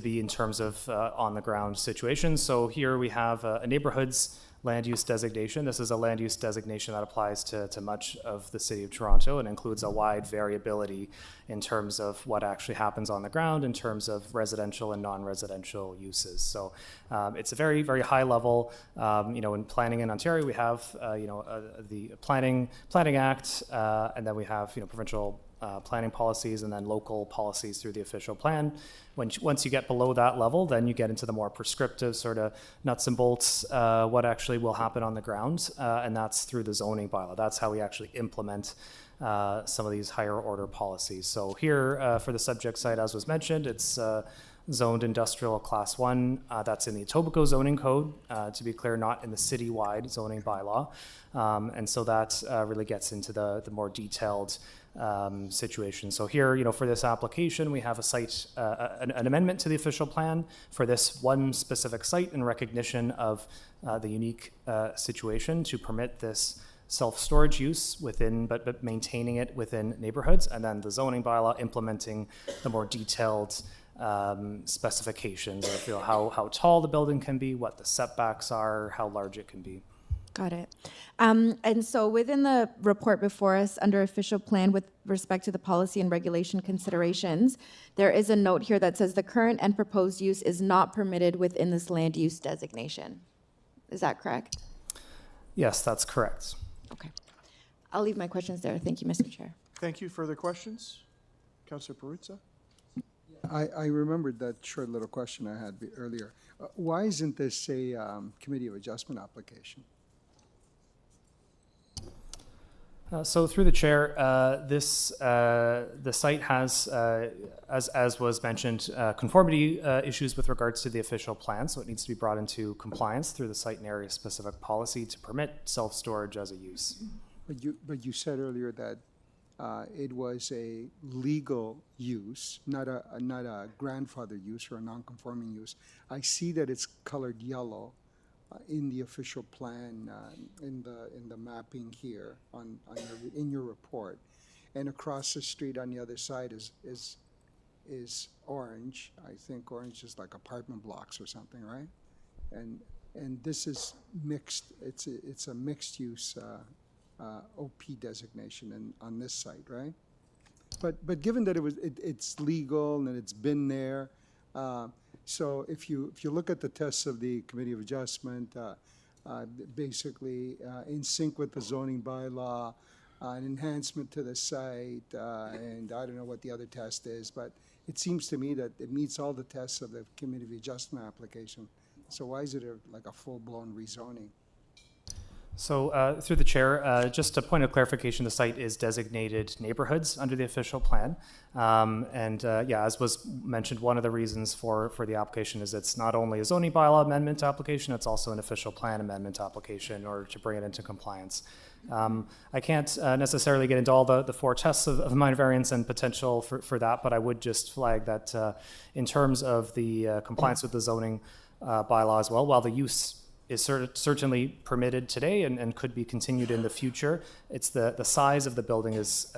S17: be in terms of on the ground situations. So here we have a neighborhoods land use designation. This is a land use designation that applies to much of the City of Toronto and includes a wide variability in terms of what actually happens on the ground in terms of residential and non-residential uses. So it's a very, very high level. In planning in Ontario, we have the Planning Act, and then we have provincial planning policies and then local policies through the official plan. Once you get below that level, then you get into the more prescriptive sort of nuts and bolts, what actually will happen on the ground, and that's through the zoning bylaw. That's how we actually implement some of these higher order policies. So here for the subject site, as was mentioned, it's zoned industrial class 1. That's in the Etobicoke zoning code, to be clear, not in the citywide zoning bylaw. And so that really gets into the more detailed situation. So here, for this application, we have a site, an amendment to the official plan for this one specific site in recognition of the unique situation to permit this self-storage use within, but maintaining it within neighborhoods, and then the zoning bylaw implementing the more detailed specifications of how tall the building can be, what the setbacks are, how large it can be.
S2: Got it. And so within the report before us under official plan with respect to the policy and regulation considerations, there is a note here that says the current and proposed use is not permitted within this land use designation. Is that correct?
S17: Yes, that's correct.
S2: Okay. I'll leave my questions there. Thank you, Mr. Chair.
S1: Thank you. Further questions? Councillor Perruzza?
S9: I remembered that short little question I had earlier. Why isn't this a Committee of Adjustment application?
S17: So through the chair, the site has, as was mentioned, conformity issues with regards to the official plan, so it needs to be brought into compliance through the site and area specific policy to permit self-storage as a use.
S9: But you said earlier that it was a legal use, not a grandfather use or a non-conforming use. I see that it's colored yellow in the official plan, in the mapping here in your report, and across the street on the other side is orange. I think orange is like apartment blocks or something, right? And this is mixed. It's a mixed use OP designation on this site, right? But given that it's legal and it's been there. So if you look at the tests of the Committee of Adjustment, basically in sync with the zoning bylaw, an enhancement to the site, and I don't know what the other test is, but it seems to me that it meets all the tests of the Committee of Adjustment application. So why is it like a full-blown rezoning?
S17: So through the chair, just a point of clarification, the site is designated neighborhoods under the official plan. Yeah, as was mentioned, one of the reasons for the application is it's not only a zoning bylaw amendment application, it's also an official plan amendment application in order to bring it into compliance. I can't necessarily get into all the four tests of minor variance and potential for that, but I would just flag that in terms of the compliance with the zoning bylaw as well, while the use is certainly permitted today and could be continued in the future, it's the size of the building is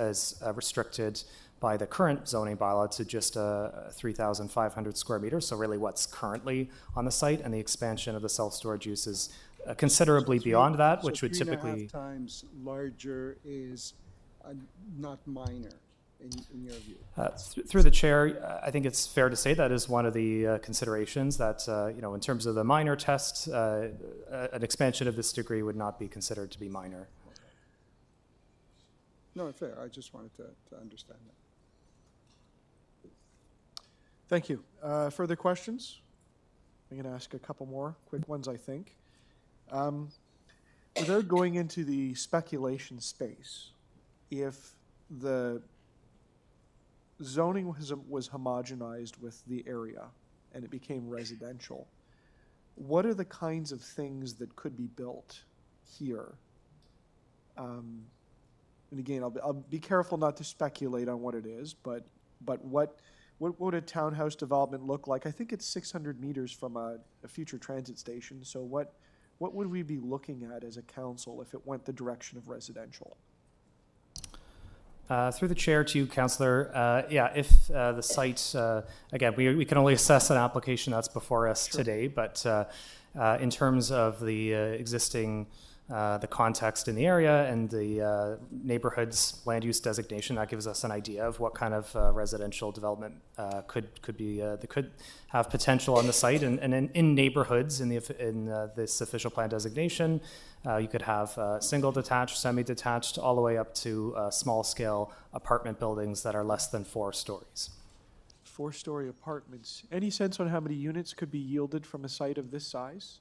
S17: restricted by the current zoning bylaw to just 3,500 square meters. So really what's currently on the site, and the expansion of the self-storage use is considerably beyond that, which would typically...
S9: 3.5 times larger is not minor. In your view?
S17: Through the chair, I think it's fair to say that is one of the considerations that, in terms of the minor test, an expansion of this degree would not be considered to be minor.
S9: No, fair. I just wanted to understand that.
S1: Thank you. Further questions? I'm going to ask a couple more quick ones, I think. Without going into the speculation space, if the zoning was homogenized with the area and it became residential, what are the kinds of things that could be built here? And again, I'll be careful not to speculate on what it is, but what would a townhouse development look like? I think it's 600 meters from a future transit station. So what would we be looking at as a council if it went the direction of residential?
S17: Through the chair to you, Councillor, if the site, again, we can only assess an application that's before us today, but in terms of the existing, the context in the area and the neighborhood's land use designation, that gives us an idea of what kind of residential development could have potential on the site. And in neighborhoods, in this official plan designation, you could have single detached, semi-detached, all the way up to small-scale apartment buildings that are less than 4 stories.
S1: 4-story apartments. Any sense on how many units could be yielded from a site of this size?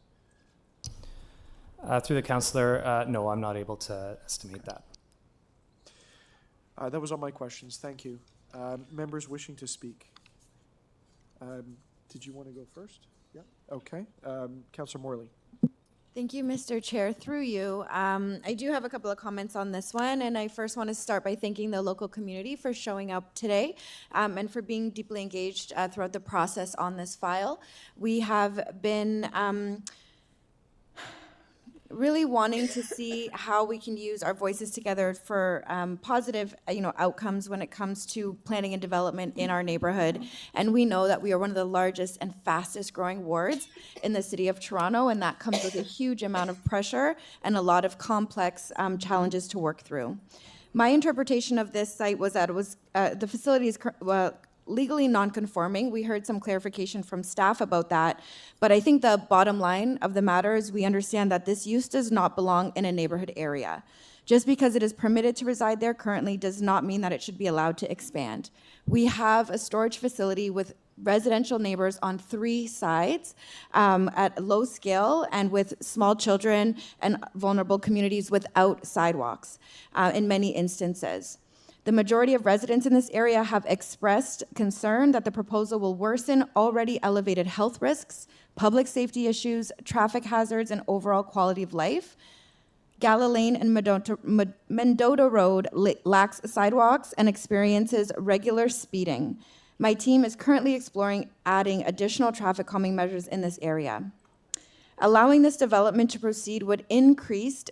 S17: Through the councillor, no, I'm not able to estimate that.
S1: That was all my questions. Thank you. Members wishing to speak. Did you want to go first? Yeah. Okay. Councillor Morley.
S2: Thank you, Mr. Chair. Through you, I do have a couple of comments on this one, and I first want to start by thanking the local community for showing up today and for being deeply engaged throughout the process on this file. We have been really wanting to see how we can use our voices together for positive, outcomes when it comes to planning and development in our neighborhood. And we know that we are one of the largest and fastest growing wards in the city of Toronto, and that comes with a huge amount of pressure and a lot of complex challenges to work through. My interpretation of this site was that it was the facility is legally non-conforming. We heard some clarification from staff about that, but I think the bottom line of the matter is we understand that this use does not belong in a neighborhood area. Just because it is permitted to reside there currently does not mean that it should be allowed to expand. We have a storage facility with residential neighbors on 3 sides at low scale and with small children and vulnerable communities without sidewalks in many instances. The majority of residents in this area have expressed concern that the proposal will worsen already elevated health risks, public safety issues, traffic hazards, and overall quality of life. Gala Lane and Mendota Road lacks sidewalks and experiences regular speeding. My team is currently exploring adding additional traffic calming measures in this area. Allowing this development to proceed would increase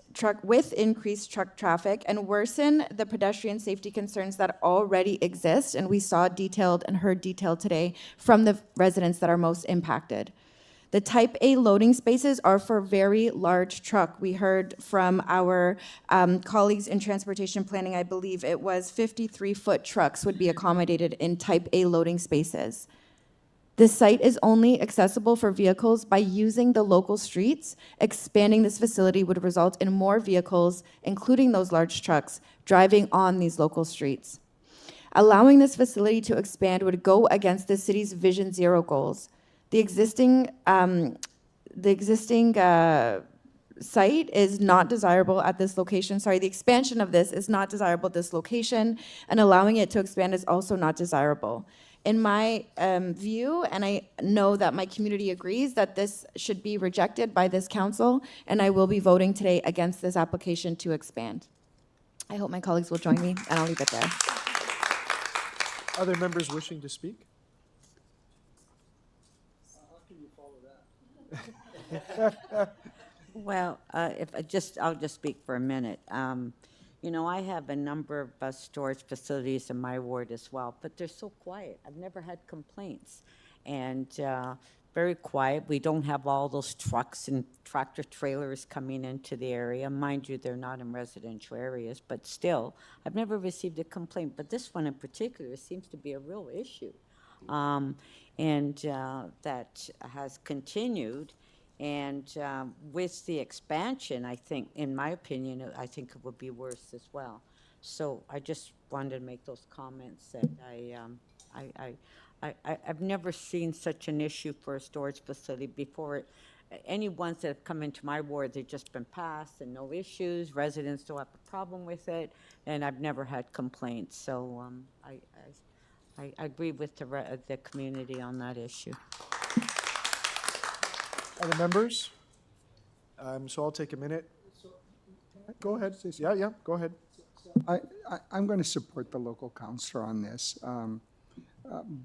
S2: increased truck traffic and worsen the pedestrian safety concerns that already exist, and we saw detailed and heard detailed today from the residents that are most impacted. The Type A loading spaces are for very large truck. We heard from our colleagues in transportation planning, I believe it was 53-foot trucks would be accommodated in Type A loading spaces. This site is only accessible for vehicles by using the local streets. Expanding this facility would result in more vehicles, including those large trucks, driving on these local streets. Allowing this facility to expand would go against the city's Vision Zero goals. The existing site is not desirable at this location. Sorry, the expansion of this is not desirable at this location, and allowing it to expand is also not desirable. In my view, and I know that my community agrees, that this should be rejected by this council, and I will be voting today against this application to expand. I hope my colleagues will join me, and I'll leave it there.
S1: Other members wishing to speak?
S3: Well, I'll just speak for a minute. I have a number of storage facilities in my ward as well, but they're so quiet. I've never had complaints, and very quiet. We don't have all those trucks and tractor trailers coming into the area. Mind you, they're not in residential areas, but still, I've never received a complaint. But this one in particular seems to be a real issue, and that has continued. And with the expansion, I think, in my opinion, I think it would be worse as well. So I just wanted to make those comments that I've never seen such an issue for a storage facility before. Any ones that have come into my ward, they've just been passed and no issues. Residents don't have a problem with it, and I've never had complaints. So I agree with the community on that issue.
S1: Other members? So I'll take a minute. Go ahead. Yeah, go ahead.
S9: I'm going to support the local councillor on this,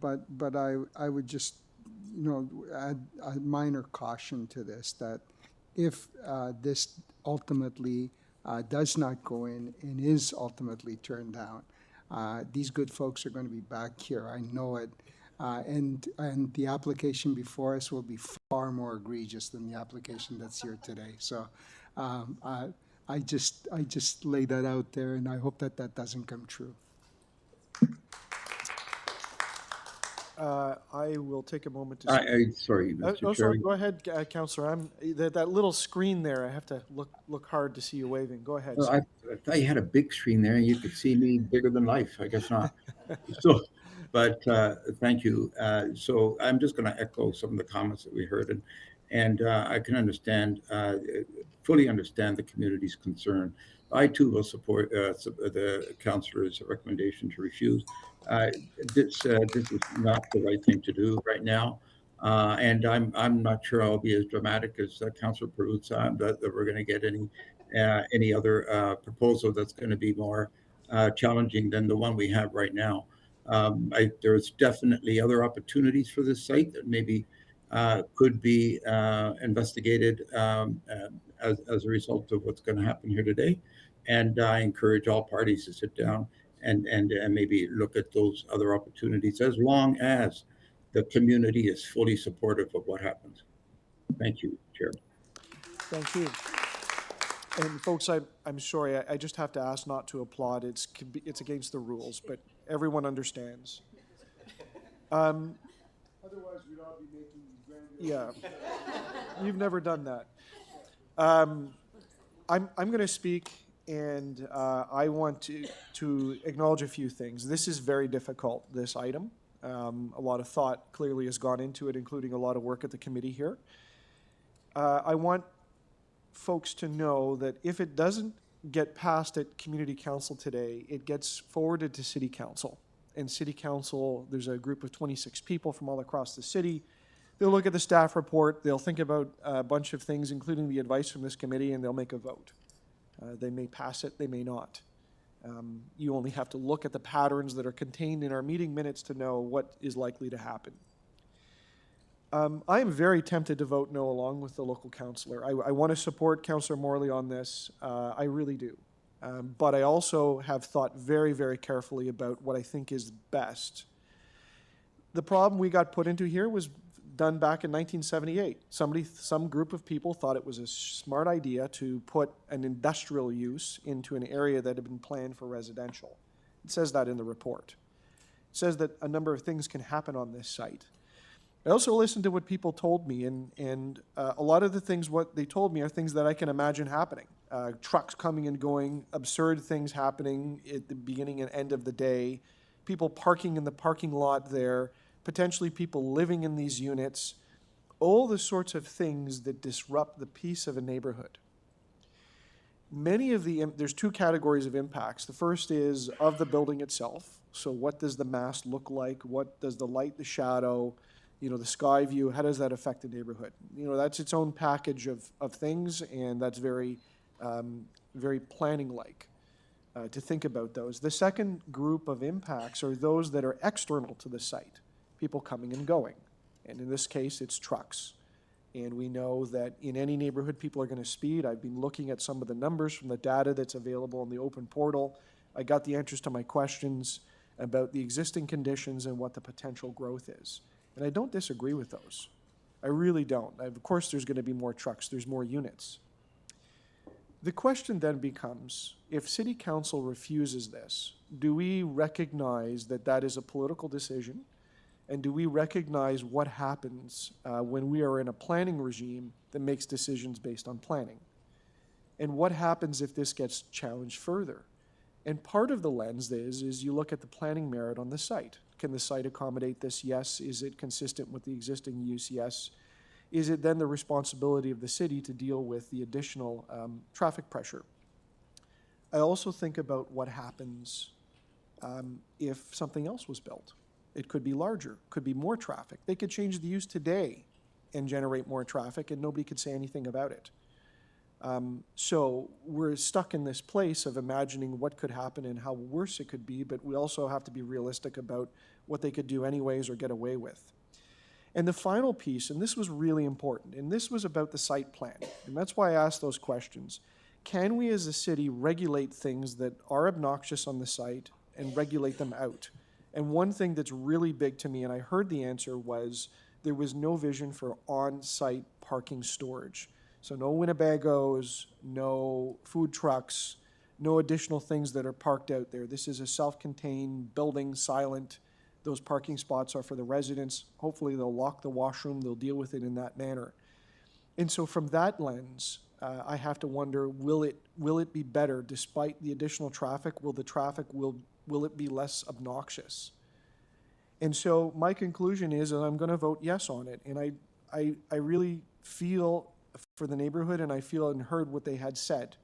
S9: but I would just, add a minor caution to this, that if this ultimately does not go in and is ultimately turned down, these good folks are going to be back here. I know it. And the application before us will be far more egregious than the application that's here today. So I just lay that out there, and I hope that doesn't come true.
S1: I will take a moment to.
S11: Sorry, Mr.
S1: Sorry,
S11: Chairman.
S1: go ahead, Councillor. That little screen there. I have to look hard to see you waving. Go ahead.
S11: Well, I thought you had a big screen there, and you could see me bigger than life. I guess not. But thank you. So I'm just going to echo some of the comments that we heard, and I can fully understand the community's concern. I too will support the councillor's recommendation to refuse. This is not the right thing to do right now, and I'm not sure I'll be as dramatic as Councillor Peruzza that we're going to get any other proposal that's going to be more challenging than the one we have right now. There's definitely other opportunities for this site that maybe could be investigated as a result of what's going to happen here today. And I encourage all parties to sit down and maybe look at those other opportunities, as long as the community is fully supportive of what happens. Thank you, Chair.
S1: Thank you. And folks, I'm sorry, I just have to ask not to applaud. It's against the rules, but everyone understands.
S9: Otherwise, we'd all be making
S1: Yeah, you've never done that. I'm going to speak, and I want to acknowledge a few things. This is very difficult, this item. A lot of thought clearly has gone into it, including a lot of work at the committee here. I want folks to know that if it doesn't get passed at Community Council today, it gets forwarded to City Council. And City Council, there's a group of 26 people from all across the city. They'll look at the staff report, they'll think about a bunch of things, including the advice from this committee, and they'll make a vote. They may pass it, they may not. You only have to look at the patterns that are contained in our meeting minutes to know what is likely to happen. I am very tempted to vote no along with the local councillor. I want to support Councillor Morley on this. I really do. But I also have thought very, very carefully about what I think is best. The problem we got put into here was done back in 1978. Some group of people thought it was a smart idea to put an industrial use into an area that had been planned for residential. It says that in the report. It says that a number of things can happen on this site. I also listened to what people told me, and a lot of the things what they told me are things that I can imagine happening. Trucks coming and going, absurd things happening at the beginning and end of the day, people parking in the parking lot there, potentially people living in these units, all the sorts of things that disrupt the peace of a neighborhood. There's two categories of impacts. The first is of the building itself. So what does the mass look like? What does the light, the shadow, the sky view, how does that affect the neighborhood? That's its own package of things, and that's very, very planning-like to think about those. The second group of impacts are those that are external to the site, people coming and going. And in this case, it's trucks. And we know that in any neighborhood, people are going to speed. I've been looking at some of the numbers from the data that's available in the open portal. I got the answers to my questions about the existing conditions and what the potential growth is. And I don't disagree with those. I really don't. Of course, there's going to be more trucks. There's more units. The question then becomes, if City Council refuses this, do we recognize that that is a political decision? And do we recognize what happens when we are in a planning regime that makes decisions based on planning? And what happens if this gets challenged further? And part of the lens is you look at the planning merit on the site. Can the site accommodate this? Yes. Is it consistent with the existing use? Yes. Is it then the responsibility of the city to deal with the additional traffic pressure? I also think about what happens if something else was built. It could be larger, could be more traffic. They could change the use today and generate more traffic, and nobody could say anything about it. So we're stuck in this place of imagining what could happen and how worse it could be, but we also have to be realistic about what they could do anyways or get away with. And the final piece, and this was really important, and this was about the site plan, and that's why I asked those questions. Can we as a city regulate things that are obnoxious on the site and regulate them out? And one thing that's really big to me, and I heard the answer, was there was no vision for on-site parking storage. So no Winnebagos, no food trucks, no additional things that are parked out there. This is a self-contained building, silent. Those parking spots are for the residents. Hopefully they'll lock the washroom, they'll deal with it in that manner. And so from that lens, I have to wonder, will it be better despite the additional traffic? Will it be less obnoxious? And so my conclusion is that I'm going to vote yes on it. And I really feel for the neighborhood, and I feel and heard what they had said.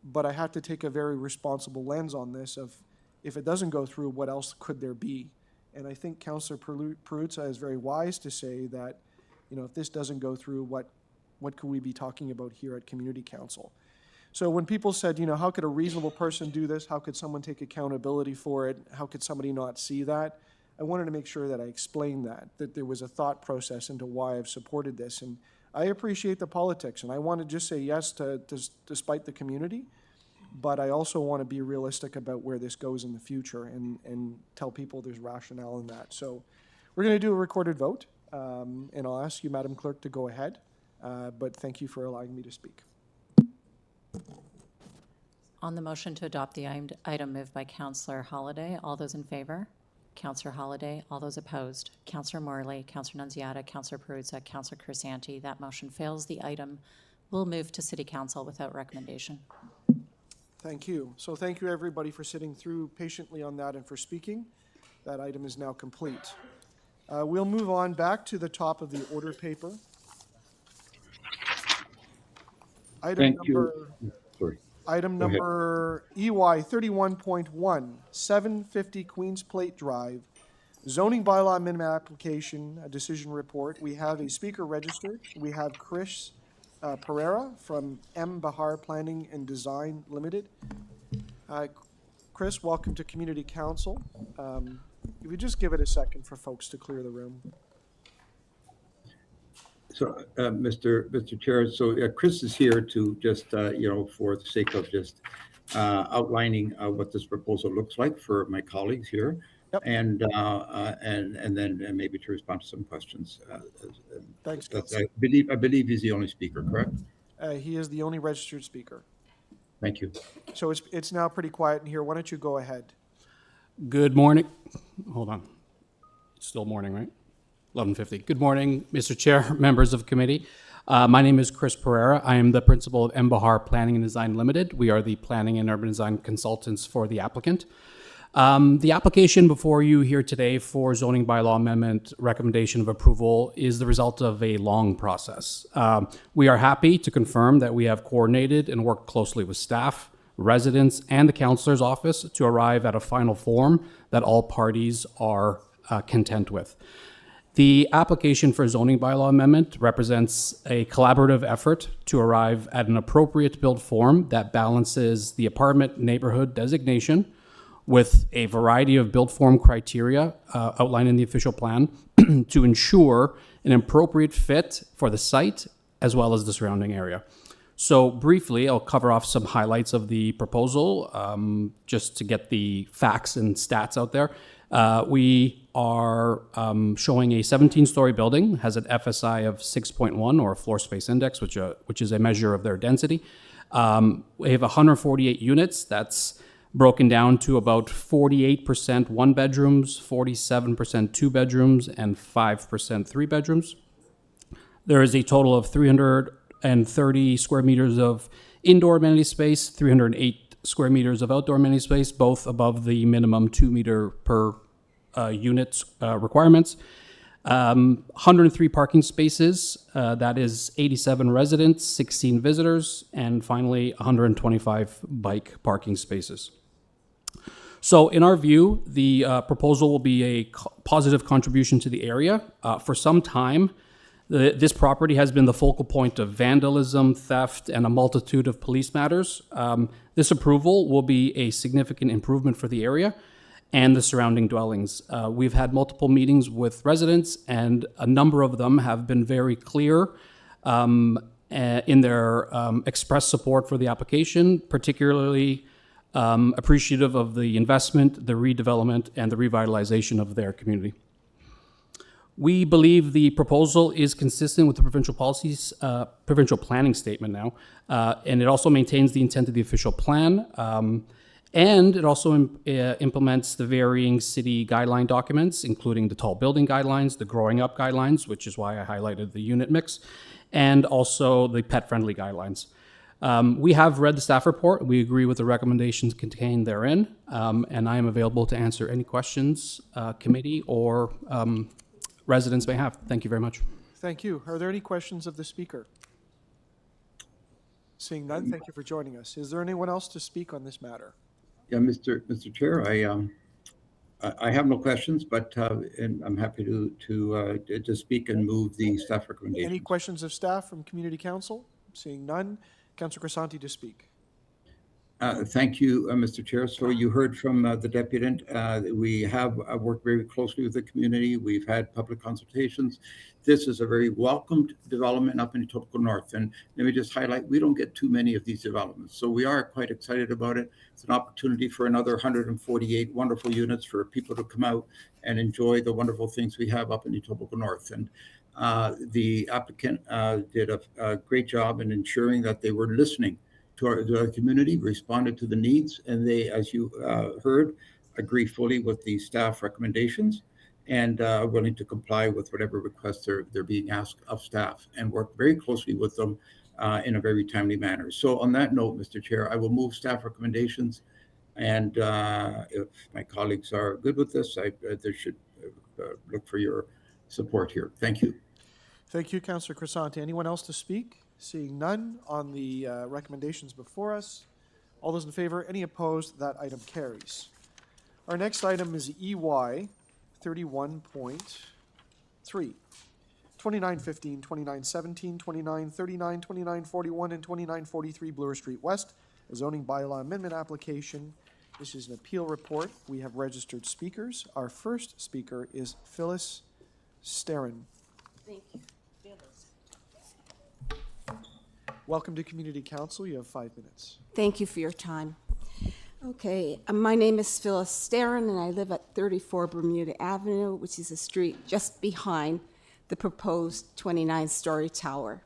S1: But I have to take a very responsible lens on this of, if it doesn't go through, what else could there be? And I think Councillor Perruzza is very wise to say that, if this doesn't go through, what could we be talking about here at Community Council? So when people said, how could a reasonable person do this? How could someone take accountability for it? How could somebody not see that? I wanted to make sure that I explained that there was a thought process into why I've supported this. And I appreciate the politics, and I want to just say yes to despite the community, but I also want to be realistic about where this goes in the future and tell people there's rationale in that. So we're going to do a recorded vote, and I'll ask you, Madam Clerk, to go ahead, but thank you for allowing me to speak.
S20: On the motion to adopt the item moved by Councillor Holyday, all those in favor? Councillor Holyday, all those opposed? Councillor Morley, Councillor Nunziata, Councillor Perruzza, Councillor Crescent. That motion fails. The item will move to City Council without recommendation.
S1: Thank you. So thank you, everybody, for sitting through patiently on that and for speaking. That item is now complete. We'll move on back to the top of the order paper.
S11: Thank you. Sorry.
S1: Item
S11: Go ahead.
S1: number EY 31.1, 750 Queens Plate Drive, zoning bylaw amendment application, a decision report. We have a speaker registered. We have Chris Pereira from M. Bahar Planning and Design Limited. Chris, welcome to Community Council. If you just give it a second for folks to clear the room.
S11: So, Mr. Chair, so Chris is here to just, for the sake of just outlining what this proposal looks like for my colleagues here, and then maybe to respond to some questions.
S1: Thanks,
S11: I believe he's the only speaker, correct?
S1: He is the only registered speaker.
S11: Thank you.
S1: So it's now pretty quiet in here. Why don't you go ahead?
S21: Good morning. Hold on. It's still morning, right? 11:50. Good morning, Mr. Chair, members of the committee. My name is Chris Pereira. I am the principal of M. Bahar Planning and Design Limited. We are the planning and urban design consultants for the applicant. The application before you here today for zoning bylaw amendment recommendation of approval is the result of a long process. We are happy to confirm that we have coordinated and worked closely with staff, residents, and the councillor's office to arrive at a final form that all parties are content with. The application for zoning bylaw amendment represents a collaborative effort to arrive at an appropriate build form that balances the apartment neighborhood designation with a variety of build form criteria outlined in the official plan to ensure an appropriate fit for the site as well as the surrounding area. So briefly, I'll cover off some highlights of the proposal just to get the facts and stats out there. We are showing a 17-story building, has an FSI of 6.1 or a floor space index, which is a measure of their density. We have 148 units. That's broken down to about 48% one bedrooms, 47% two bedrooms, and 5% three bedrooms. There is a total of 330 square meters of indoor amenity space, 308 square meters of outdoor amenity space, both above the minimum 2 meter per unit requirements. 103 parking spaces, that is 87 residents, 16 visitors, and finally 125 bike parking spaces. So in our view, the proposal will be a positive contribution to the area. For some time, this property has been the focal point of vandalism, theft, and a multitude of police matters. This approval will be a significant improvement for the area and the surrounding dwellings. We've had multiple meetings with residents, and a number of them have been very clear in their express support for the application, particularly appreciative of the investment, the redevelopment, and the revitalization of their community. We believe the proposal is consistent with the provincial policies, provincial planning statement now, and it also maintains the intent of the official plan, and it also implements the varying city guideline documents, including the tall building guidelines, the growing up guidelines, which is why I highlighted the unit mix, and also the pet-friendly guidelines. We have read the staff report. We agree with the recommendations contained therein, and I am available to answer any questions committee or residents may have. Thank you very much.
S1: Thank you. Are there any questions of the speaker? Seeing none, thank you for joining us. Is there anyone else to speak on this matter?
S11: Yeah, Mr. Chair, I have no questions, but and I'm happy to speak and move the staff recommendation.
S1: Any questions of staff from Community Council? Seeing none, Councillor Crescent to speak.
S11: Thank you, Mr. Chair. So you heard from the deputant. We have worked very closely with the community. We've had public consultations. This is a very welcomed development up in Etobicoke North. And let me just highlight, we don't get too many of these developments. So we are quite excited about it. It's an opportunity for another 148 wonderful units for people to come out and enjoy the wonderful things we have up in Etobicoke North. And the applicant did a great job in ensuring that they were listening to our community, responded to the needs, and they, as you heard, agree fully with the staff recommendations and are willing to comply with whatever requests they're being asked of staff and work very closely with them in a very timely manner. So on that note, Mr. Chair, I will move staff recommendations And if my colleagues are good with this, they should look for your support here. Thank you.
S1: Thank you, Councillor Crescent. Anyone else to speak? Seeing none on the recommendations before us. All those in favor? Any opposed? That item carries. Our next item is EY 31.3. 2915, 2917, 2939, 2941, and 2943 Bloor Street West, a zoning bylaw amendment application. This is an appeal report. We have registered speakers. Our first speaker is Phyllis Starren.
S4: Thank you.
S1: Welcome to Community Council. You have 5 minutes.
S4: Thank you for your time. Okay, my name is Phyllis Starren, and I live at 34 Bermuda Avenue, which is a street just behind the proposed 29-story tower.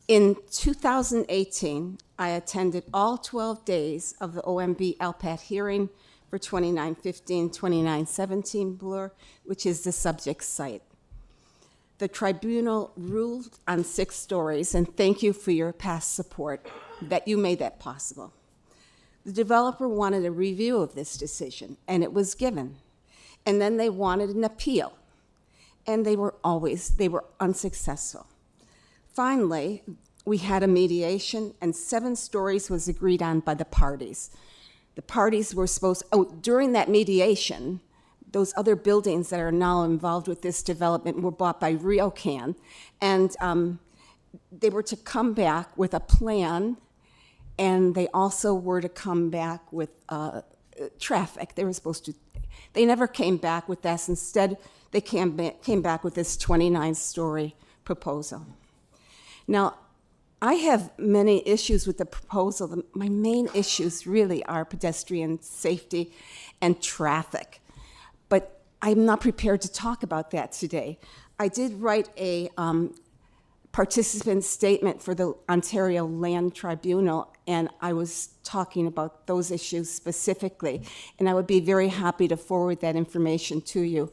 S4: In 2018, I attended all 12 days of the OMB LPAT hearing for 2915, 2917 Bloor, which is the subject site. The tribunal ruled on 6 stories, and thank you for your past support that you made that possible. The developer wanted a review of this decision, and it was given. And then they wanted an appeal, and they were unsuccessful. Finally, we had a mediation, and 7 stories was agreed on by the parties. The parties were during that mediation, those other buildings that are now involved with this development were bought by Riocan, and they were to come back with a plan, and they also were to come back with traffic. They never came back with this. Instead, they came back with this 29-story proposal. Now, I have many issues with the proposal. My main issues really are pedestrian safety and traffic. But I'm not prepared to talk about that today. I did write a participant statement for the Ontario Land Tribunal, and I was talking about those issues specifically. And I would be very happy to forward that information to you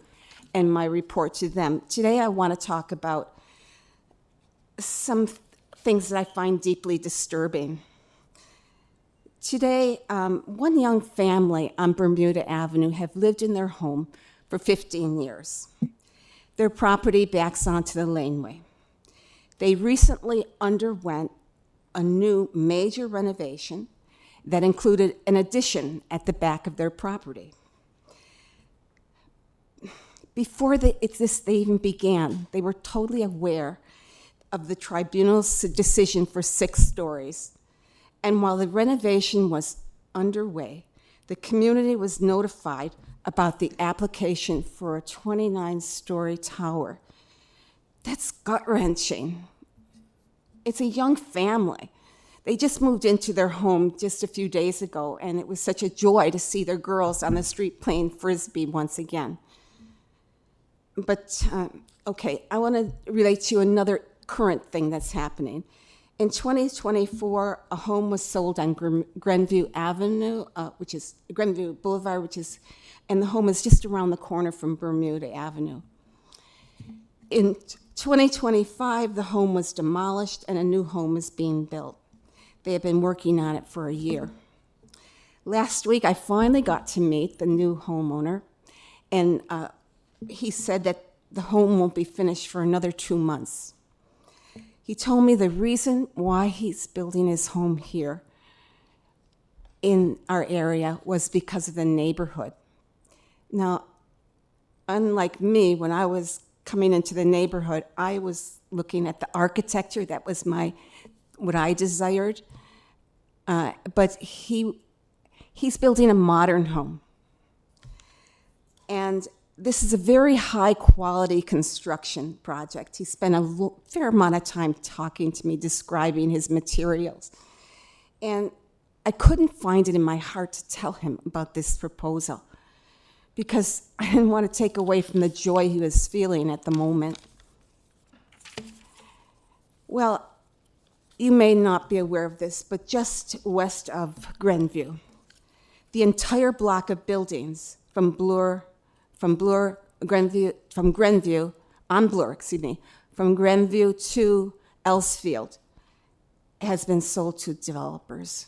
S4: and my report to them. Today I want to talk about some things that I find deeply disturbing. Today, one young family on Bermuda Avenue have lived in their home for 15 years. Their property backs onto the laneway. They recently underwent a new major renovation that included an addition at the back of their property. Before they even began, they were totally aware of the tribunal's decision for 6 stories. And while the renovation was underway, the community was notified about the application for a 29-story tower. That's gut-wrenching. It's a young family. They just moved into their home just a few days ago, and it was such a joy to see their girls on the street playing Frisbee once again. But, okay, I want to relate to you another current thing that's happening. In 2024, a home was sold on Grenview Avenue, which is Grenview Boulevard, and the home is just around the corner from Bermuda Avenue. In 2025, the home was demolished and a new home is being built. They have been working on it for a year. Last week, I finally got to meet the new homeowner, and he said that the home won't be finished for another 2 months. He told me the reason why he's building his home here in our area was because of the neighborhood. Now, unlike me, when I was coming into the neighborhood, I was looking at the architecture. That was what I desired. But he's building a modern home. And this is a very high-quality construction project. He spent a fair amount of time talking to me, describing his materials. And I couldn't find it in my heart to tell him about this proposal because I didn't want to take away from the joy he was feeling at the moment. Well, you may not be aware of this, but just west of Grenview, the entire block of buildings from Grenview to Elsfield has been sold to developers.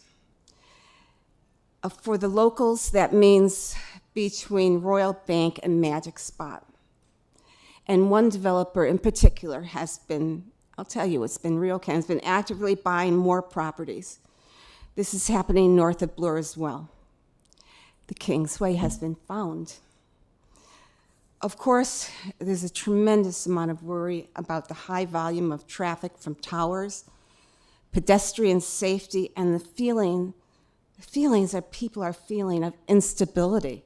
S4: For the locals, that means between Royal Bank and Magic Spot. And one developer in particular has been, I'll tell you, it's been real, Ken, has been actively buying more properties. This is happening north of Bloor as well. The Kingsway has been found. Of course, there's a tremendous amount of worry about the high volume of traffic from towers, pedestrian safety, and the feelings that people are feeling of instability.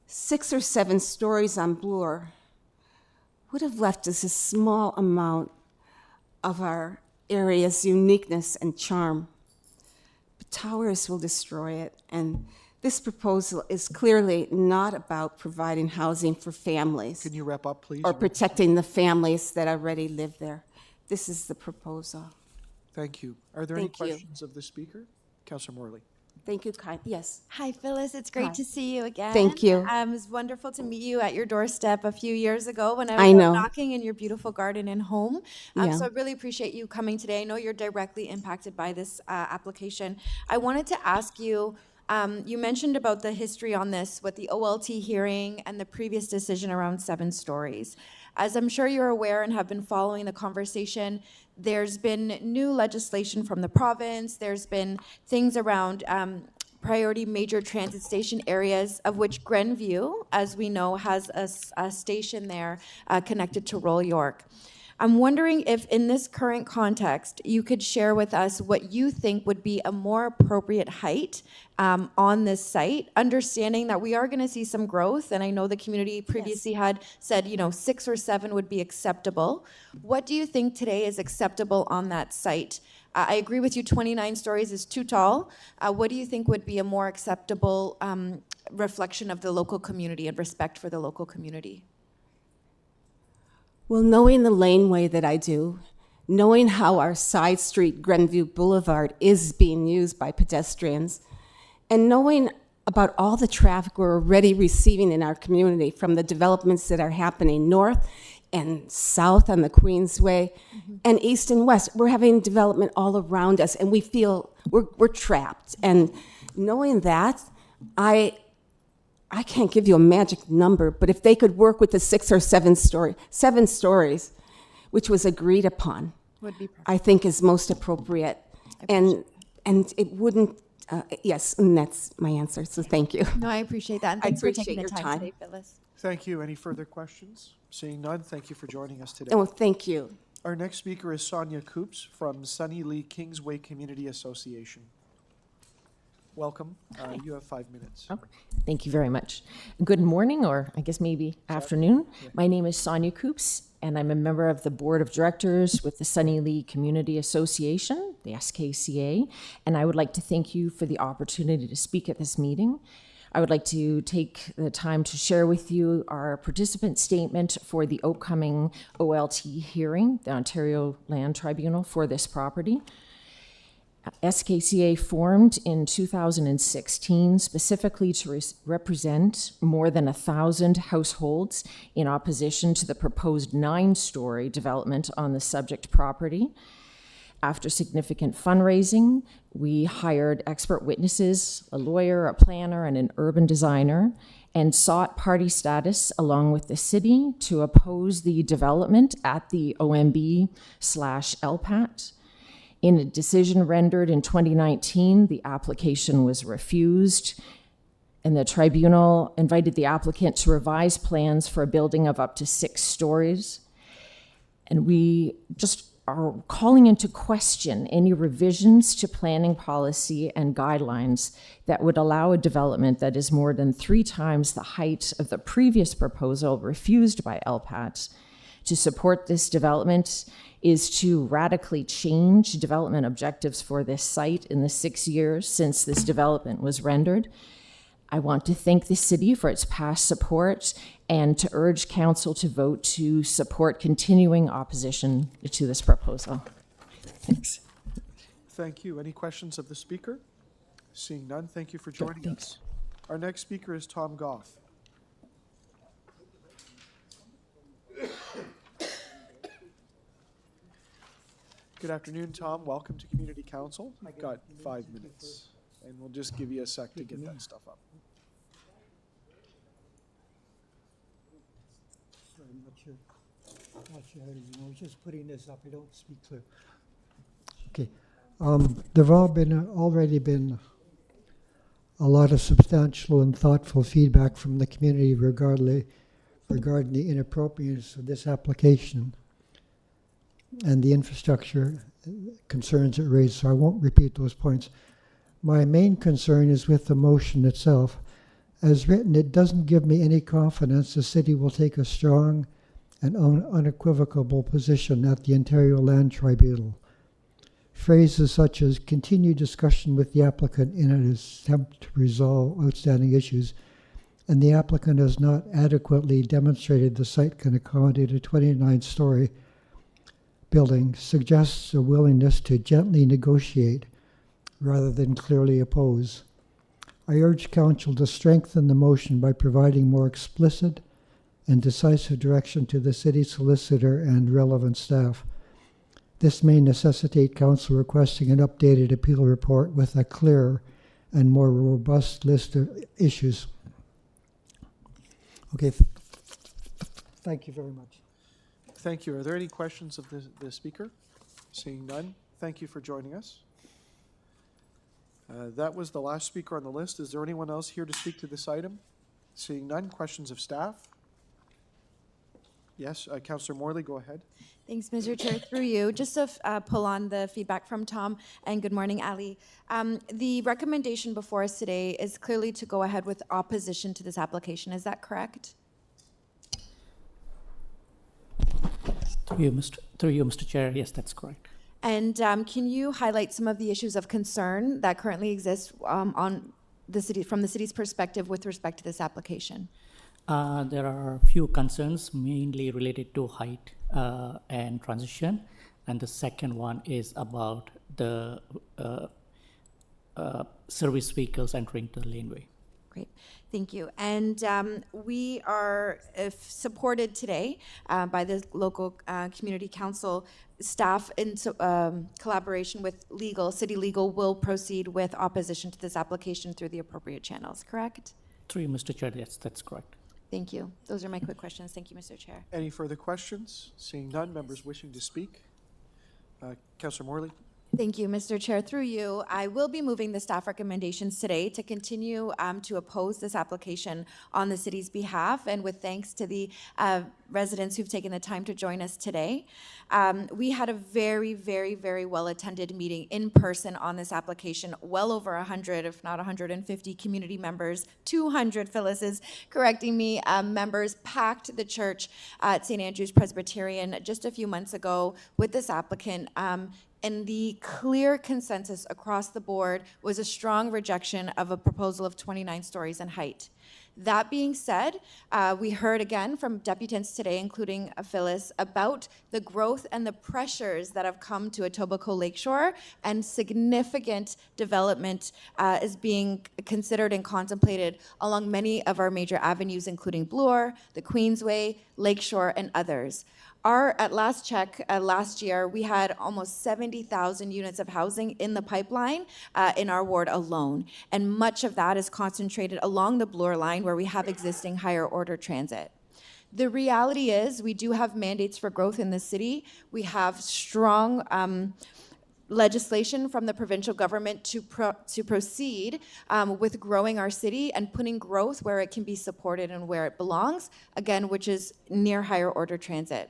S4: 6 or 7 stories on Bloor would have left us a small amount of our area's uniqueness and charm. But towers will destroy it, and this proposal is clearly not about providing housing for families.
S1: Can you wrap up, please?
S4: Or protecting the families that already live there. This is the proposal.
S1: Thank you. Are there
S4: Thank
S1: any
S4: you.
S1: questions of the speaker? Councillor Morley.
S4: Thank you, Kai. Yes.
S2: Hi, Phyllis. It's great
S4: Hi.
S2: to see you again.
S4: Thank you.
S2: It was wonderful to meet you at your doorstep a few years ago when I was
S4: I
S2: out
S4: know.
S2: knocking in your beautiful garden and home.
S4: Yeah.
S2: So I really appreciate you coming today. I know you're directly impacted by this application. I wanted to ask you, you mentioned about the history on this with the OLT hearing and the previous decision around 7 stories. As I'm sure you're aware and have been following the conversation, there's been new legislation from the province. There's been things around priority major transit station areas, of which Grenview, as we know, has a station there connected to Royal York. I'm wondering if in this current context, you could share with us what you think would be a more appropriate height on this site, understanding that we are going to see some growth, and I know the community previously had said, 6 or 7 would be acceptable. What do you think today is acceptable on that site? I agree with you, 29 stories is too tall. What do you think would be a more acceptable reflection of the local community and respect for the local community?
S4: Well, knowing the laneway that I do, knowing how our side street, Grenview Boulevard, is being used by pedestrians, and knowing about all the traffic we're already receiving in our community from the developments that are happening north and south on the Queensway, and east and west, we're having development all around us, and we feel we're trapped. And knowing that, I can't give you a magic number, but if they could work with the 6 or 7 stories, which was agreed upon,
S2: Would be perfect.
S4: I think is most appropriate. And it wouldn't, yes, and that's my answer, so thank you.
S2: No, I appreciate that, and
S4: I
S2: thanks for
S4: appreciate
S2: taking the
S4: your
S2: time
S4: time.
S2: today, Phyllis.
S1: Thank you. Any further questions? Seeing none, thank you for joining us today.
S4: Oh, thank you.
S1: Our next speaker is Sonia Coops from Sunny Lee Kingsway Community Association. Welcome. You have 5 minutes.
S5: Okay. Thank you very much. Good morning, or I guess maybe afternoon. My name is Sonia Coops, and I'm a member of the Board of Directors with the Sunny Lee Community Association, the SKCA, and I would like to thank you for the opportunity to speak at this meeting. I would like to take the time to share with you our participant statement for the upcoming OLT hearing, the Ontario Land Tribunal, for this property. SKCA formed in 2016 specifically to represent more than 1,000 households in opposition to the proposed 9-story development on the subject property. After significant fundraising, we hired expert witnesses, a lawyer, a planner, and an urban designer, and sought party status along with the city to oppose the development at the OMB/LPAT. In a decision rendered in 2019, the application was refused, and the tribunal invited the applicant to revise plans for a building of up to 6 stories. And we just are calling into question any revisions to planning policy and guidelines that would allow a development that is more than 3 times the height of the previous proposal refused by LPAT. To support this development is to radically change development objectives for this site in the 6 years since this development was rendered. I want to thank the city for its past support and to urge council to vote to support continuing opposition to this proposal. Thanks.
S1: Thank you. Any questions of the speaker? Seeing none, thank you for joining us. Our next speaker is Tom Goff. Good afternoon, Tom. Welcome to Community Council. You've got 5 minutes. and we'll just give you a sec to get that stuff up.
S6: Sorry, I'm not sure how to, I was just putting this up, I don't speak clear. Okay, there have already been a lot of substantial and thoughtful feedback from the community regarding the inappropriateness of this application and the infrastructure concerns it raised, so I won't repeat those points. My main concern is with the motion itself. As written, it doesn't give me any confidence the city will take a strong and unequivocal position at the Ontario Land Tribunal. Phrases such as continue discussion with the applicant in an attempt to resolve outstanding issues, and the applicant has not adequately demonstrated the site can accommodate a 29-story building suggests a willingness to gently negotiate rather than clearly oppose. I urge Council to strengthen the motion by providing more explicit and decisive direction to the city solicitor and relevant staff. This may necessitate Council requesting an updated appeal report with a clearer and more robust list of issues. Okay, thank you very much.
S1: Thank you. Are there any questions of the speaker? Seeing none, thank you for joining us. That was the last speaker on the list. Is there anyone else here to speak to this item? Seeing none, questions of staff? Yes, Councillor Morley, go ahead.
S2: Thanks, Mr. Chair. Through you, just to pull on the feedback from Tom, and good morning, Ali. The recommendation before us today is clearly to go ahead with opposition to this application. Is that correct?
S22: Through you, Mr. Chair. Yes, that's correct.
S2: And can you highlight some of the issues of concern that currently exist on the city, from the city's perspective with respect to this application?
S22: There are a few concerns, mainly related to height and transition. And the second one is about the service vehicles entering the laneway.
S2: Great, thank you. And we are supported today by the local community council staff in collaboration with city legal will proceed with opposition to this application through the appropriate channels, correct?
S22: Through you, Mr. Chair, yes, that's correct.
S2: Thank you. Those are my quick questions. Thank you, Mr. Chair.
S1: Any further questions? Seeing none, members wishing to speak? Councillor Morley.
S2: Thank you, Mr. Chair. Through you, I will be moving the staff recommendations today to continue to oppose this application on the city's behalf, and with thanks to the residents who've taken the time to join us today. We had a very, very, very well-attended meeting in person on this application. Well over 100, if not 150 community members, 200, Phyllis is correcting me, members packed the church at St. Andrew's Presbyterian just a few months ago with this applicant. And the clear consensus across the board was a strong rejection of a proposal of 29 stories in height. That being said, we heard again from deputants today, including Phyllis, about the growth and the pressures that have come to Etobicoke Lakeshore, and significant development is being considered and contemplated along many of our major avenues, including Bloor, the Queensway, Lakeshore, and others. At last check, last year, we had almost 70,000 units of housing in the pipeline in our ward alone. And much of that is concentrated along the Bloor line where we have existing higher order transit. The reality is we do have mandates for growth in the city. We have strong legislation from the provincial government to proceed with growing our city and putting growth where it can be supported and where it belongs, again, which is near higher order transit.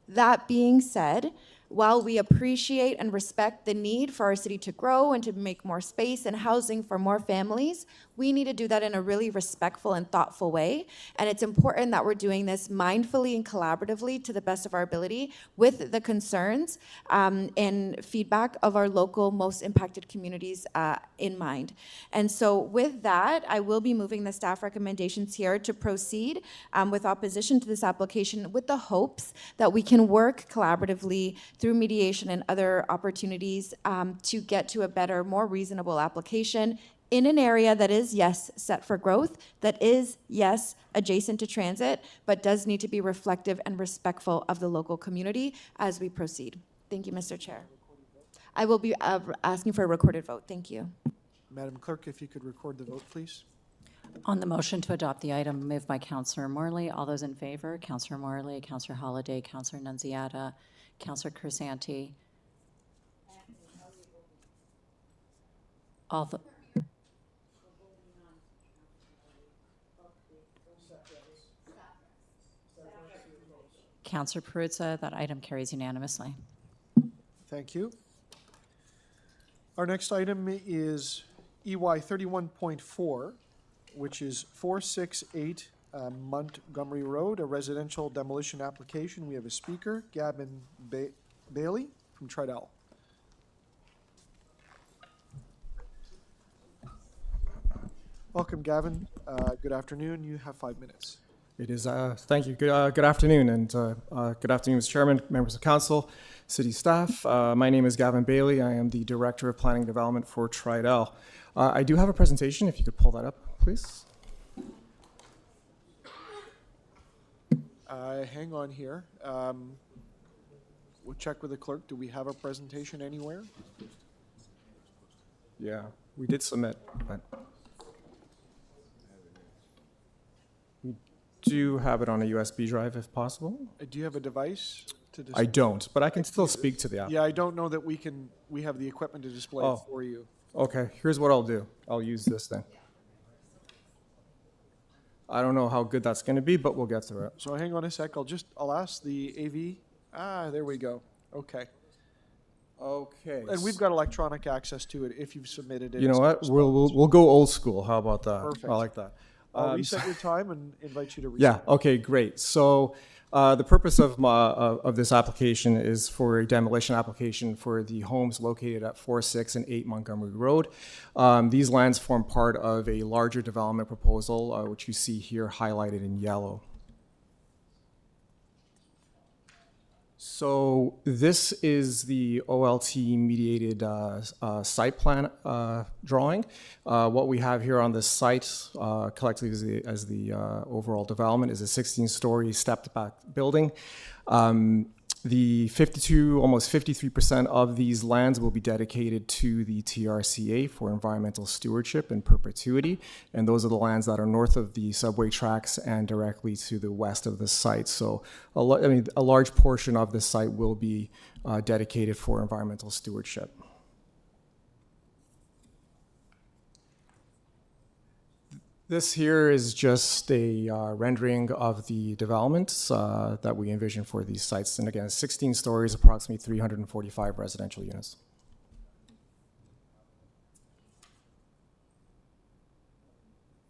S2: That being said, while we appreciate and respect the need for our city to grow and to make more space and housing for more families, we need to do that in a really respectful and thoughtful way. And it's important that we're doing this mindfully and collaboratively to the best of our ability with the concerns and feedback of our local most impacted communities in mind. And so with that, I will be moving the staff recommendations here to proceed with opposition to this application with the hopes that we can work collaboratively through mediation and other opportunities to get to a better, more reasonable application in an area that is, yes, set for growth, that is, yes, adjacent to transit, but does need to be reflective and respectful of the local community as we proceed. Thank you, Mr. Chair. I will be asking for a recorded vote. Thank you.
S1: Madam Clerk, if you could record the vote, please.
S20: On the motion to adopt the item moved by Councillor Morley, all those in favor, Councillor Morley, Councillor Holliday, Councillor Nunziata, Councillor Crescent. All the... Councillor Perruzza, that item carries unanimously.
S1: Thank you. Our next item is EY 31.4, which is 468 Montgomery Road, a residential demolition application. We have a speaker, Gavin Bailey from Tridel. Welcome, Gavin. Good afternoon. You have 5 minutes.
S7: It is, thank you. Good afternoon, and good afternoon, Mr. Chairman, members of council, city staff. My name is Gavin Bailey. I am the Director of Planning Development for Tridel. I do have a presentation, if you could pull that up, please.
S1: Hang on here. We'll check with the clerk. Do we have a presentation anywhere?
S7: Yeah, we did submit, but we do have it on a USB drive if possible.
S1: Do you have a device to display?
S7: I don't, but I can still speak to the app.
S1: Yeah, I don't know that we have the equipment to display it for you.
S7: Okay, here's what I'll do. I'll use this then. I don't know how good that's going to be, but we'll get through it.
S1: So hang on a sec. I'll ask the AV. There we go. Okay.
S7: Okay.
S1: And we've got electronic access to it if you've submitted it.
S7: You know what? We'll go old school. How about that?
S1: Perfect.
S7: I like that.
S1: I'll reset your time and invite you to reset.
S7: Yeah. Okay. Great. So the purpose of this application is for a demolition application for the homes located at 4, 6, and 8 Montgomery Road. These lands form part of a larger development proposal, which you see here highlighted in yellow. So this is the OLT mediated site plan drawing. What we have here on the site collectively as the overall development is a 16-story stepped back building. The 52, almost 53% of these lands will be dedicated to the TRCA for environmental stewardship in perpetuity. And those are the lands that are north of the subway tracks and directly to the west of the site. So a large portion of the site will be dedicated for environmental stewardship. This here is just a rendering of the developments that we envision for these sites. And again, 16 stories, approximately 345 residential units.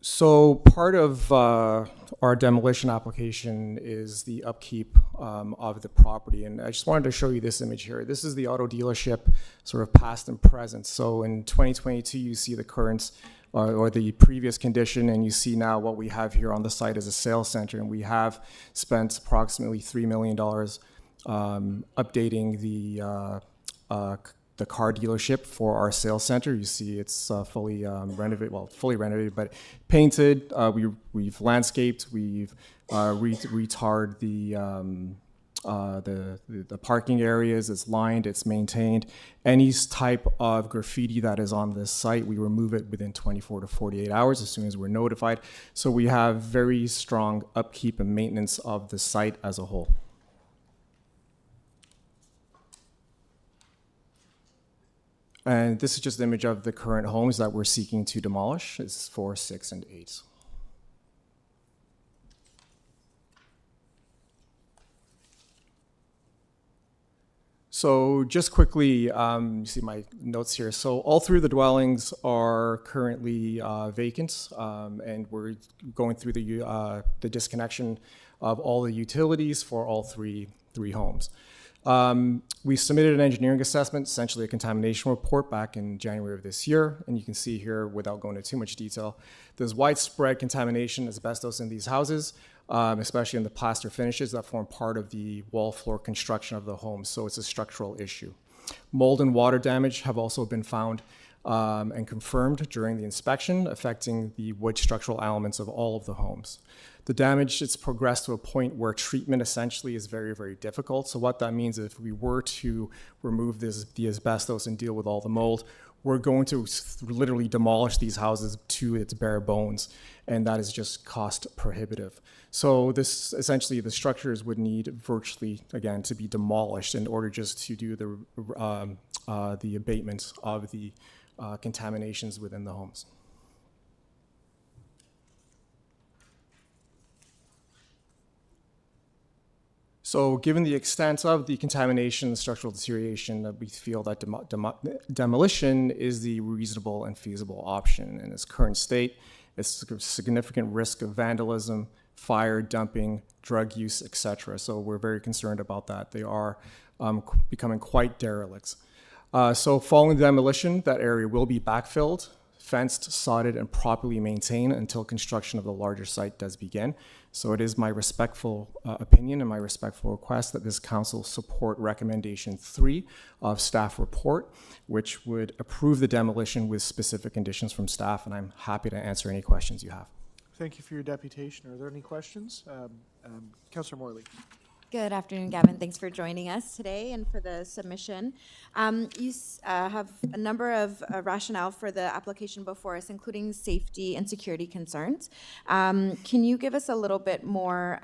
S7: So part of our demolition application is the upkeep of the property. And I just wanted to show you this image here. This is the auto dealership, sort of past and present. So in 2022, you see the current or the previous condition, and you see now what we have here on the site is a sales center, and we have spent approximately $3 million updating the car dealership for our sales center. You see it's fully renovated, but painted. We've landscaped. We've retarred the parking areas. It's lined, it's maintained. Any type of graffiti that is on this site, we remove it within 24 to 48 hours as soon as we're notified. So we have very strong upkeep and maintenance of the site as a whole. And this is just an image of the current homes that we're seeking to demolish. It's 4, 6, and 8. So just quickly, you see my notes here. So all 3 of the dwellings are currently vacant, and we're going through the disconnection of all the utilities for all three homes. We submitted an engineering assessment, essentially a contamination report, back in January of this year. And you can see here, without going into too much detail, there's widespread contamination, asbestos in these houses, especially in the plaster finishes that form part of the wall floor construction of the home. So it's a structural issue. Mold and water damage have also been found and confirmed during the inspection, affecting the wood structural elements of all of the homes. The damage, it's progressed to a point where treatment essentially is very, very difficult. So what that means is if we were to remove the asbestos and deal with all the mold, we're going to literally demolish these houses to its bare bones, and that is just cost prohibitive. So this essentially, the structures would need virtually, again, to be demolished in order just to do the abatement of the contaminations within the homes. So given the extent of the contamination and structural deterioration, we feel that demolition is the reasonable and feasible option in its current state. It's a significant risk of vandalism, fire, dumping, drug use, etc. So we're very concerned about that. They are becoming quite derelict. So following the demolition, that area will be backfilled, fenced, sodded, and properly maintained until construction of the larger site does begin. So it is my respectful opinion and my respectful request that this council support recommendation 3 of staff report, which would approve the demolition with specific conditions from staff, and I'm happy to answer any questions you have.
S1: Thank you for your deputation. Are there any questions? Councillor Morley.
S2: Good afternoon, Gavin. Thanks for joining us today and for the submission. You have a number of rationale for the application before us, including safety and security concerns. Can you give us a little bit more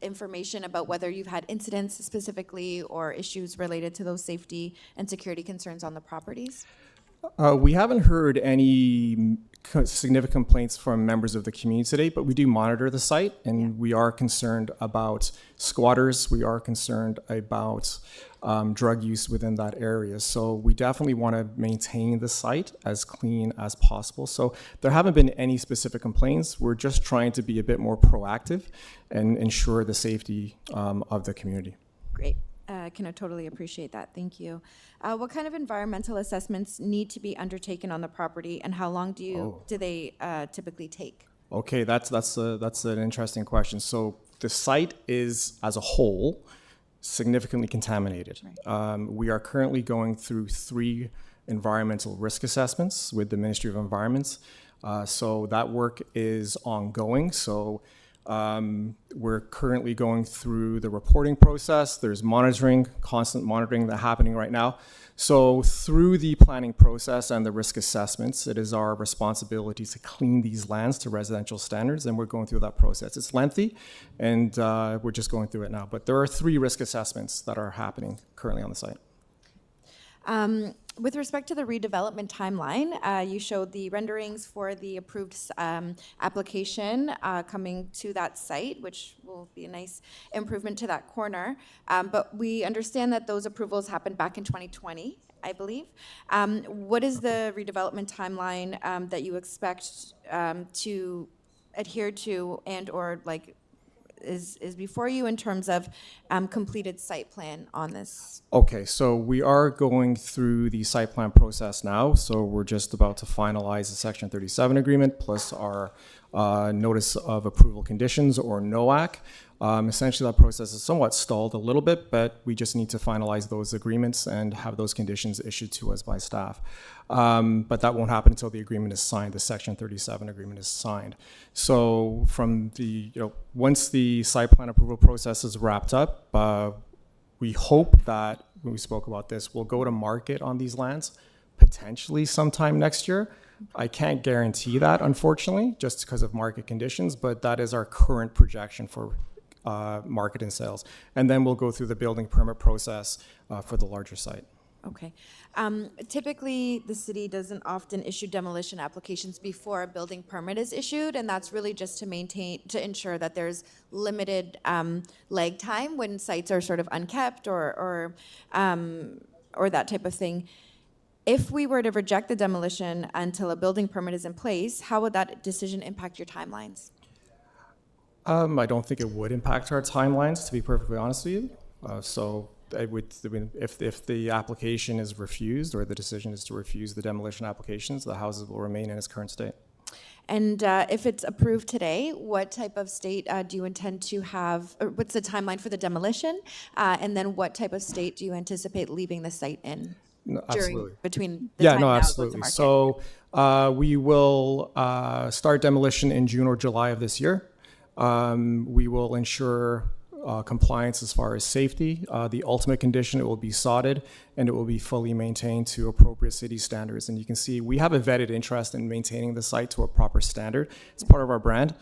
S2: information about whether you've had incidents specifically or issues related to those safety and security concerns on the properties?
S7: We haven't heard any significant complaints from members of the community today, but we do monitor the site, and we are concerned about squatters. We are concerned about drug use within that area. So we definitely want to maintain the site as clean as possible. So there haven't been any specific complaints. We're just trying to be a bit more proactive and ensure the safety of the community.
S2: Great. I can totally appreciate that. Thank you. What kind of environmental assessments need to be undertaken on the property, and how long do they typically take?
S7: Okay, that's an interesting question. So the site is, as a whole, significantly contaminated. Right. We are currently going through 3 environmental risk assessments with the Ministry of Environment. So that work is ongoing. So we're currently going through the reporting process. There's monitoring, constant monitoring that's happening right now. So through the planning process and the risk assessments, it is our responsibility to clean these lands to residential standards, and we're going through that process. It's lengthy, and we're just going through it now. But there are 3 risk assessments that are happening currently on the site.
S2: With respect to the redevelopment timeline, you showed the renderings for the approved application coming to that site, which will be a nice improvement to that corner. But we understand that those approvals happened back in 2020, I believe. What is the redevelopment timeline that you expect to adhere to and/or is before you in terms of completed site plan on this?
S7: Okay, so we are going through the site plan process now. So we're just about to finalize the Section 37 agreement plus our notice of approval conditions, or NOAC. Essentially, that process is somewhat stalled a little bit, but we just need to finalize those agreements and have those conditions issued to us by staff. But that won't happen until the agreement is signed, the Section 37 agreement is signed. So from the, once the site plan approval process is wrapped up, we hope that, when we spoke about this, we'll go to market on these lands potentially sometime next year. I can't guarantee that, unfortunately, just because of market conditions, but that is our current projection for market and sales. And then we'll go through the building permit process for the larger site.
S2: Okay. Typically, the city doesn't often issue demolition applications before a building permit is issued, and that's really just to ensure that there's limited lag time when sites are sort of unkept or that type of thing. If we were to reject the demolition until a building permit is in place, how would that decision impact your timelines?
S7: I don't think it would impact our timelines, to be perfectly honest with you. So I would, if the application is refused, or the decision is to refuse the demolition applications, the houses will remain in its current state.
S2: And if it's approved today, what type of state do you intend to have, or what's the timeline for the demolition? And then what type of state do you anticipate leaving the site in?
S7: No, absolutely.
S2: Between the time now goes to market?
S7: So we will start demolition in June or July of this year. We will ensure compliance as far as safety. The ultimate condition, it will be sodded and it will be fully maintained to appropriate city standards. And you can see we have a vetted interest in maintaining the site to a proper standard. It's part of our brand.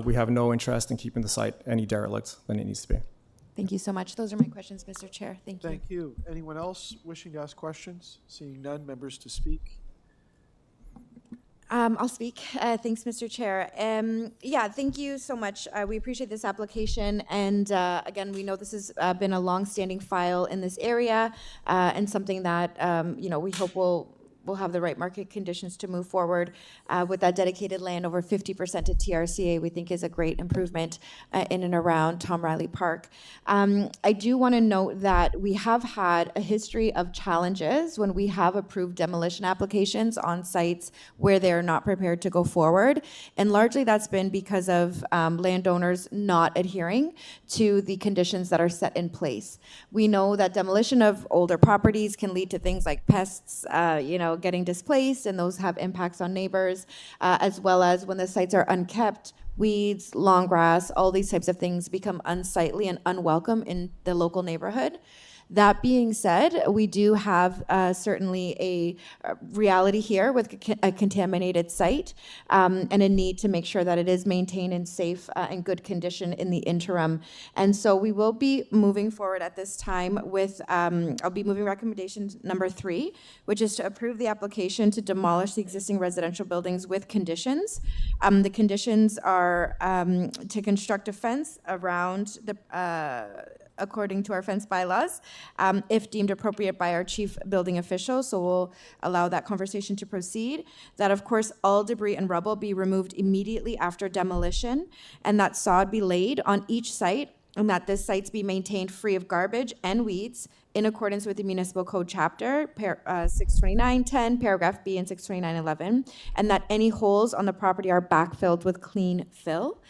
S7: We have no interest in keeping the site any derelict than it needs to be.
S2: Thank you so much. Those are my questions, Mr. Chair. Thank you.
S1: Thank you. Anyone else wishing to ask questions? Seeing none, members to speak.
S2: I'll speak. Thanks, Mr. Chair. Yeah, thank you so much. We appreciate this application. And again, we know this has been a long-standing file in this area and something that, we hope we'll have the right market conditions to move forward with that dedicated land over 50% to TRCA, we think is a great improvement in and around Tom Riley Park. I do want to note that we have had a history of challenges when we have approved demolition applications on sites where they're not prepared to go forward. And largely that's been because of landowners not adhering to the conditions that are set in place. We know that demolition of older properties can lead to things like pests, getting displaced, and those have impacts on neighbors, as well as when the sites are unkept, weeds, long grass, all these types of things become unsightly and unwelcome in the local neighborhood. That being said, we do have certainly a reality here with a contaminated site and a need to make sure that it is maintained in safe and good condition in the interim. And so we will be moving forward at this time with, I'll be moving recommendation number 3, which is to approve the application to demolish the existing residential buildings with conditions. The conditions are to construct a fence around the according to our fence bylaws, if deemed appropriate by our chief building official. So we'll allow that conversation to proceed. That, of course, all debris and rubble be removed immediately after demolition, and that sod be laid on each site, and that this sites be maintained free of garbage and weeds in accordance with the Municipal Code Chapter 629.10, paragraph B, and 629.11, and that any holes on the property are backfilled with clean fill.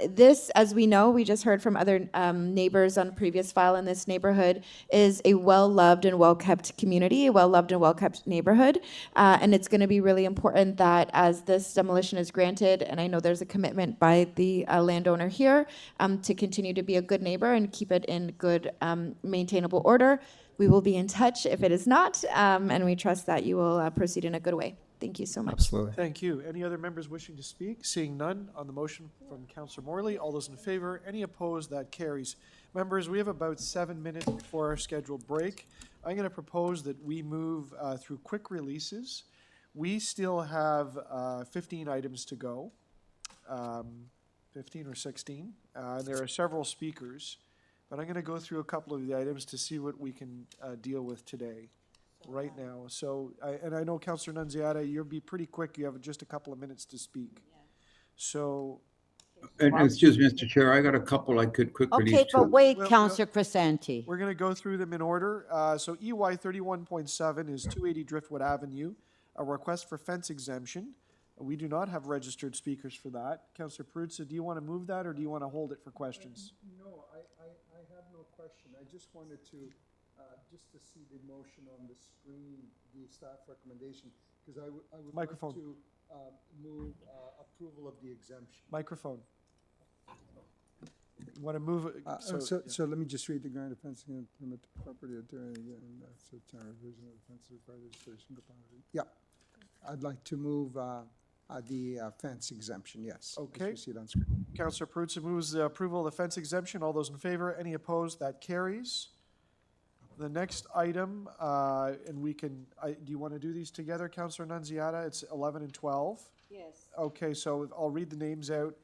S2: This, as we know, we just heard from other neighbors on a previous file in this neighborhood, is a well-loved and well-kept community, a well-loved and well-kept neighborhood. And it's going to be really important that as this demolition is granted, and I know there's a commitment by the landowner here to continue to be a good neighbor and keep it in good, maintainable order. We will be in touch if it is not, and we trust that you will proceed in a good way. Thank you so much.
S7: Absolutely.
S1: Thank you. Any other members wishing to speak? Seeing none on the motion from Councillor Morley. All those in favor? Any opposed? That carries. Members, we have about 7 minutes before our scheduled break. I'm going to propose that we move through quick releases. We still have 15 items to go, 15 or 16. There are several speakers, but I'm going to go through a couple of the items to see what we can deal with today. Right now. So, I know Councillor Nunziata, you'll be pretty quick. You have just a couple of minutes to speak. So.
S11: And excuse me, Mr. Chair, I got a couple I could quickly.
S3: Okay, but wait,
S1: Well,
S3: Councillor Crescenti.
S1: We're going to go through them in order. So EY 31.7 is 280 Driftwood Avenue, a request for fence exemption. We do not have registered speakers for that. Councillor Peruzza, do you want to move that or do you want to hold it for questions?
S9: No, I have no question. I just wanted to, just to see the motion on the screen, the staff recommendation, because I would
S1: Microphone.
S9: like to move approval of the exemption.
S1: Microphone. You want to move it?
S9: So let me just read the grant of fencing and permit the property attorney and so town revision of the fence required registration. Yeah, I'd like to move the fence exemption, yes.
S1: Okay.
S9: As you see it on screen.
S1: Councillor Peruzza moves the approval of the fence exemption. All those in favor? Any opposed? That carries. The next item, and we can, do you want to do these together, Councillor Nunziata? It's 11 and 12.
S3: Yes.
S1: Okay, so I'll read the names out.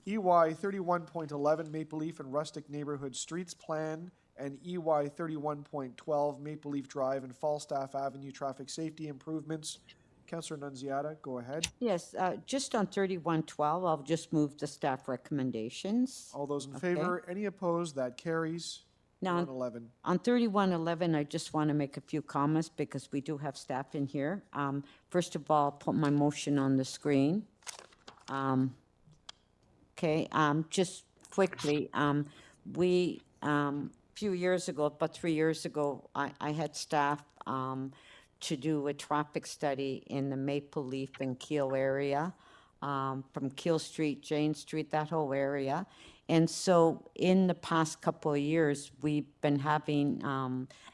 S1: EY 31.11 Maple Leaf and Rustic Neighborhood Streets Plan, and EY 31.12 Maple Leaf Drive and Falstaff Avenue Traffic Safety Improvements. Councillor Nunziata, go ahead.
S3: Yes, just on 3112, I'll just move the staff recommendations.
S1: All those in favor? Any opposed? That carries.
S3: Now,
S1: 11.
S3: On 3111, I just want to make a few comments because we do have staff in here. First of all, put my motion on the screen. Okay, just quickly, we, few years ago, about 3 years ago, I had staff to do a traffic study in the Maple Leaf and Keel area, from Keel Street, Jane Street, that whole area. And so in the past couple of years, we've been having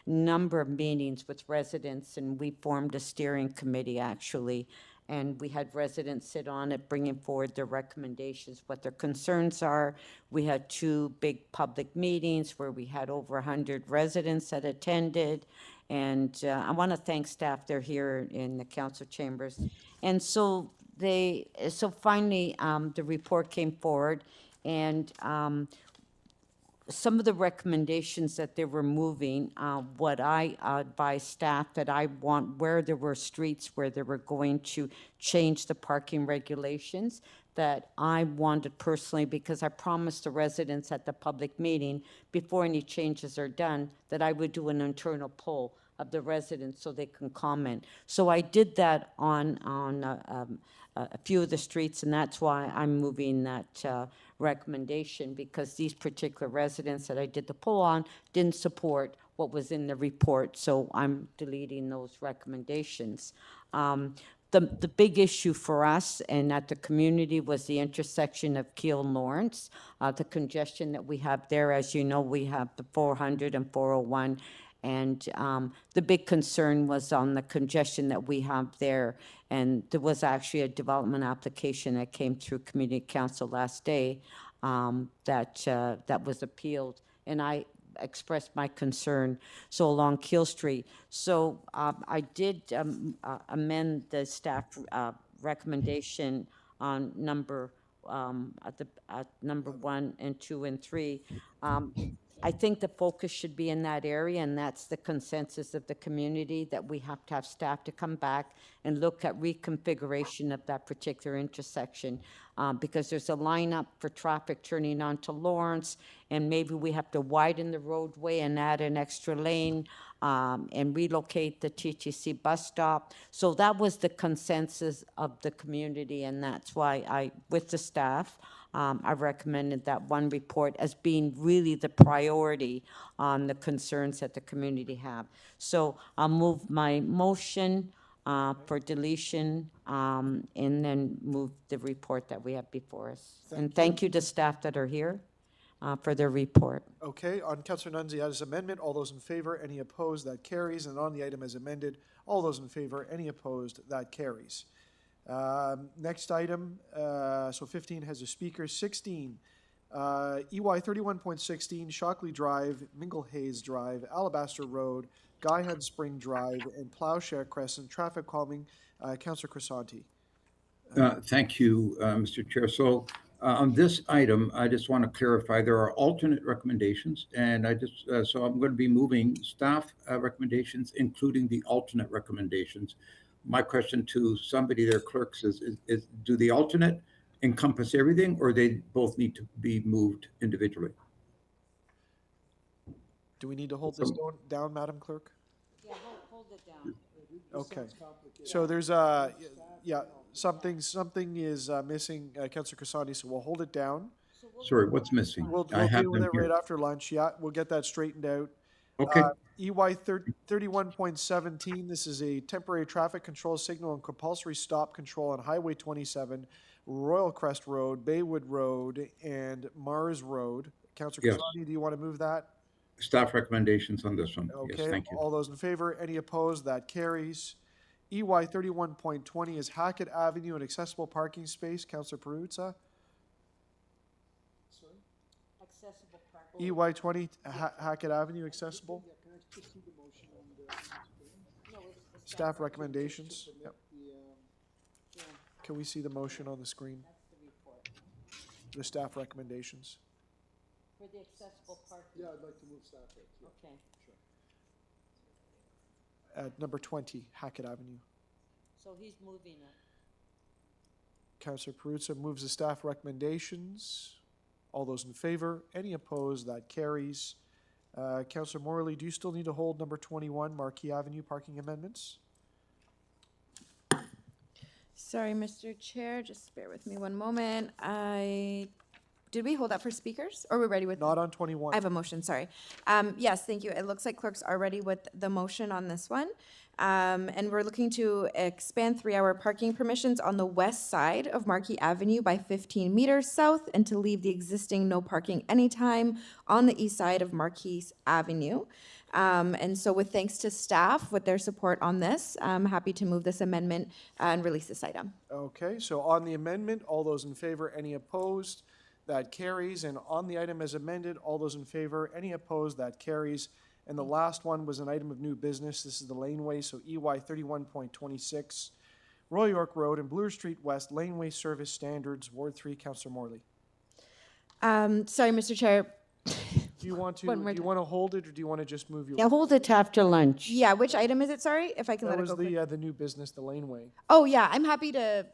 S3: number of meetings with residents, and we formed a steering committee, actually. And we had residents sit on it, bringing forward their recommendations, what their concerns are. We had 2 big public meetings where we had over 100 residents that attended. And I want to thank staff. They're here in the council chambers. And so finally, the report came forward, and some of the recommendations that they were moving, what I advised staff that I want, where there were streets where they were going to change the parking regulations, that I wanted personally, because I promised the residents at the public meeting, before any changes are done, that I would do an internal poll of the residents so they can comment. So I did that on a few of the streets, and that's why I'm moving that recommendation, because these particular residents that I did the poll on didn't support what was in the report, so I'm deleting those recommendations. The big issue for us and at the community was the intersection of Keele and Lawrence, the congestion that we have there. As you know, we have the 400 and 401, and the big concern was on the congestion that we have there. And there was actually a development application that came through Community Council last day that was appealed, and I expressed my concern, so along Keele Street. So I did amend the staff recommendation on number number 1 and 2 and 3. I think the focus should be in that area, and that's the consensus of the community, that we have to have staff to come back and look at reconfiguration of that particular intersection, because there's a lineup for traffic turning onto Lawrence, and maybe we have to widen the roadway and add an extra lane and relocate the TTC bus stop. So that was the consensus of the community, and that's why with the staff, I recommended that one report as being really the priority on the concerns that the community have. So I'll move my motion for deletion and then move the report that we have before us. And thank you to staff that are here for their report.
S1: Okay, on Councillor Nunziata's amendment, all those in favor, any opposed, that carries. And on the item as amended, all those in favor, any opposed, that carries. Next item, so 15 has a speaker. 16, EY 31.16, Shockley Drive, Minglehayes Drive, Alabaster Road, Guyhead Spring Drive, and Plowshare Crescent, traffic calming. Councillor Crescenti.
S11: Thank you, Mr. Chair. So on this item, I just want to clarify there are alternate recommendations, and so I'm going to be moving staff recommendations, including the alternate recommendations. My question to somebody, their clerks, is do the alternate encompass everything, or they both need to be moved individually?
S1: Do we need to hold this down, Madam Clerk?
S3: Yeah, hold it down.
S1: Okay. So there's something is missing, Councillor Crescenti, so we'll hold it down.
S11: Sorry, what's missing?
S1: We'll deal with it right after lunch. Yeah, we'll get that straightened out.
S11: Okay.
S1: EY 31.17, this is a temporary traffic control signal and compulsory stop control on Highway 27, Royalcrest Road, Baywood Road, and Mars Road. Councillor Crescenti, do you want to move that?
S11: Staff recommendations on this one.
S1: Okay,
S11: Yes, thank you.
S1: all those in favor, any opposed, that carries. EY 31.20 is Hackett Avenue, an accessible parking space. Councillor Perruzza.
S3: Accessible parking.
S1: EY 20, Hackett Avenue, accessible. Staff recommendations. Yep. Can we see the motion on the screen? The staff recommendations.
S3: For the accessible parking.
S9: Yeah, I'd like to move staff.
S3: Okay.
S1: At number 20, Hackett Avenue.
S3: So he's moving it.
S1: Councillor Perruzza moves the staff recommendations. All those in favor? Any opposed? That carries. Councillor Morley, do you still need to hold number 21, Marquis Avenue parking amendments?
S2: Sorry, Mr. Chair, just bear with me one moment. I did we hold that for speakers, or are we ready with?
S1: Not on 21.
S2: I have a motion, sorry. Yes, thank you. It looks like clerks are ready with the motion on this one. And we're looking to expand 3-hour parking permissions on the west side of Marquis Avenue by 15 meters south and to leave the existing no parking anytime on the east side of Marquis Avenue. And so with thanks to staff with their support on this, I'm happy to move this amendment and release this item.
S1: Okay, so on the amendment, all those in favor, any opposed? That carries. And on the item as amended, all those in favor, any opposed? That carries. And the last one was an item of new business. This is the laneway, so EY 31.26, Royal York Road and Bloor Street West, laneway service standards, Ward 3, Councillor Morley.
S2: Sorry, Mr. Chair.
S1: Do you want to,
S2: One more
S1: do you want to hold it, or do you want to just move your?
S3: Yeah, hold it to after lunch.
S2: Yeah, which item is it? Sorry, if I can
S1: That
S2: let it
S1: was
S2: go quick.
S1: the new business, the laneway.
S2: Oh, yeah, I'm happy to,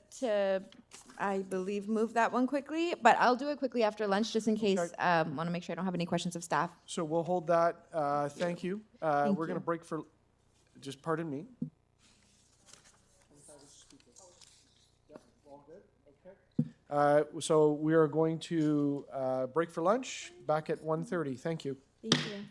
S2: I believe, move that one quickly, but I'll do it quickly after lunch, just in case. Want to make sure I don't have any questions of staff.
S1: So we'll hold that. Thank you. We're going to
S2: you.
S1: break for, just pardon me. So we are going to break for lunch, back at 1:30. Thank you.
S2: Thank you.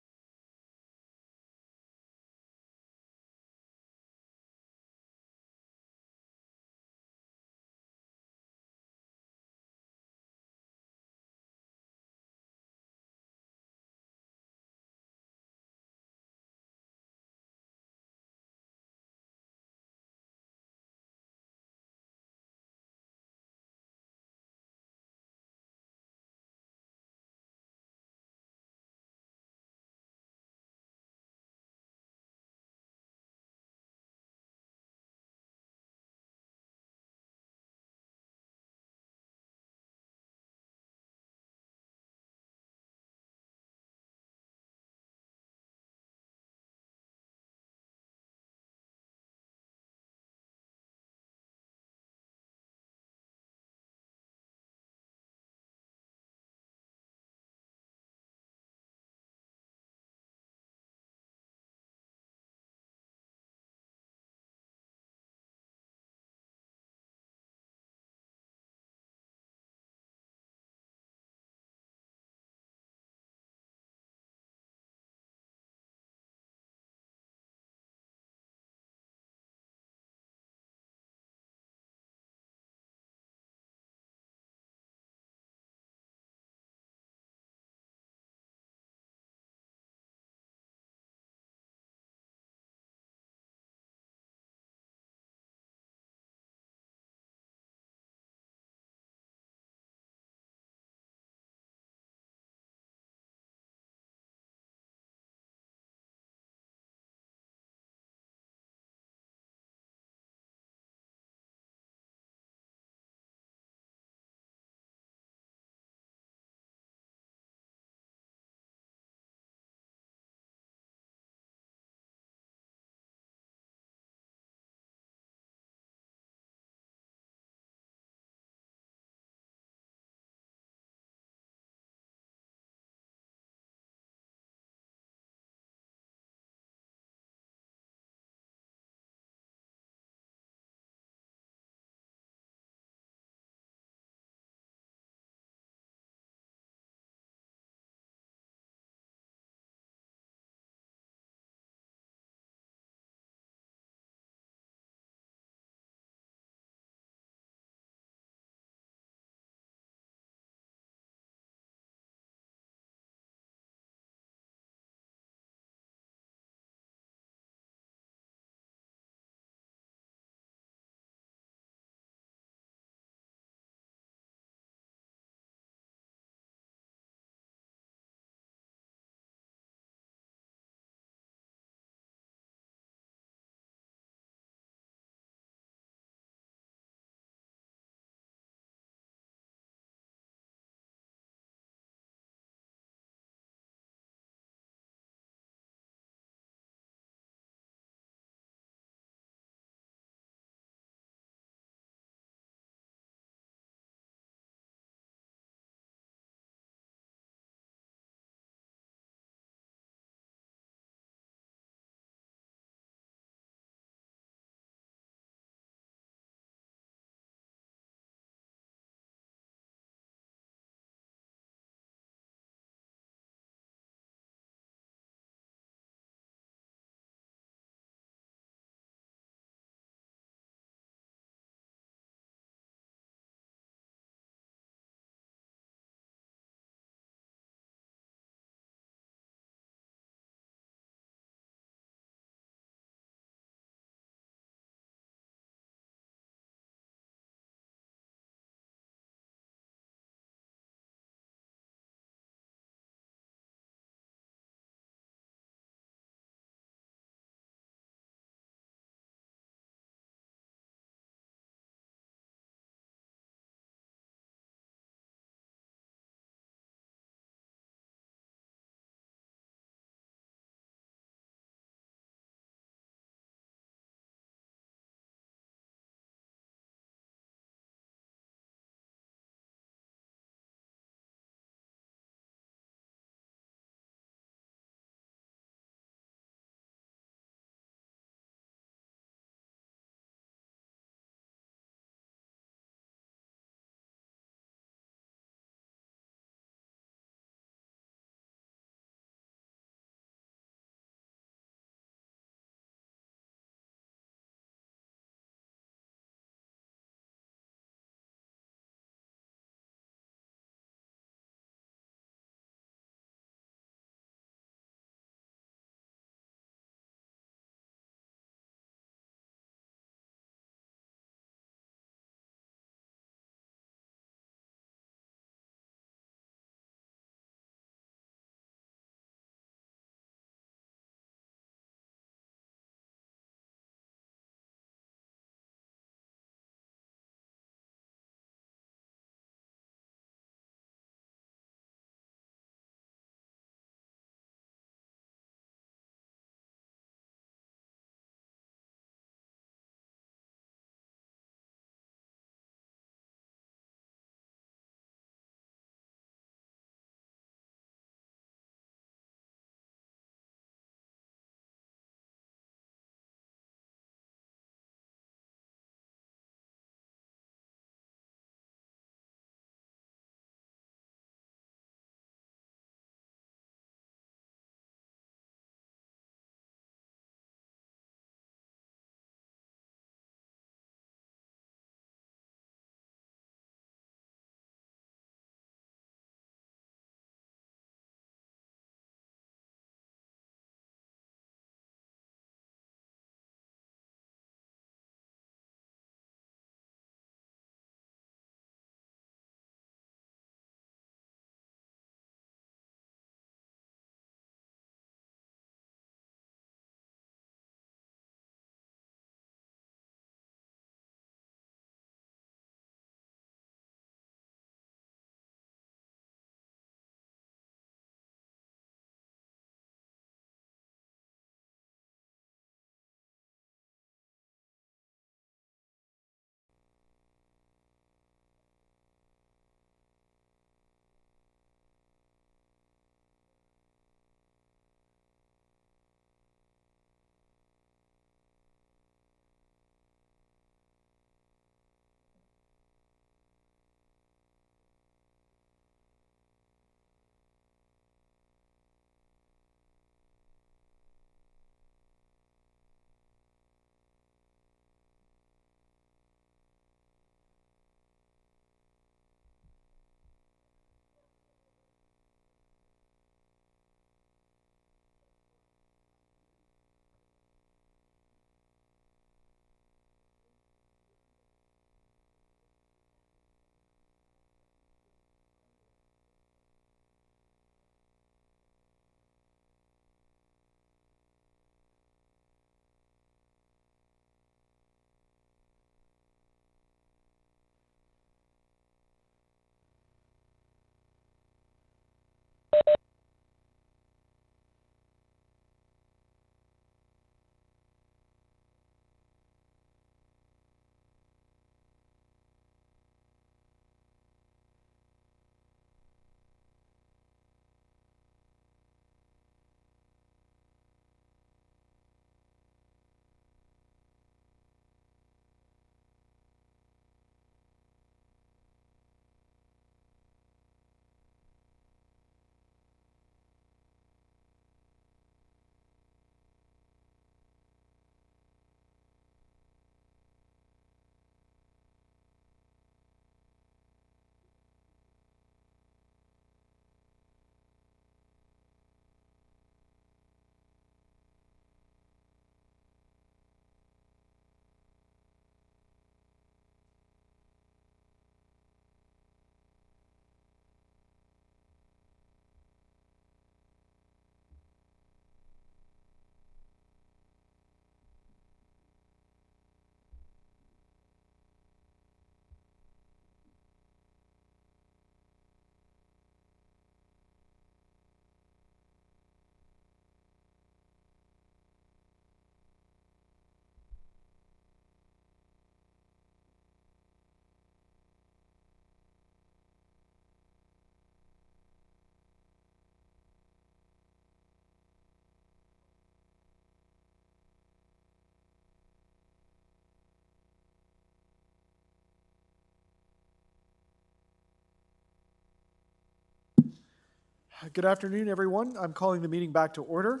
S1: Good afternoon, everyone. I'm calling the meeting back to order.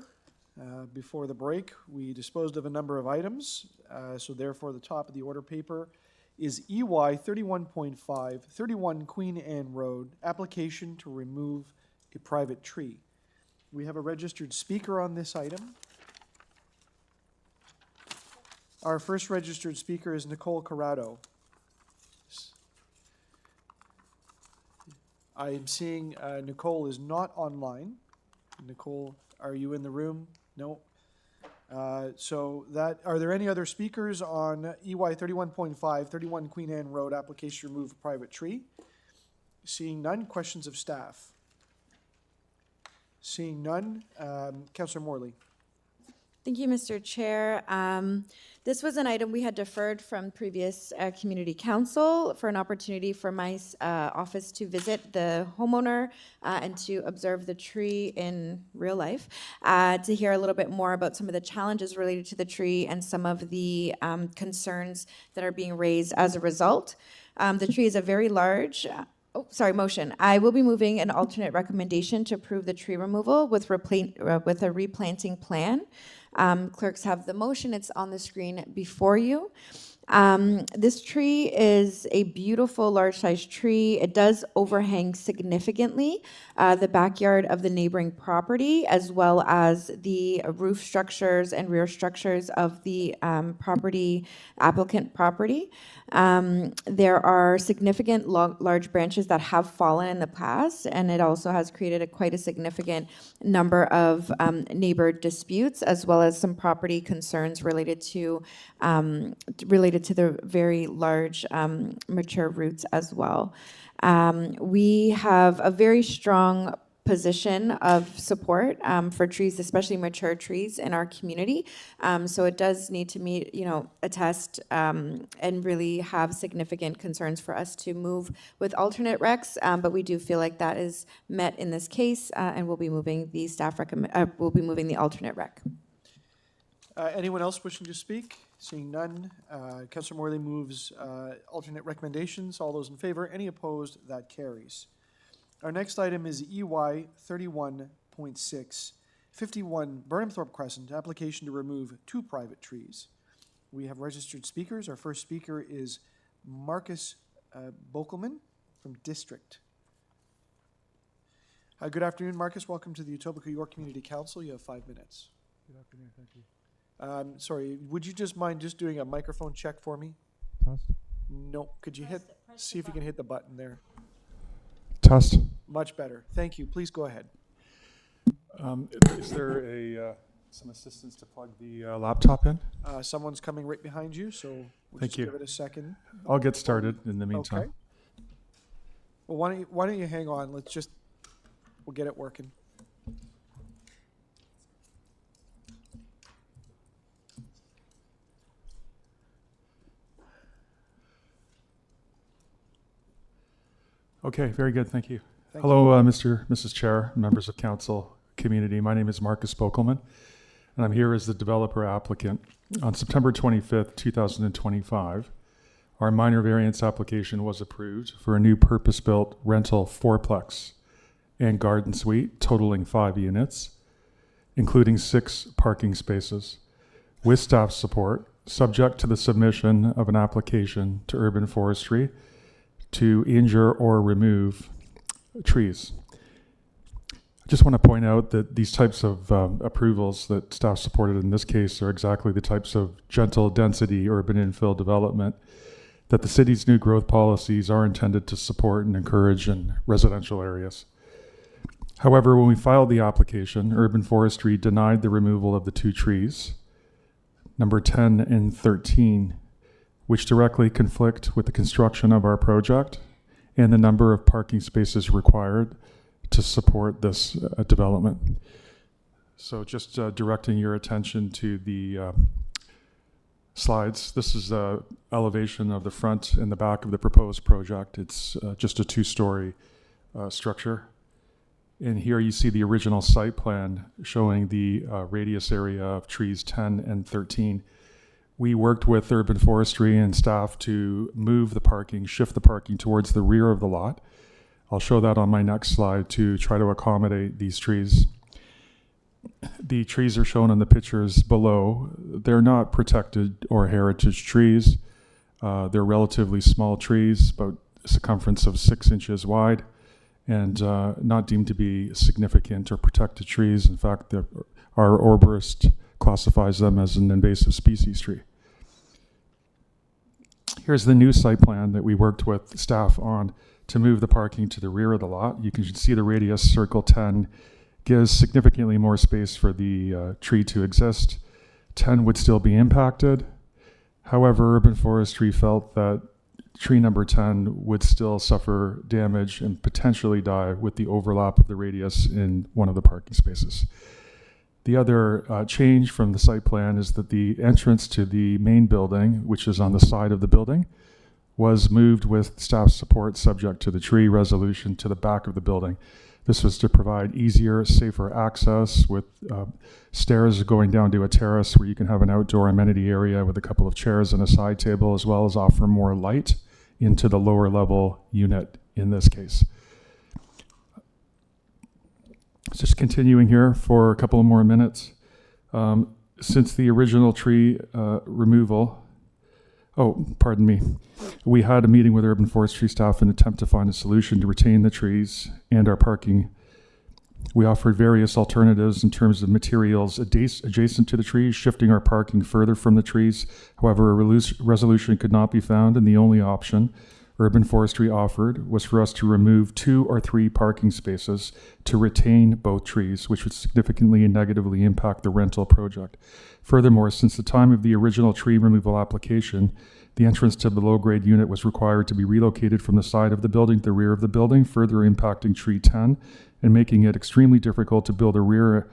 S1: Before the break, we disposed of a number of items, so therefore the top of the order paper is EY 31.5, 31 Queen Anne Road, application to remove a private tree. We have a registered speaker on this item. Our first registered speaker is Nicole Corrado. I am seeing Nicole is not online. Nicole, are you in the room? No. Are there any other speakers on EY 31.5, 31 Queen Anne Road, application to remove a private tree? Seeing none, questions of staff. Seeing none, Councillor Morley.
S2: Thank you, Mr. Chair. This was an item we had deferred from previous community council for an opportunity for my office to visit the homeowner and to observe the tree in real life, to hear a little bit more about some of the challenges related to the tree and some of the concerns that are being raised as a result. The tree is a very large motion. I will be moving an alternate recommendation to approve the tree removal with a replanting plan. Clerks have the motion. It's on the screen before you. This tree is a beautiful large-sized tree. It does overhang significantly the backyard of the neighboring property, as well as the roof structures and rear structures of the applicant property. There are significant large branches that have fallen in the past, and it also has created quite a significant number of neighbor disputes, as well as some property concerns related to the very large mature roots as well. We have a very strong position of support for trees, especially mature trees in our community. So it does need to meet, a test and really have significant concerns for us to move with alternate recs. But we do feel like that is met in this case, and we'll be moving the we'll be moving the alternate rec.
S1: Anyone else wishing to speak? Seeing none, Councillor Morley moves alternate recommendations. All those in favor? Any opposed? That carries. Our next item is EY 31.6, 51 Burnhamthorpe Crescent, application to remove 2 private trees. We have registered speakers. Our first speaker is Marcus Bokelman from District. Good afternoon, Marcus. Welcome to the Etobicoke York Community Council. You have 5 minutes.
S8: Good afternoon, thank you.
S1: Sorry, would you just mind doing a microphone check for me?
S8: Test.
S1: No, could you see if you can hit the button there?
S8: Test.
S1: Much better. Thank you. Please go ahead.
S8: Is there some assistance to plug the laptop in?
S1: Someone's coming right behind you, so we'll
S8: Thank
S1: just
S8: you.
S1: give it a second.
S8: I'll get started in the meantime.
S1: Okay. Well, why don't you hang on? We'll get it working.
S8: Okay, very good, thank you.
S1: Thank
S8: Hello, Mrs. Chair, members of council, community. My name is Marcus Bokelman, and I'm here as the developer applicant. On September 25th, 2025, our minor variance application was approved for a new purpose-built rental fourplex and garden suite totaling 5 units, including 6 parking spaces, with staff support, subject to the submission of an application to Urban Forestry to injure or remove trees. I just want to point out that these types of approvals that staff supported in this case are exactly the types of gentle density urban infill development that the city's new growth policies are intended to support and encourage in residential areas. However, when we filed the application, Urban Forestry denied the removal of the 2 trees, number 10 and 13, which directly conflict with the construction of our project and the number of parking spaces required to support this development. So just directing your attention to the slides. This is the elevation of the front and the back of the proposed project. It's just a 2-story structure. And here you see the original site plan showing the radius area of trees 10 and 13. We worked with Urban Forestry and staff to move the parking, shift the parking towards the rear of the lot, I'll show that on my next slide to try to accommodate these trees. The trees are shown in the pictures below. They're not protected or heritage trees. They're relatively small trees, about a circumference of 6 inches wide, and not deemed to be significant or protected trees. In fact, our arborist classifies them as an invasive species tree. Here's the new site plan that we worked with staff on to move the parking to the rear of the lot. You can see the radius circle 10 gives significantly more space for the tree to exist. 10 would still be impacted. However, urban forestry felt that tree number 10 would still suffer damage and potentially die with the overlap of the radius in one of the parking spaces. The other change from the site plan is that the entrance to the main building, which is on the side of the building, was moved with staff support subject to the tree resolution to the back of the building. This was to provide easier, safer access with stairs going down to a terrace where you can have an outdoor amenity area with a couple of chairs and a side table, as well as offer more light into the lower level unit in this case. Just continuing here for a couple of more minutes. Since the original tree removal, we had a meeting with urban forestry staff in an attempt to find a solution to retain the trees and our parking. We offered various alternatives in terms of materials adjacent to the trees, shifting our parking further from the trees. However, a resolution could not be found, and the only option urban forestry offered was for us to remove 2 or 3 parking spaces to retain both trees, which would significantly and negatively impact the rental project. Furthermore, since the time of the original tree removal application, the entrance to the low-grade unit was required to be relocated from the side of the building to the rear of the building, further impacting tree 10 and making it extremely difficult to build a rear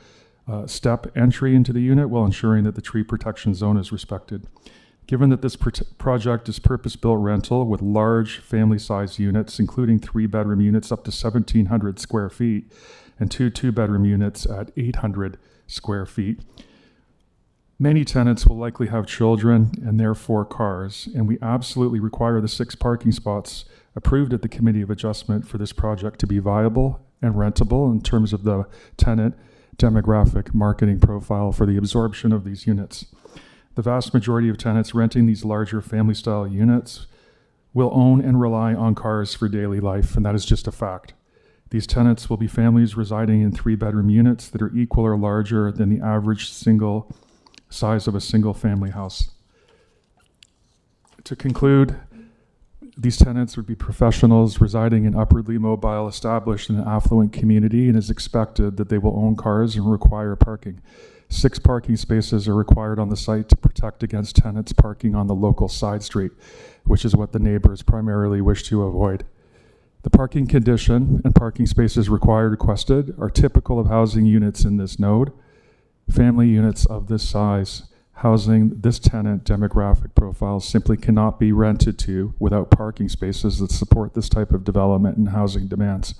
S8: step entry into the unit while ensuring that the tree protection zone is respected. Given that this project is purpose-built rental with large family-sized units, including 3-bedroom units up to 1,700 square feet and 2 two-bedroom units at 800 square feet, many tenants will likely have children and therefore cars, and we absolutely require the 6 parking spots approved at the Committee of Adjustment for this project to be viable and rentable in terms of the tenant demographic marketing profile for the absorption of these units. The vast majority of tenants renting these larger family-style units will own and rely on cars for daily life, and that is just a fact. These tenants will be families residing in 3-bedroom units that are equal or larger than the average single size of a single-family house. To conclude, these tenants would be professionals residing in upwardly mobile, established in an affluent community, and it is expected that they will own cars and require parking. 6 parking spaces are required on the site to protect against tenants parking on the local side street, which is what the neighbors primarily wish to avoid. The parking condition and parking spaces requested are typical of housing units in this node. Family units of this size housing this tenant demographic profile simply cannot be rented to without parking spaces that support this type of development and housing demands.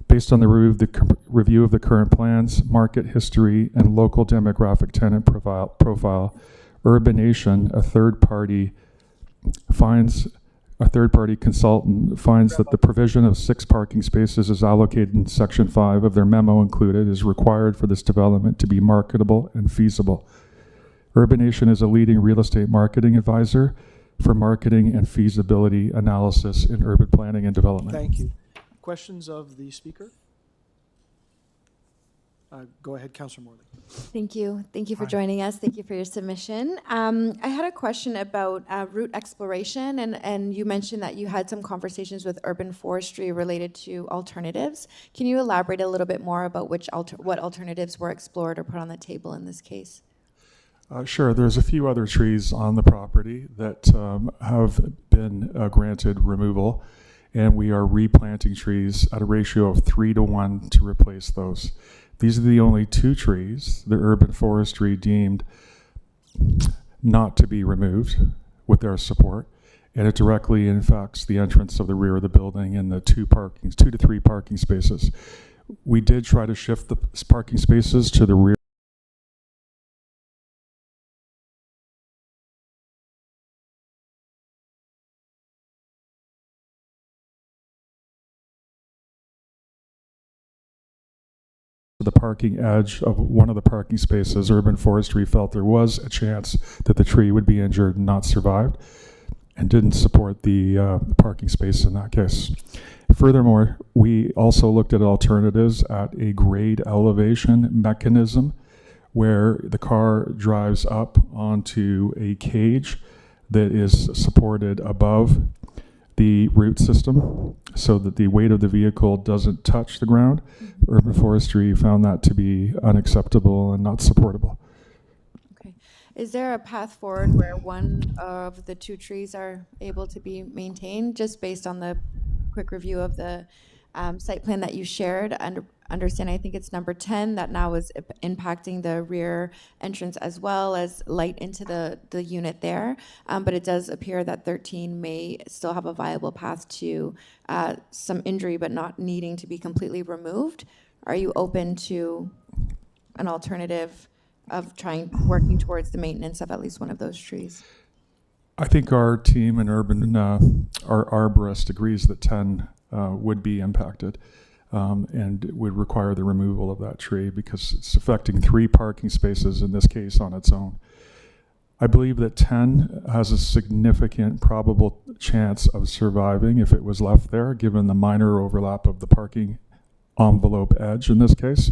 S8: Based on the review of the current plans, market history, and local demographic tenant profile, Urbanation, a third-party consultant, finds that the provision of 6 parking spaces as allocated in Section 5 of their memo included is required for this development to be marketable and feasible. Urbanation is a leading real estate marketing advisor for marketing and feasibility analysis in urban planning and development.
S1: Thank you. Questions of the speaker? Go ahead, Councillor Morley.
S2: Thank you. Thank you for joining us. Thank you for your submission. I had a question about route exploration, and you mentioned that you had some conversations with urban forestry related to alternatives. Can you elaborate a little bit more about what alternatives were explored or put on the table in this case?
S8: Sure. There's a few other trees on the property that have been granted removal, and we are replanting trees at a ratio of 3-to-1 to replace those. These are the only 2 trees the urban forestry deemed not to be removed with their support, and it directly infects the entrance of the rear of the building and the 2 to 3 parking spaces. We did try to shift the parking spaces to the rear parking edge of one of the parking spaces, urban forestry felt there was a chance that the tree would be injured and not survived, and didn't support the parking space in that case. Furthermore, we also looked at alternatives at a grade elevation mechanism where the car drives up onto a cage that is supported above the root system so that the weight of the vehicle doesn't touch the ground. Urban forestry found that to be unacceptable and not supportable.
S2: Okay. Is there a path forward where one of the two trees are able to be maintained, just based on the quick review of the site plan that you shared? Understand, I think it's number 10 that now is impacting the rear entrance as well as light into the unit there. But it does appear that 13 may still have a viable path to some injury, but not needing to be completely removed. Are you open to an alternative of working towards the maintenance of at least one of those trees?
S8: I think our team in urban, our arborist agrees that 10 would be impacted. And would require the removal of that tree because it's affecting 3 parking spaces in this case on its own. I believe that 10 has a significant probable chance of surviving if it was left there, given the minor overlap of the parking envelope edge in this case.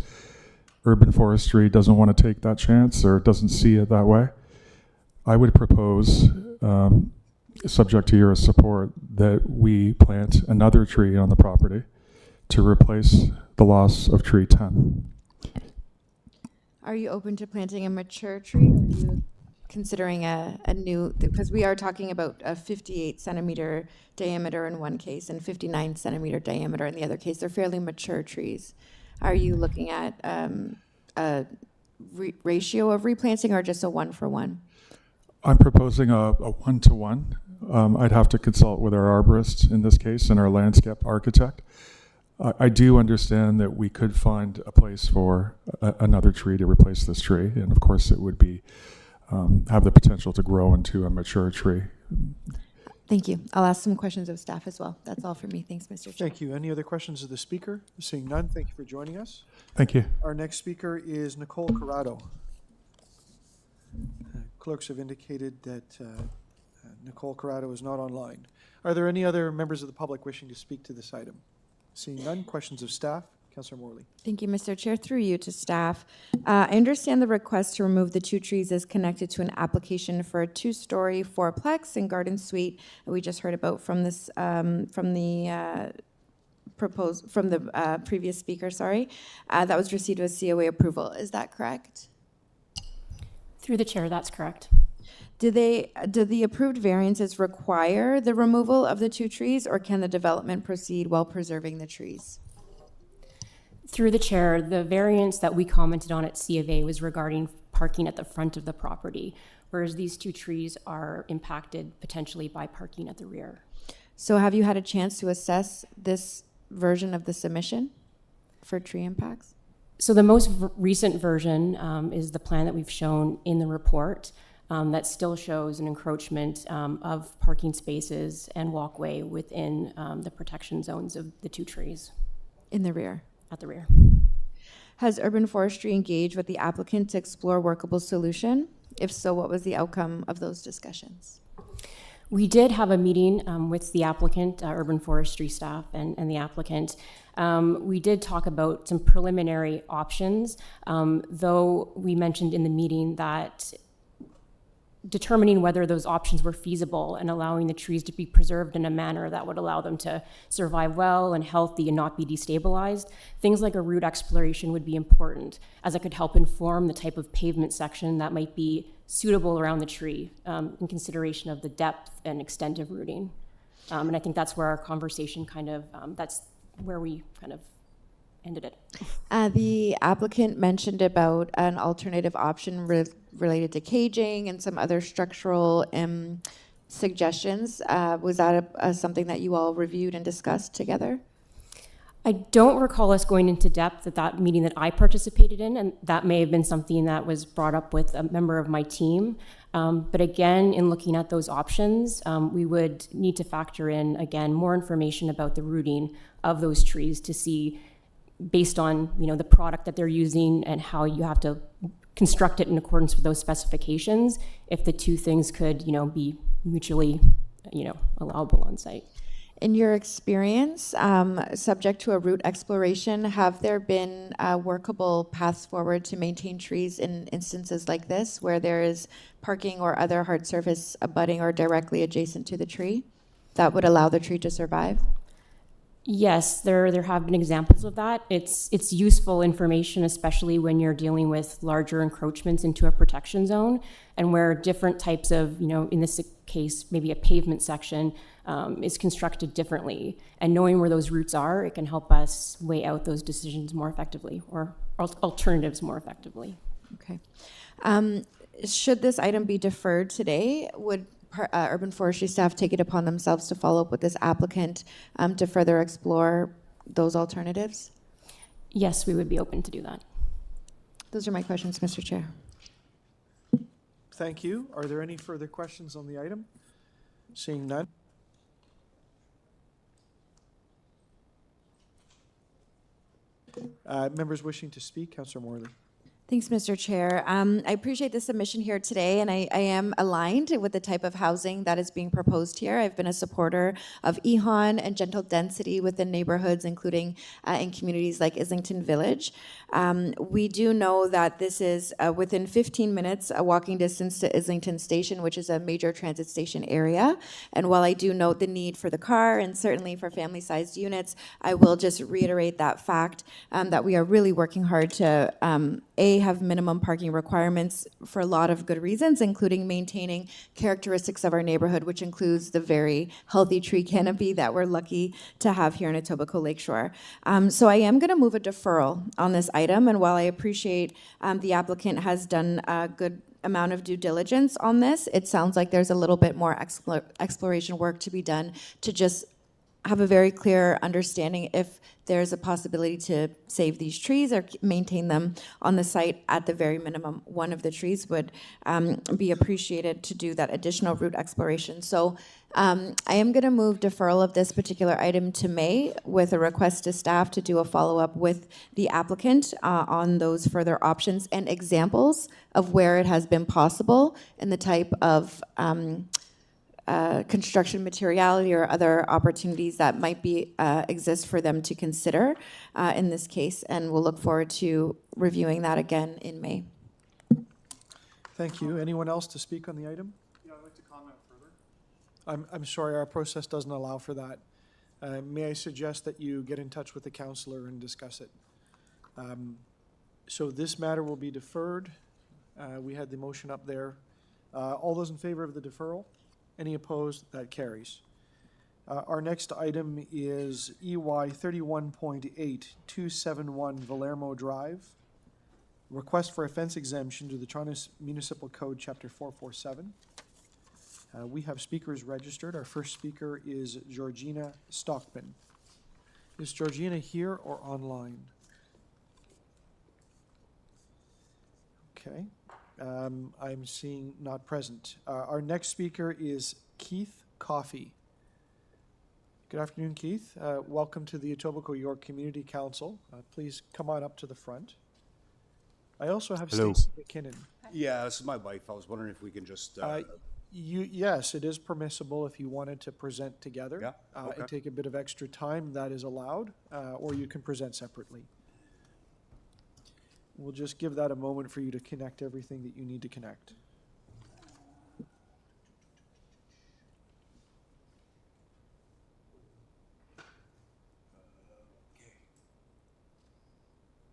S8: Urban forestry doesn't want to take that chance or doesn't see it that way. I would propose, subject to your support, that we plant another tree on the property to replace the loss of tree 10.
S2: Are you open to planting a mature tree? Or are you considering a new, because we are talking about a 58 centimeter diameter in one case and 59 centimeter diameter in the other case. They're fairly mature trees. Are you looking at a ratio of replanting or just a 1-for-1?
S8: I'm proposing a 1-to-1. I'd have to consult with our arborist in this case and our landscape architect. I do understand that we could find a place for another tree to replace this tree, and of course it would be have the potential to grow into a mature tree.
S2: Thank you. I'll ask some questions of staff as well. That's all for me. Thanks, Mr. Chair.
S1: Thank you. Any other questions of the speaker? Seeing none, thank you for joining us.
S8: Thank you.
S1: Our next speaker is Nicole Corrado. Clerks have indicated that Nicole Corrado is not online. Are there any other members of the public wishing to speak to this item? Seeing none, questions of staff. Councillor Morley.
S2: Thank you, Mr. Chair. Through you to staff. I understand the request to remove the 2 trees is connected to an application for a 2-story 4-plex and garden suite that we just heard about from this from the previous speaker. That was received with COA approval. Is that correct?
S10: Through the chair, that's correct.
S2: Do the approved variances require the removal of the 2 trees, or can the development proceed while preserving the trees?
S10: Through the chair, the variance that we commented on at C of A was regarding parking at the front of the property, whereas these 2 trees are impacted potentially by parking at the rear.
S2: So have you had a chance to assess this version of the submission for tree impacts?
S10: So the most recent version is the plan that we've shown in the report. That still shows an encroachment of parking spaces and walkway within the protection zones of the 2 trees.
S2: In the rear?
S10: At the rear.
S2: Has urban forestry engaged with the applicant to explore a workable solution? If so, what was the outcome of those discussions?
S10: We did have a meeting with the applicant, urban forestry staff, and the applicant. We did talk about some preliminary options, though we mentioned in the meeting that determining whether those options were feasible and allowing the trees to be preserved in a manner that would allow them to survive well and healthy and not be destabilized. Things like a root exploration would be important, as it could help inform the type of pavement section that might be suitable around the tree in consideration of the depth and extent of rooting. And I think that's where our conversation that's where we kind of ended it.
S2: The applicant mentioned about an alternative option related to caging and some other structural suggestions. Was that something that you all reviewed and discussed together?
S10: I don't recall us going into depth at that meeting that I participated in, and that may have been something that was brought up with a member of my team. But again, in looking at those options, we would need to factor in, again, more information about the rooting of those trees to see based on, the product that they're using and how you have to construct it in accordance with those specifications, if the two things could, be mutually, allowable on site.
S2: In your experience, subject to a route exploration, have there been workable paths forward to maintain trees in instances like this, where there is parking or other hard surface abutting or directly adjacent to the tree that would allow the tree to survive?
S10: Yes, there have been examples of that. It's useful information, especially when you're dealing with larger encroachments into a protection zone, and where different types of, in this case, maybe a pavement section is constructed differently. And knowing where those routes are, it can help us weigh out those decisions more effectively, or alternatives more effectively.
S2: Okay. Should this item be deferred today, would urban forestry staff take it upon themselves to follow up with this applicant to further explore those alternatives?
S10: Yes, we would be open to do that.
S2: Those are my questions, Mr. Chair.
S1: Thank you. Are there any further questions on the item? Seeing none. Members wishing to speak, Councillor Morley.
S2: Thanks, Mr. Chair. I appreciate the submission here today, and I am aligned with the type of housing that is being proposed here. I've been a supporter of EHON and gentle density within neighborhoods, including in communities like Islington Village. We do know that this is within 15 minutes, a walking distance to Islington Station, which is a major transit station area. And while I do note the need for the car and certainly for family-sized units, I will just reiterate that fact that we are really working hard to have minimum parking requirements for a lot of good reasons, including maintaining characteristics of our neighborhood, which includes the very healthy tree canopy that we're lucky to have here in Etobicoke Lakeshore. So I am going to move a deferral on this item, and while I appreciate the applicant has done a good amount of due diligence on this, it sounds like there's a little bit more exploration work to be done to just have a very clear understanding if there's a possibility to save these trees or maintain them on the site. At the very minimum, one of the trees would be appreciated to do that additional route exploration. So I am going to move deferral of this particular item to May with a request to staff to do a follow-up with the applicant on those further options and examples of where it has been possible and the type of construction materiality or other opportunities that might be exist for them to consider in this case, and we'll look forward to reviewing that again in May.
S1: Thank you. Anyone else to speak on the item?
S8: Yeah, I'd like to comment further.
S1: I'm sorry, our process doesn't allow for that. May I suggest that you get in touch with the councillor and discuss it? So this matter will be deferred. We had the motion up there. All those in favor of the deferral? Any opposed? That carries. Our next item is EY 31.8 271 Valermo Drive. Request for a fence exemption to the Toronto Municipal Code, Chapter 447. We have speakers registered. Our first speaker is Georgina Stockman. Is Georgina here or online? Okay. I'm seeing not present. Our next speaker is Keith Coffey. Good afternoon, Keith. Welcome to the Etobicoke York Community Council. Please come on up to the front. I also have Stacey McKinnon.
S12: Yeah, this is my wife. I was wondering if we can just...
S1: Yes, it is permissible if you wanted to present together.
S12: Yeah, okay.
S1: And take a bit of extra time, that is allowed, or you can present separately. We'll just give that a moment for you to connect everything that you need to connect.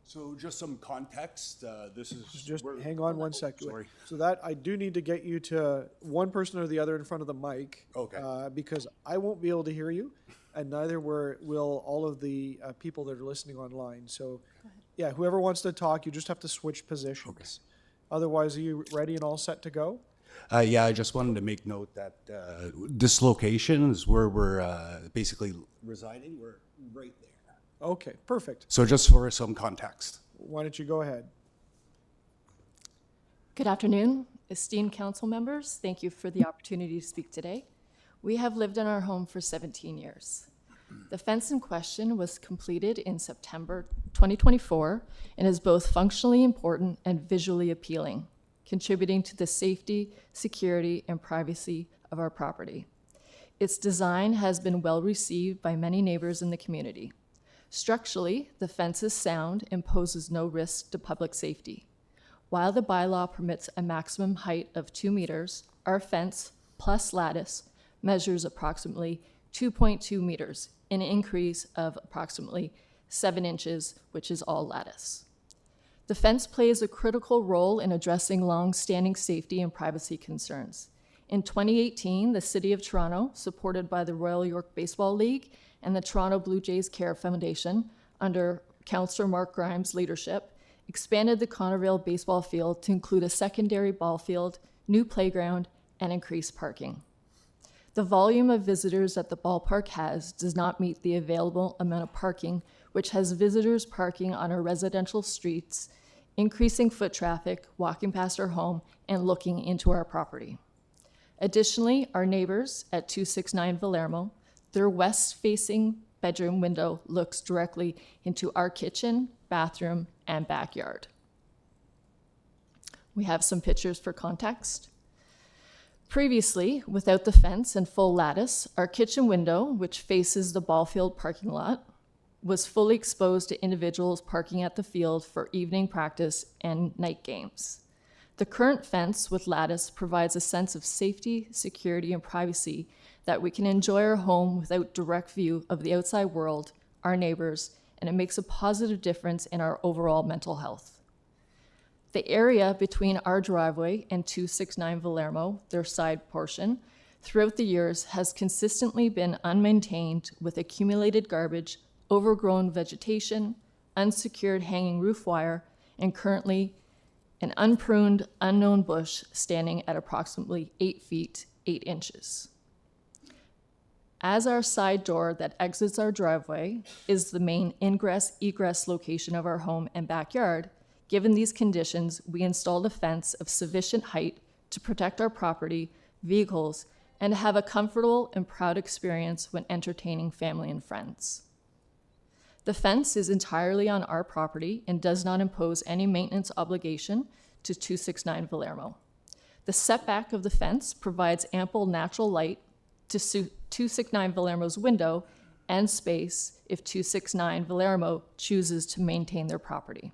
S12: So just some context. This is
S1: just hang on one second.
S12: Sorry.
S1: So that I do need to get you to one person or the other in front of the mic.
S12: Okay.
S1: Because I won't be able to hear you, and neither will all of the people that are listening online. So, yeah, whoever wants to talk, you just have to switch positions.
S12: Okay.
S1: Otherwise, are you ready and all set to go?
S12: Yeah, I just wanted to make note that this location is where we're basically residing. We're right there.
S1: Okay, perfect.
S12: So just for some context.
S1: Why don't you go ahead?
S13: Good afternoon, esteemed council members. Thank you for the opportunity to speak today. We have lived in our home for 17 years. The fence in question was completed in September 2024 and is both functionally important and visually appealing, contributing to the safety, security, and privacy of our property. Its design has been well received by many neighbors in the community. Structurally, the fence is sound and poses no risk to public safety. While the bylaw permits a maximum height of 2 meters, our fence plus lattice measures approximately 2.2 meters, an increase of approximately 7 inches, which is all lattice. The fence plays a critical role in addressing long-standing safety and privacy concerns. In 2018, the City of Toronto, supported by the Royal York Baseball League and the Toronto Blue Jays Care Foundation, under Councillor Mark Grimes' leadership, expanded the Connervale baseball field to include a secondary ball field, new playground, and increased parking. The volume of visitors that the ballpark has does not meet the available amount of parking, which has visitors parking on our residential streets, increasing foot traffic, walking past our home, and looking into our property. Additionally, our neighbors at 269 Valermo, their west-facing bedroom window looks directly into our kitchen, bathroom, and backyard. We have some pictures for context. Previously, without the fence and full lattice, our kitchen window, which faces the ball field parking lot, was fully exposed to individuals parking at the field for evening practice and night games. The current fence with lattice provides a sense of safety, security, and privacy that we can enjoy our home without direct view of the outside world, our neighbors, and it makes a positive difference in our overall mental health. The area between our driveway and 269 Valermo, their side portion, throughout the years has consistently been unmaintained with accumulated garbage, overgrown vegetation, unsecured hanging roof wire, and currently an unpruned, unknown bush standing at approximately 8 feet, 8 inches. As our side door that exits our driveway is the main ingress-egress location of our home and backyard, given these conditions, we installed a fence of sufficient height to protect our property, vehicles, and have a comfortable and proud experience when entertaining family and friends. The fence is entirely on our property and does not impose any maintenance obligation to 269 Valermo. The setback of the fence provides ample natural light to 269 Valermo's window and space if 269 Valermo chooses to maintain their property.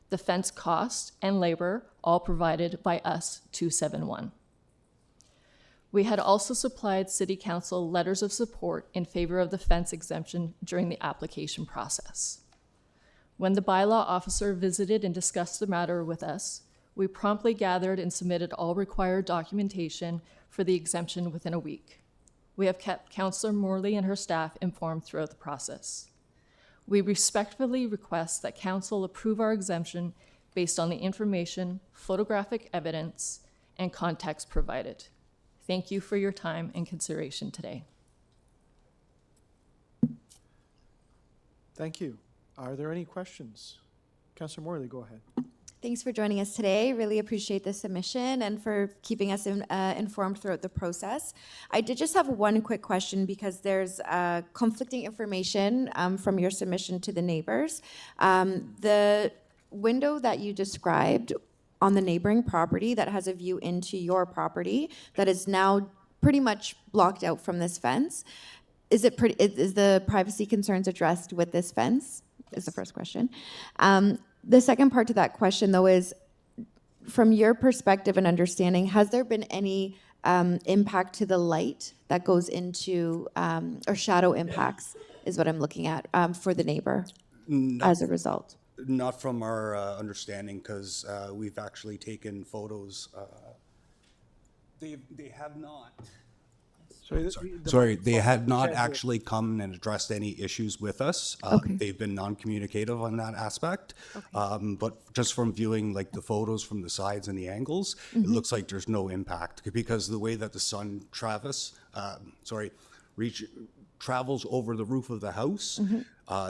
S13: The fence cost and labor all provided by us, 271. We had also supplied City Council letters of support in favor of the fence exemption during the application process. When the bylaw officer visited and discussed the matter with us, we promptly gathered and submitted all required documentation for the exemption within a week. We have kept Councillor Morley and her staff informed throughout the process. We respectfully request that Council approve our exemption based on the information, photographic evidence, and context provided. Thank you for your time and consideration today.
S1: Thank you. Are there any questions? Councillor Morley, go ahead.
S2: Thanks for joining us today. Really appreciate the submission and for keeping us informed throughout the process. I did just have one quick question because there's conflicting information from your submission to the neighbors. The window that you described on the neighboring property that has a view into your property that is now pretty much blocked out from this fence, is the privacy concerns addressed with this fence? Is the first question. The second part to that question, though, is from your perspective and understanding, has there been any impact to the light that goes into, or shadow impacts, is what I'm looking at, for the neighbor as a result?
S12: Not from our understanding, because we've actually taken photos. They have not. Sorry, they had not actually come and addressed any issues with us. They've been non-communicative on that aspect. But just from viewing like the photos from the sides and the angles, it looks like there's no impact because the way that the sun travels over the roof of the house,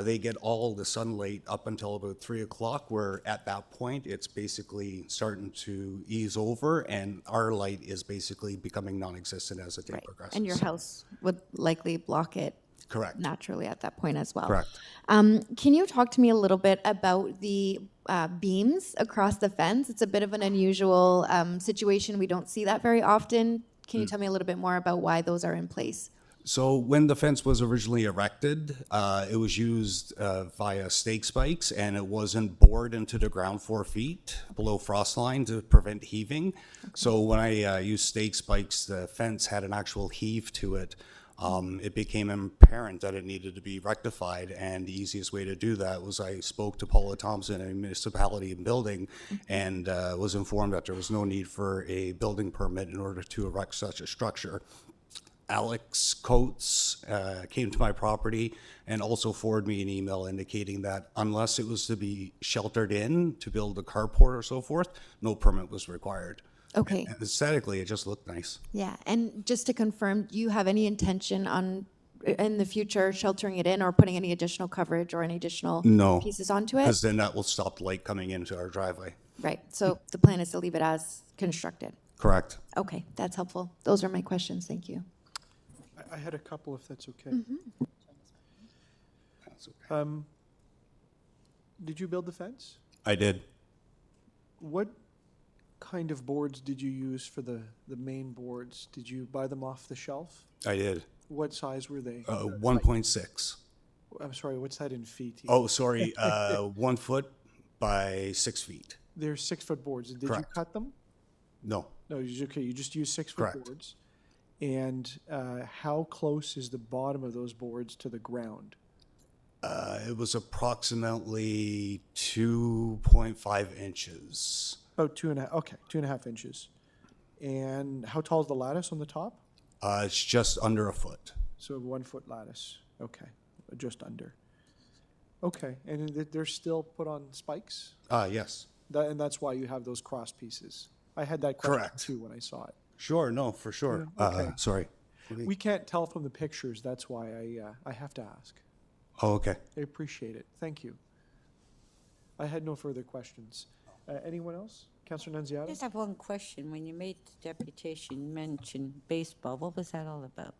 S12: they get all the sunlight up until about 3 o'clock, where at that point it's basically starting to ease over and our light is basically becoming non-existent as the day progresses.
S2: And your house would likely block it
S12: Correct.
S2: naturally at that point as well.
S12: Correct.
S2: Can you talk to me a little bit about the beams across the fence? It's a bit of an unusual situation. We don't see that very often. Can you tell me a little bit more about why those are in place?
S12: So when the fence was originally erected, it was used via stake spikes, and it wasn't bored into the ground 4 feet below frost line to prevent heaving. So when I used stake spikes, the fence had an actual heave to it. It became apparent that it needed to be rectified, and the easiest way to do that was I spoke to Paula Thompson, a municipality and building, and was informed that there was no need for a building permit in order to erect such a structure. Alex Coates came to my property and also forwarded me an email indicating that unless it was to be sheltered in to build a carport or so forth, no permit was required.
S2: Okay.
S12: And aesthetically, it just looked nice.
S2: Yeah, and just to confirm, do you have any intention on, in the future, sheltering it in or putting any additional coverage or any additional
S12: No,
S2: pieces onto it?
S12: because then that will stop the light coming into our driveway.
S2: Right, so the plan is to leave it as constructed?
S12: Correct.
S2: Okay, that's helpful. Those are my questions, thank you.
S1: I had a couple, if that's okay.
S12: That's okay.
S1: Did you build the fence?
S12: I did.
S1: What kind of boards did you use for the main boards? Did you buy them off the shelf?
S12: I did.
S1: What size were they?
S12: 1.6.
S1: I'm sorry, what's that in feet?
S12: Oh, sorry. 1 foot by 6 feet.
S1: They're 6-foot boards. Did
S12: Correct.
S1: you cut them?
S12: No.
S1: No, okay, you just use 6-foot
S12: Correct.
S1: boards. And how close is the bottom of those boards to the ground?
S12: It was approximately 2.5 inches.
S1: About 2.5, okay, 2.5 inches. And how tall is the lattice on the top?
S12: It's just under a foot.
S1: So 1 foot lattice, okay, just under. Okay, and they're still put on spikes?
S12: Yes.
S1: And that's why you have those cross pieces. I had that question
S12: Correct.
S1: too when I saw it.
S12: Sure, no, for sure.
S1: Yeah, okay.
S12: Sorry.
S1: We can't tell from the pictures, that's why I have to ask.
S12: Oh, okay.
S1: I appreciate it, thank you. I had no further questions. Anyone else? Councillor
S3: I
S1: Nunziata?
S3: just have one question. When you made the deputation, you mentioned baseball. What was that all about?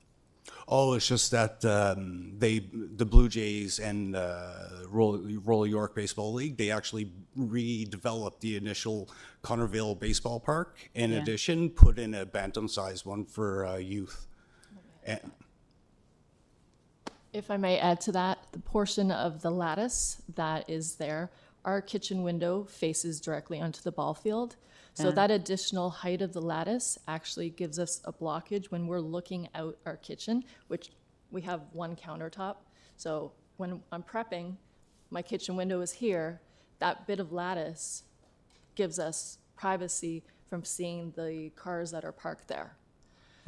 S12: Oh, it's just that the Blue Jays and Royal York Baseball League, they actually redeveloped the initial Connerville Baseball Park. In
S3: Yeah.
S12: addition, put in a bantam-sized one for youth. And
S13: If I may add to that, the portion of the lattice that is there, our kitchen window faces directly onto the ball field. So that additional height of the lattice actually gives us a blockage when we're looking out our kitchen, which we have one countertop. So when I'm prepping, my kitchen window is here. That bit of lattice gives us privacy from seeing the cars that are parked there.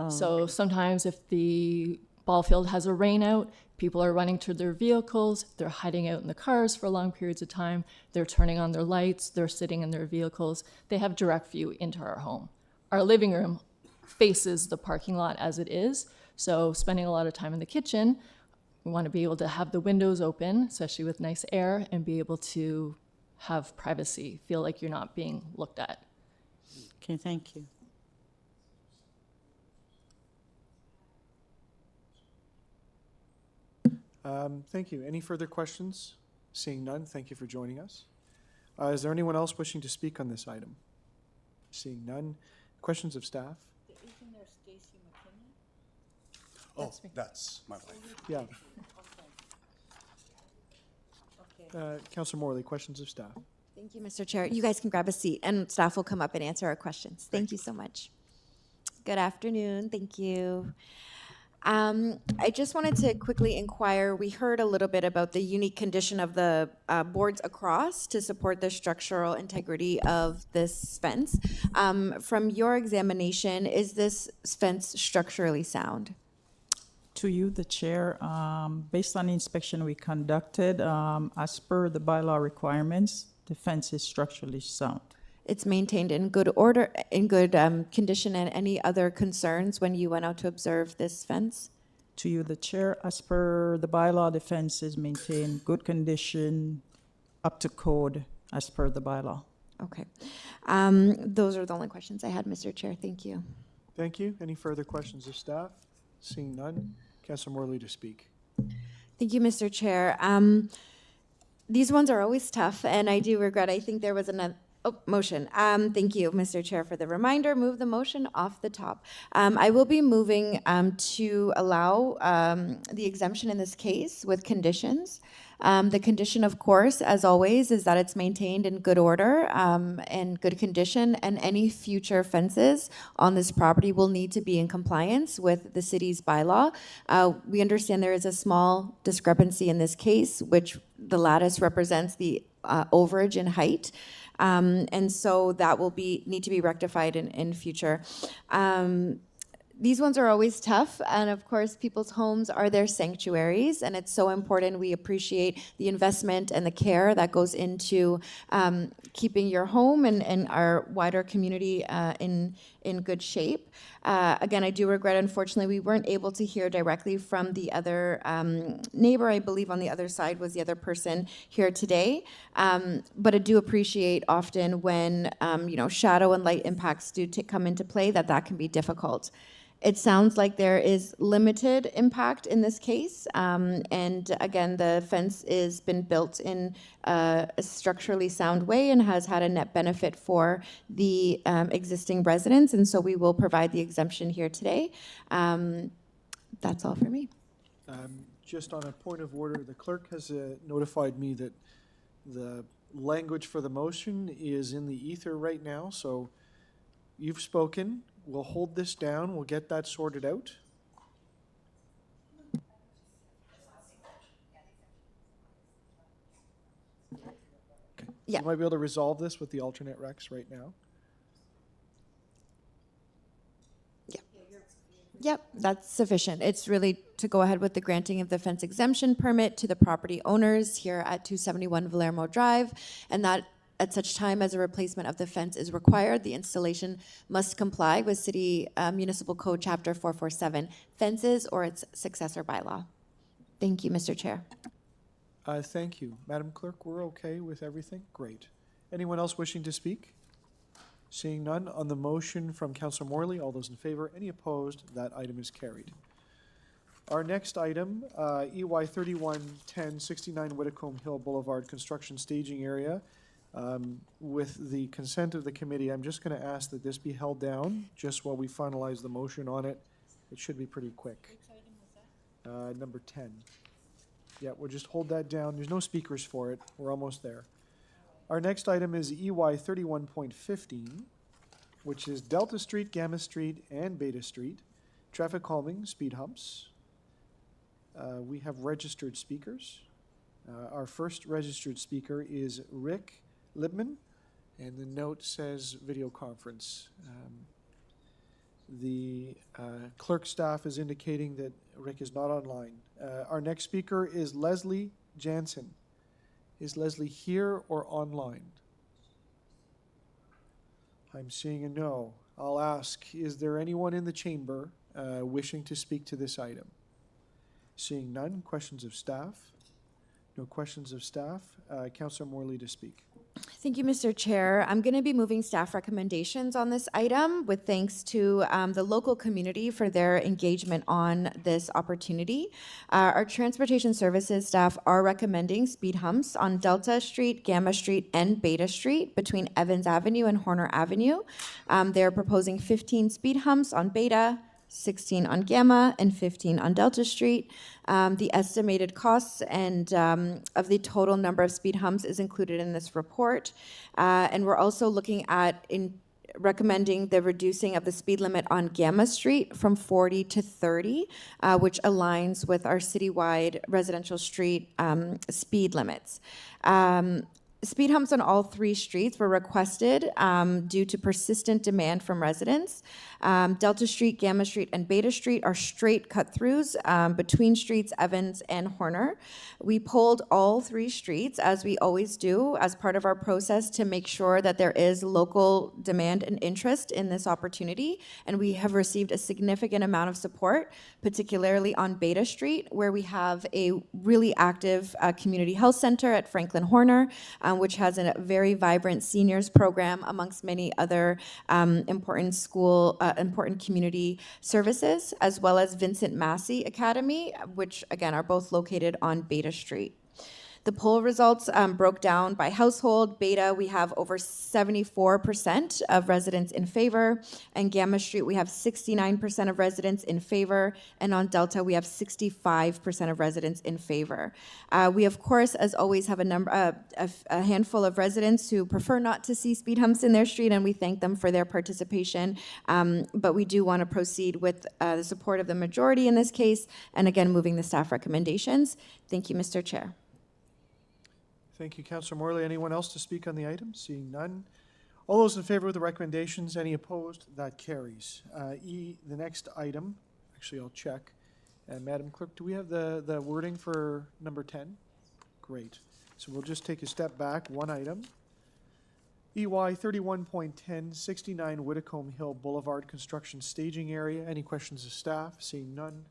S13: So sometimes if the ball field has a rain out, people are running to their vehicles, they're hiding out in the cars for long periods of time, they're turning on their lights, they're sitting in their vehicles, they have direct view into our home. Our living room faces the parking lot as it is, so spending a lot of time in the kitchen, we want to be able to have the windows open, especially with nice air, and be able to have privacy, feel like you're not being looked at.
S3: Okay, thank you.
S1: Thank you. Any further questions? Seeing none, thank you for joining us. Is there anyone else wishing to speak on this item? Seeing none. Questions of staff?
S3: Isn't there Stacy McKinley?
S12: oh, that's my wife.
S1: Yeah.
S3: Okay.
S1: Councillor Morley, questions of staff?
S2: Thank you, Mr. Chair. You guys can grab a seat and staff will come up and answer our questions. Thank you so much. Good afternoon. Thank you. I just wanted to quickly inquire, we heard a little bit about the unique condition of the boards across to support the structural integrity of this fence. From your examination, is this fence structurally sound?
S14: To you, the chair, based on the inspection we conducted, as per the bylaw requirements, the fence is structurally sound.
S2: It's maintained in good order, in good condition, and any other concerns when you went out to observe this fence?
S14: To you, the chair, as per the bylaw, the fence is maintained good condition, up to code, as per the bylaw.
S2: Okay. Those are the only questions I had, Mr. Chair. Thank you.
S1: Thank you. Any further questions of staff? Seeing none. Councillor Morley to speak.
S2: Thank you, Mr. Chair. These ones are always tough, and I do regret, I think there was another, motion. Thank you, Mr. Chair, for the reminder. Move the motion off the top. I will be moving to allow the exemption in this case with conditions. The condition, of course, as always, is that it's maintained in good order and good condition, and any future fences on this property will need to be in compliance with the city's bylaw. We understand there is a small discrepancy in this case, which the lattice represents the overage in height. And so that will need to be rectified in future. These ones are always tough, and of course, people's homes are their sanctuaries, and it's so important. We appreciate the investment and the care that goes into keeping your home and our wider community in good shape. Again, I do regret, unfortunately, we weren't able to hear directly from the other neighbor. I believe on the other side was the other person here today. But I do appreciate often when shadow and light impacts do come into play, that can be difficult. It sounds like there is limited impact in this case. And again, the fence has been built in a structurally sound way and has had a net benefit for the existing residents. And so we will provide the exemption here today. That's all for me.
S1: Just on a point of order, the clerk has notified me that the language for the motion is in the ether right now. So you've spoken. We'll hold this down. We'll get that sorted out. Okay.
S2: Yeah.
S1: You might be able to resolve this with the alternate recs right now.
S2: Yep, that's sufficient. It's really to go ahead with the granting of the fence exemption permit to the property owners here at 271 Valermo Drive, and that at such time as a replacement of the fence is required, the installation must comply with City Municipal Code Chapter 447, fences or its successor bylaw. Thank you, Mr. Chair.
S1: Thank you. Madam Clerk, we're okay with everything? Great. Anyone else wishing to speak? Seeing none, on the motion from Councillor Morley, all those in favor, any opposed, that item is carried. Our next item, EY 3110 69 Widdicombe Hill Boulevard Construction Staging Area. With the consent of the committee, I'm just going to ask that this be held down just while we finalize the motion on it. It should be pretty quick.
S20: Which item was that?
S1: Number 10. Yeah, we'll just hold that down. There's no speakers for it. We're almost there. Our next item is EY 31.15, which is Delta Street, Gamma Street, and Beta Street. Traffic calming, speed humps. We have registered speakers. Our first registered speaker is Rick Libman, and the note says video conference. The clerk staff is indicating that Rick is not online. Our next speaker is Leslie Jansen. Is Leslie here or online? I'm seeing a no. I'll ask, is there anyone in the chamber wishing to speak to this item? Seeing none, questions of staff? No questions of staff. Councillor Morley to speak.
S2: Thank you, Mr. Chair. I'm going to be moving staff recommendations on this item with thanks to the local community for their engagement on this opportunity. Our transportation services staff are recommending speed humps on Delta Street, Gamma Street, and Beta Street between Evans Avenue and Horner Avenue. They're proposing 15 speed humps on Beta, 16 on Gamma, and 15 on Delta Street. The estimated costs and of the total number of speed humps is included in this report. And we're also looking at recommending the reducing of the speed limit on Gamma Street from 40 to 30, which aligns with our citywide residential street speed limits. Speed humps on all three streets were requested due to persistent demand from residents. Delta Street, Gamma Street, and Beta Street are straight cut-throughs between streets Evans and Horner. We polled all three streets, as we always do, as part of our process to make sure that there is local demand and interest in this opportunity, and we have received a significant amount of support, particularly on Beta Street, where we have a really active community health center at Franklin Horner. which has a very vibrant seniors program amongst many other important community services, as well as Vincent Massey Academy, which again are both located on Beta Street. The poll results broke down by household. Beta, we have over 74% of residents in favor. And Gamma Street, we have 69% of residents in favor. And on Delta, we have 65% of residents in favor. We, of course, as always, have a handful of residents who prefer not to see speed humps in their street, and we thank them for their participation. But we do want to proceed with the support of the majority in this case, and again, moving the staff recommendations. Thank you, Mr. Chair.
S1: Thank you, Councillor Morley. Anyone else to speak on the item? Seeing none. All those in favor of the recommendations, any opposed? That carries. The next item, actually I'll check. Madam Clerk, do we have the wording for number 10? Great. So we'll just take a step back, one item. EY 31.10, 69 Widdicombe Hill Boulevard Construction Staging Area. Any questions of staff? Seeing none.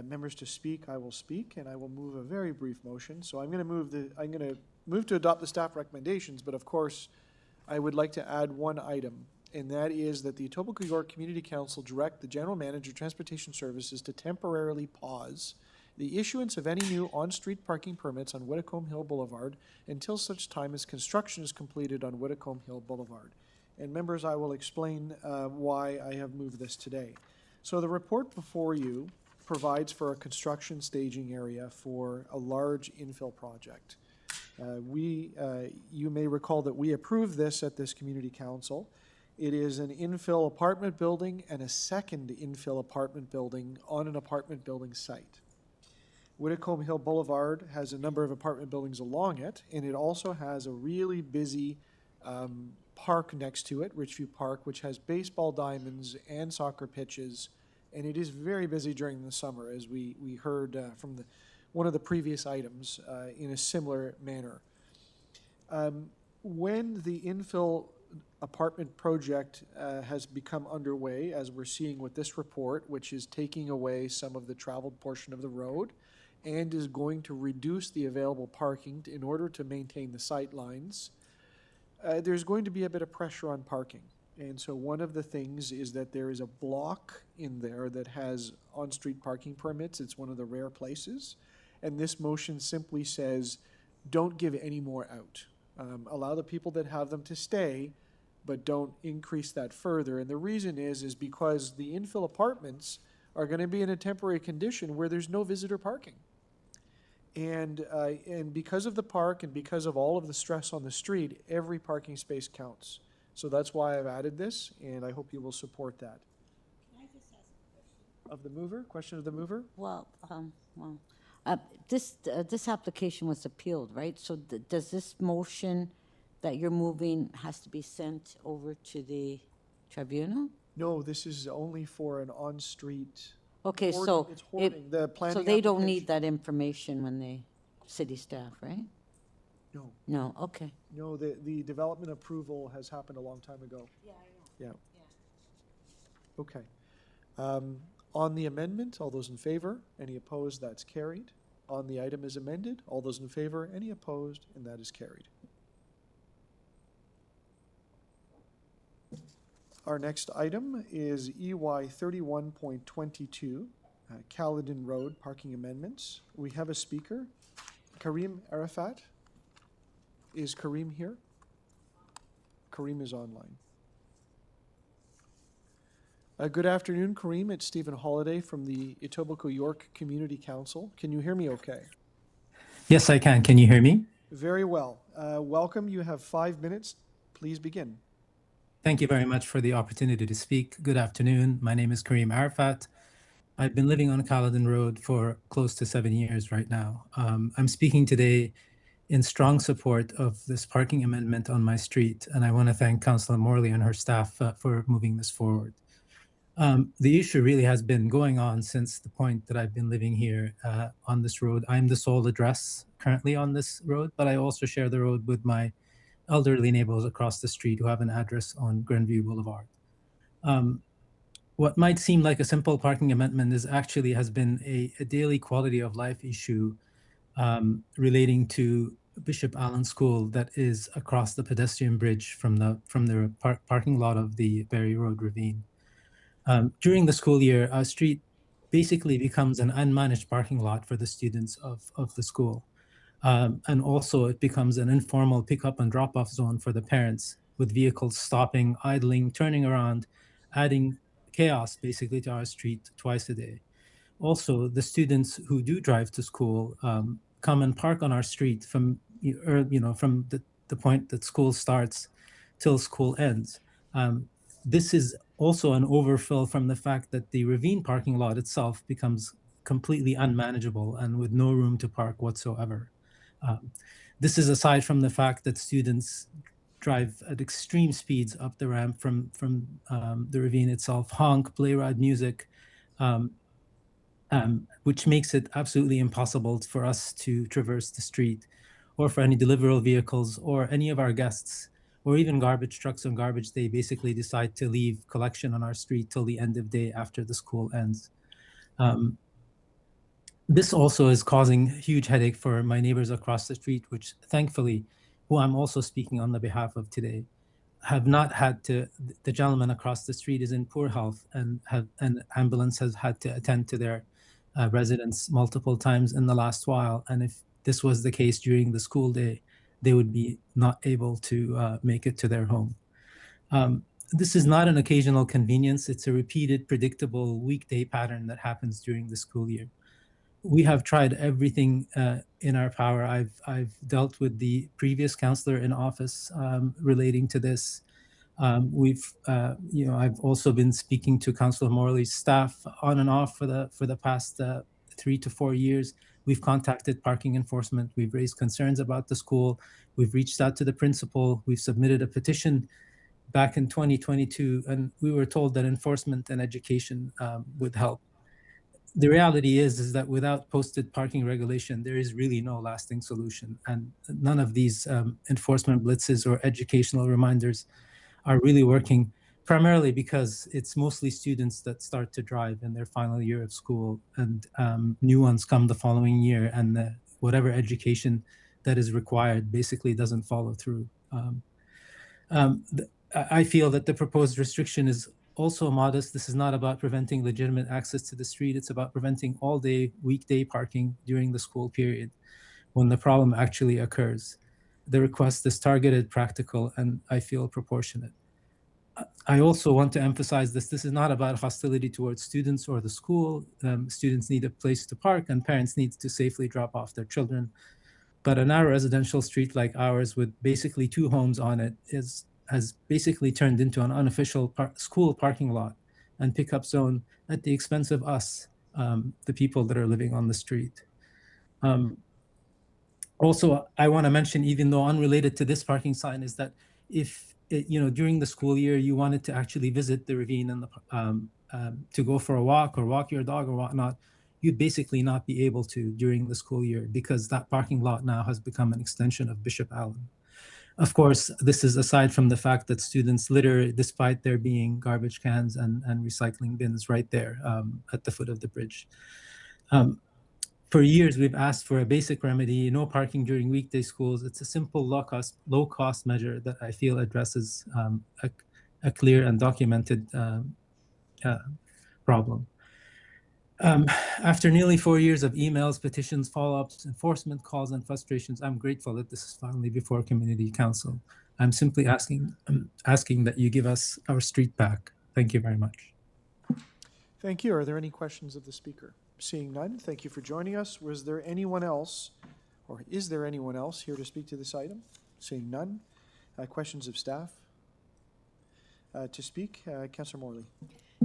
S1: Members to speak, I will speak, and I will move a very brief motion. So I'm going to move to adopt the staff recommendations, but of course, I would like to add one item, and that is that the Etobicoke York Community Council direct the General Manager of Transportation Services to temporarily pause the issuance of any new on-street parking permits on Widdicombe Hill Boulevard until such time as construction is completed on Widdicombe Hill Boulevard. And members, I will explain why I have moved this today. So the report before you provides for a construction staging area for a large infill project. You may recall that we approved this at this community council. It is an infill apartment building and a second infill apartment building on an apartment building site. Widdicombe Hill Boulevard has a number of apartment buildings along it, and it also has a really busy park next to it, Richview Park, which has baseball diamonds and soccer pitches. And it is very busy during the summer, as we heard from one of the previous items in a similar manner. When the infill apartment project has become underway, as we're seeing with this report, which is taking away some of the traveled portion of the road and is going to reduce the available parking in order to maintain the sight lines, there's going to be a bit of pressure on parking. And so one of the things is that there is a block in there that has on-street parking permits. It's one of the rare places. And this motion simply says, don't give any more out. Allow the people that have them to stay, but don't increase that further. And the reason is because the infill apartments are going to be in a temporary condition where there's no visitor parking. And because of the park and because of all of the stress on the street, every parking space counts. So that's why I've added this, and I hope you will support that.
S3: Can I just ask a question?
S1: Of the mover? Question of the mover?
S3: Well, this application was appealed, right? So does this motion that you're moving has to be sent over to the tribunal?
S1: No, this is only for an on-street.
S3: Okay,
S1: hoarding.
S3: so
S1: It's hoarding. The planning
S3: so they don't
S1: application-
S3: need that information when they city staff, right?
S1: No.
S3: No. Okay.
S1: No, the development approval has happened a long time ago.
S3: Yeah, I know.
S1: Yeah. Okay. On the amendment, all those in favor? Any opposed? That's carried. On the item as amended, all those in favor? Any opposed? And that is carried. Our next item is EY 31.22, Caledon Road parking amendments. We have a speaker, Karim Arafat. Is Karim here? Karim is online. Good afternoon, Karim. It's Stephen Holliday from the Etobicoke York Community Council. Can you hear me okay?
S15: Yes, I can. Can you hear me?
S1: Very well. Welcome. You have 5 minutes. Please begin.
S15: Thank you very much for the opportunity to speak. Good afternoon. My name is Karim Arafat. I've been living on Caledon Road for close to 7 years right now. I'm speaking today in strong support of this parking amendment on my street, and I want to thank Councillor Morley and her staff for moving this forward. The issue really has been going on since the point that I've been living here on this road. I'm the sole address currently on this road, but I also share the road with my elderly neighbors across the street who have an address on Grandview Boulevard. What might seem like a simple parking amendment has been a daily quality of life issue relating to Bishop Allen School that is across the pedestrian bridge from the parking lot of the Berry Road Ravine. During the school year, our street basically becomes an unmanaged parking lot for the students of the school. And also it becomes an informal pick-up and drop-off zone for the parents, with vehicles stopping, idling, turning around, adding chaos basically to our street twice a day. Also, the students who do drive to school come and park on our street from the point that school starts till school ends. This is also an overfill from the fact that the ravine parking lot itself becomes completely unmanageable and with no room to park whatsoever. This is aside from the fact that students drive at extreme speeds up the ramp from the ravine itself, honk, play loud music, which makes it absolutely impossible for us to traverse the street, or for any deliverable vehicles or any of our guests, or even garbage trucks on garbage day basically decide to leave collection on our street till the end of day after the school ends. This also is causing huge headache for my neighbors across the street, which thankfully, who I'm also speaking on the behalf of today, have not had to. The gentleman across the street is in poor health, and an ambulance has had to attend to their residents multiple times in the last while. And if this was the case during the school day, they would be not able to make it to their home. This is not an occasional convenience. It's a repeated, predictable weekday pattern that happens during the school year. We have tried everything in our power. I've dealt with the previous councillor in office relating to this. I've also been speaking to Councillor Morley's staff on and off for the past 3 to 4 years. We've contacted parking enforcement. We've raised concerns about the school. We've reached out to the principal. We've submitted a petition back in 2022, and we were told that enforcement and education would help. The reality is that without posted parking regulation, there is really no lasting solution. And none of these enforcement blitzes or educational reminders are really working, primarily because it's mostly students that start to drive in their final year of school, and new ones come the following year, and whatever education that is required basically doesn't follow through. I feel that the proposed restriction is also modest. This is not about preventing legitimate access to the street. It's about preventing all-day, weekday parking during the school period when the problem actually occurs. The request is targeted, practical, and I feel proportionate. I also want to emphasize this. This is not about hostility towards students or the school. Students need a place to park, and parents need to safely drop off their children. But a narrow residential street like ours with basically 2 homes on it has basically turned into an unofficial school parking lot and pickup zone at the expense of us, the people that are living on the street. Also, I want to mention, even though unrelated to this parking sign, is that if during the school year you wanted to actually visit the ravine and to go for a walk or walk your dog or whatnot, you'd basically not be able to during the school year, because that parking lot now has become an extension of Bishop Allen. Of course, this is aside from the fact that students litter despite there being garbage cans and recycling bins right there at the foot of the bridge. For years, we've asked for a basic remedy: no parking during weekday schools. It's a simple, low-cost measure that I feel addresses a clear and documented problem. After nearly 4 years of emails, petitions, follow-ups, enforcement calls, and frustrations, I'm grateful that this is finally before Community Council. I'm simply asking that you give us our street back. Thank you very much.
S1: Thank you. Are there any questions of the speaker? Seeing none, thank you for joining us. Was there anyone else, or is there anyone else here to speak to this item? Seeing none. Questions of staff? To speak, Councillor Morley.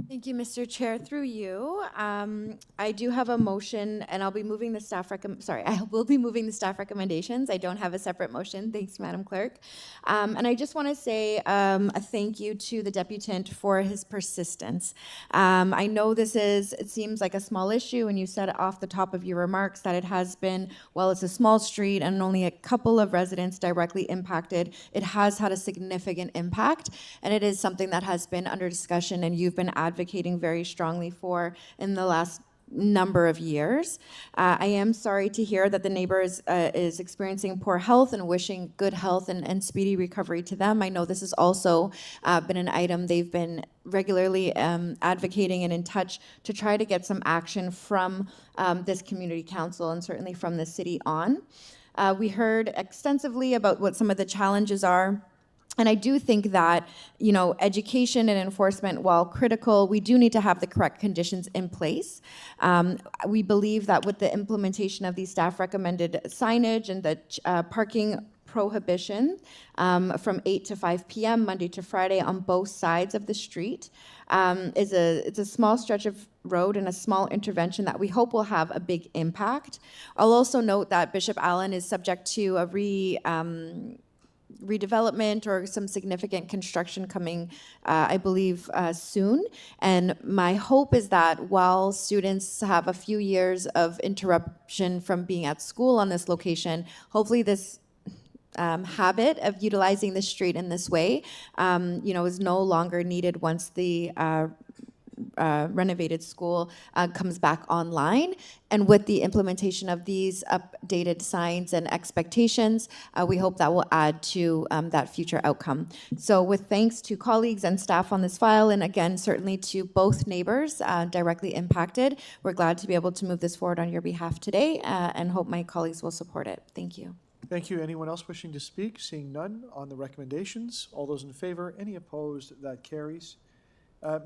S2: Thank you, Mr. Chair. Through you, I do have a motion, and I'll be moving the staff I will be moving the staff recommendations. I don't have a separate motion. Thanks, Madam Clerk. And I just want to say a thank you to the deputant for his persistence. I know it seems like a small issue, and you said off the top of your remarks that it has been, well, it's a small street and only a couple of residents directly impacted. It has had a significant impact, and it is something that has been under discussion, and you've been advocating very strongly for in the last number of years. I am sorry to hear that the neighbor is experiencing poor health, and wishing good health and speedy recovery to them. I know this has also been an item they've been regularly advocating and in touch to try to get some action from this community council and certainly from the city on. We heard extensively about what some of the challenges are. And I do think that, you know, education and enforcement, while critical, we do need to have the correct conditions in place. We believe that with the implementation of these staff recommended signage and the parking prohibition from 8 to 5 p.m. Monday to Friday on both sides of the street it's a small stretch of road and a small intervention that we hope will have a big impact. I'll also note that Bishop Allen is subject to a redevelopment or some significant construction coming, I believe, soon. And my hope is that while students have a few years of interruption from being at school on this location, hopefully this habit of utilizing the street in this way, is no longer needed once the renovated school comes back online. And with the implementation of these updated signs and expectations, we hope that will add to that future outcome. So with thanks to colleagues and staff on this file, and again, certainly to both neighbors directly impacted, we're glad to be able to move this forward on your behalf today and hope my colleagues will support it. Thank you.
S1: Thank you. Anyone else wishing to speak? Seeing none on the recommendations. All those in favor? Any opposed? That carries.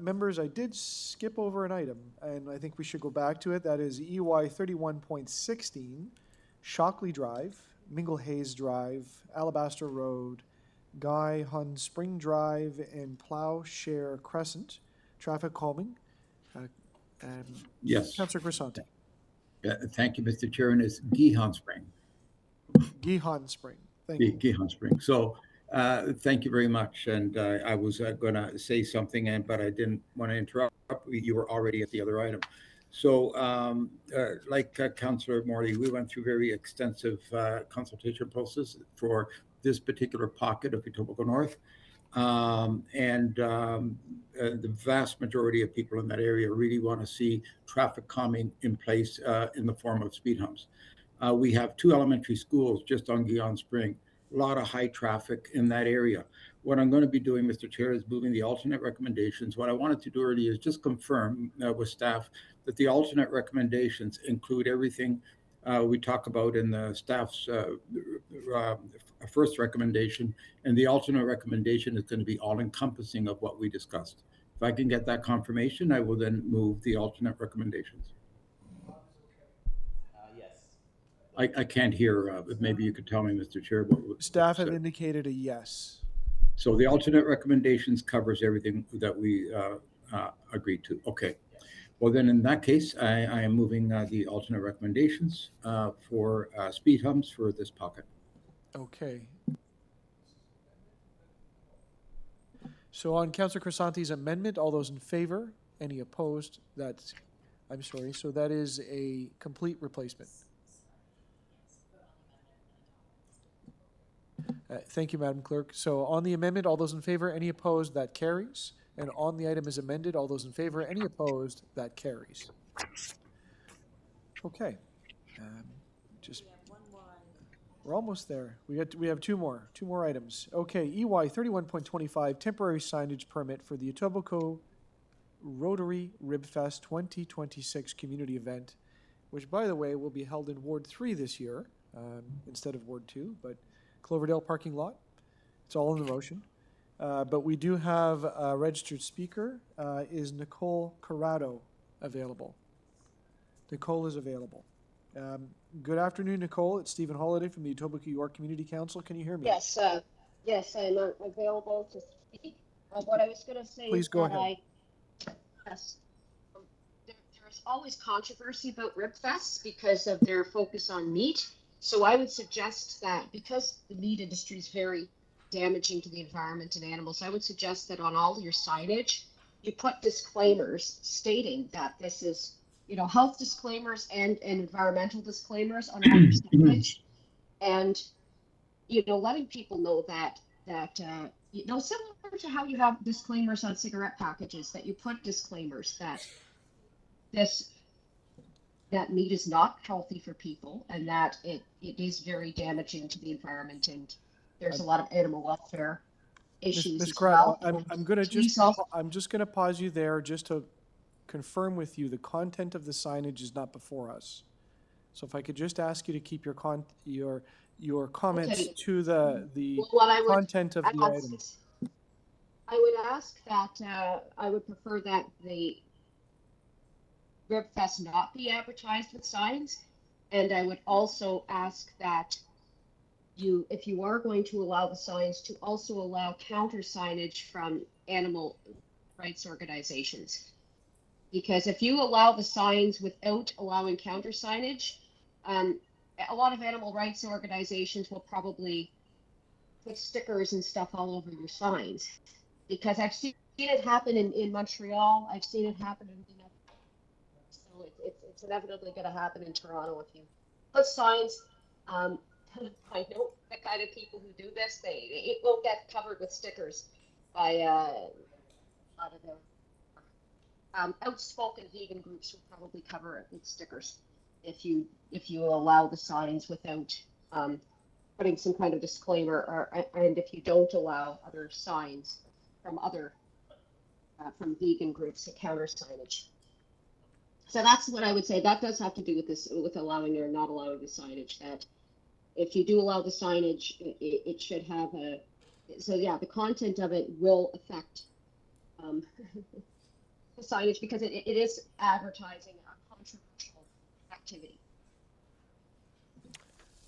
S1: Members, I did skip over an item, and I think we should go back to it. That is EY 31.16, Shockley Drive, Mingle Hayes Drive, Alabaster Road, Guy Hun Spring Drive, and Plowshare Crescent. Traffic calming.
S11: Yes.
S1: Councillor Crescent.
S11: Thank you, Mr. Chair, and it's Gihon Spring.
S1: Gihon Spring. Thank you.
S11: Gihon Spring. So thank you very much. And I was going to say something, but I didn't want to interrupt. You were already at the other item. So like Councillor Morley, we went through very extensive consultation process for this particular pocket of Etobicoke North. The vast majority of people in that area really want to see traffic calming in place in the form of speed humps. We have 2 elementary schools just on Gihon Spring, a lot of high traffic in that area. What I'm going to be doing, Mr. Chair, is moving the alternate recommendations. What I wanted to do earlier is just confirm with staff that the alternate recommendations include everything we talk about in the staff's first recommendation, and the alternate recommendation is going to be all-encompassing of what we discussed. If I can get that confirmation, I will then move the alternate recommendations. I can't hear, but maybe you could tell me, Mr. Chair.
S1: Staff have indicated a yes.
S11: So the alternate recommendations covers everything that we agreed to. Okay. Well, then in that case, I am moving the alternate recommendations for speed humps for this pocket.
S1: Okay. So on Councillor Crescenti's amendment, all those in favor? Any opposed? So that is a complete replacement. Thank you, Madam Clerk. So on the amendment, all those in favor? Any opposed? That carries. And on the item as amended, all those in favor? Any opposed? That carries. Okay. We're almost there. We have two more items. Okay, EY 31.25, temporary signage permit for the Etobicoke Rotary Ribfest 2026 community event, which, by the way, will be held in Ward 3 this year instead of Ward 2, but Cloverdale parking lot. It's all in the motion. But we do have a registered speaker. Is Nicole Corrado available? Nicole is available. Good afternoon, Nicole. It's Stephen Holiday from the Etobicoke York Community Council. Can you hear me?
S16: Yes, yes, I'm available to speak. What I was going to say
S1: Please
S16: is
S1: go
S16: that
S1: ahead.
S16: there's always controversy about ribfests because of their focus on meat. So I would suggest that because the meat industry is very damaging to the environment and animals, I would suggest that on all your signage, you put disclaimers stating that this is, health disclaimers and environmental disclaimers on all your signage, and letting people know that similar to how you have disclaimers on cigarette packages, that you put disclaimers that this that meat is not healthy for people and that it is very damaging to the environment, and there's a lot of animal welfare issues
S1: Ms.
S16: as
S1: Crowd,
S16: well.
S1: I'm just gonna pause you there just to confirm with you, the content of the signage is not before us. So if I could just ask you to keep your comments
S16: Okay.
S1: to the
S16: Well, what I would
S1: content of the
S16: ask-
S1: item.
S16: I would ask that, I would prefer that the Ribfest not be advertised with signs. And I would also ask that if you are going to allow the signs, to also allow counter signage from animal rights organizations. Because if you allow the signs without allowing counter signage, a lot of animal rights organizations will probably put stickers and stuff all over your signs. Because I've seen it happen in Montreal. I've seen it happen in so it's inevitably going to happen in Toronto if you put signs. I know the kind of people who do this. It will get covered with stickers by a lot of the outspoken vegan groups will probably cover it with stickers if you allow the signs without putting some kind of disclaimer, and if you don't allow other signs from from vegan groups to counter signage. So that's what I would say. That does have to do with this, with allowing or not allowing the signage. That if you do allow the signage, it should have so yeah, the content of it will affect the signage, because it is advertising a controversial activity.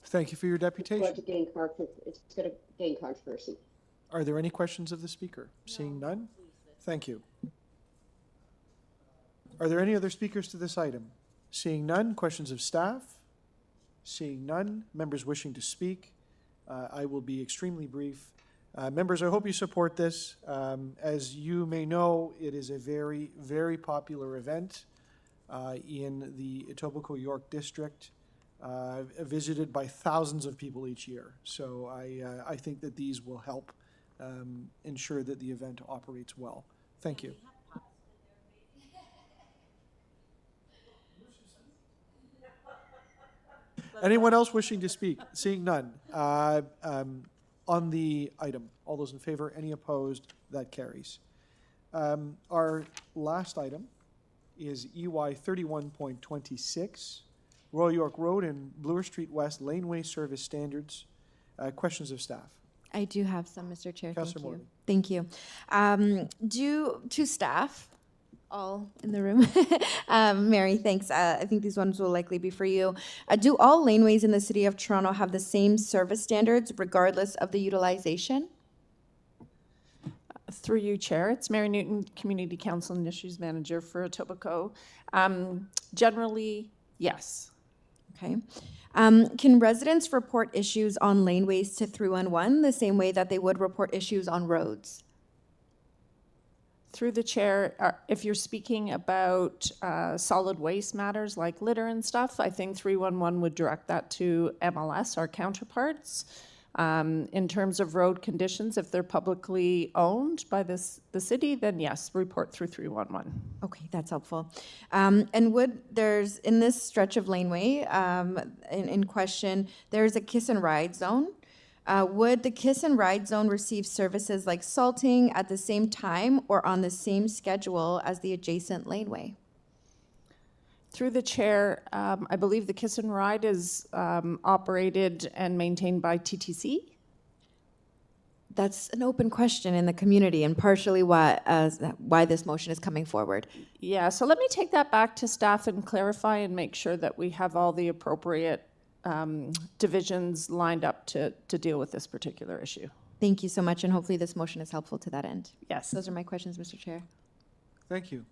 S1: Thank you for your deputation.
S16: It's going to gain controversy.
S1: Are there any questions of the speaker? Seeing none? Thank you. Are there any other speakers to this item? Seeing none, questions of staff? Seeing none, members wishing to speak? I will be extremely brief. Members, I hope you support this. As you may know, it is a very, very popular event in the Etobicoke York District, visited by thousands of people each year. So I think that these will help ensure that the event operates well. Thank you. Anyone else wishing to speak? Seeing none. On the item, all those in favor, any opposed? That carries. Our last item is EY 31.26, Royal York Road and Bloor Street West Laneway Service Standards. Questions of staff?
S2: I do have some, Mr. Chair.
S1: Councillor
S2: Thank you. Due to staff, all in the room, Mary, thanks. I think these ones will likely be for you. Do all laneways in the City of Toronto have the same service standards regardless of the utilization?
S18: Through you, Chair. It's Mary Newton, Community Council and Issues Manager for Etobicoke. Generally, yes.
S2: Okay. Can residents report issues on laneways to 311 the same way that they would report issues on roads?
S18: Through the Chair, if you're speaking about solid waste matters like litter and stuff, I think 311 would direct that to MLS, our counterparts. In terms of road conditions, if they're publicly owned by the city, then yes, report through 311.
S2: Okay, that's helpful. And there's, in this stretch of laneway in question, there's a kiss and ride zone. Would the kiss and ride zone receive services like salting at the same time or on the same schedule as the adjacent laneway?
S18: Through the Chair, I believe the Kiss and Ride is operated and maintained by TTC.
S2: That's an open question in the community and partially why this motion is coming forward.
S18: Yeah, so let me take that back to staff and clarify and make sure that we have all the appropriate divisions lined up to deal with this particular issue.
S2: Thank you so much, and hopefully this motion is helpful to that end.
S18: Yes.
S2: Those are my questions, Mr. Chair.
S1: Thank you.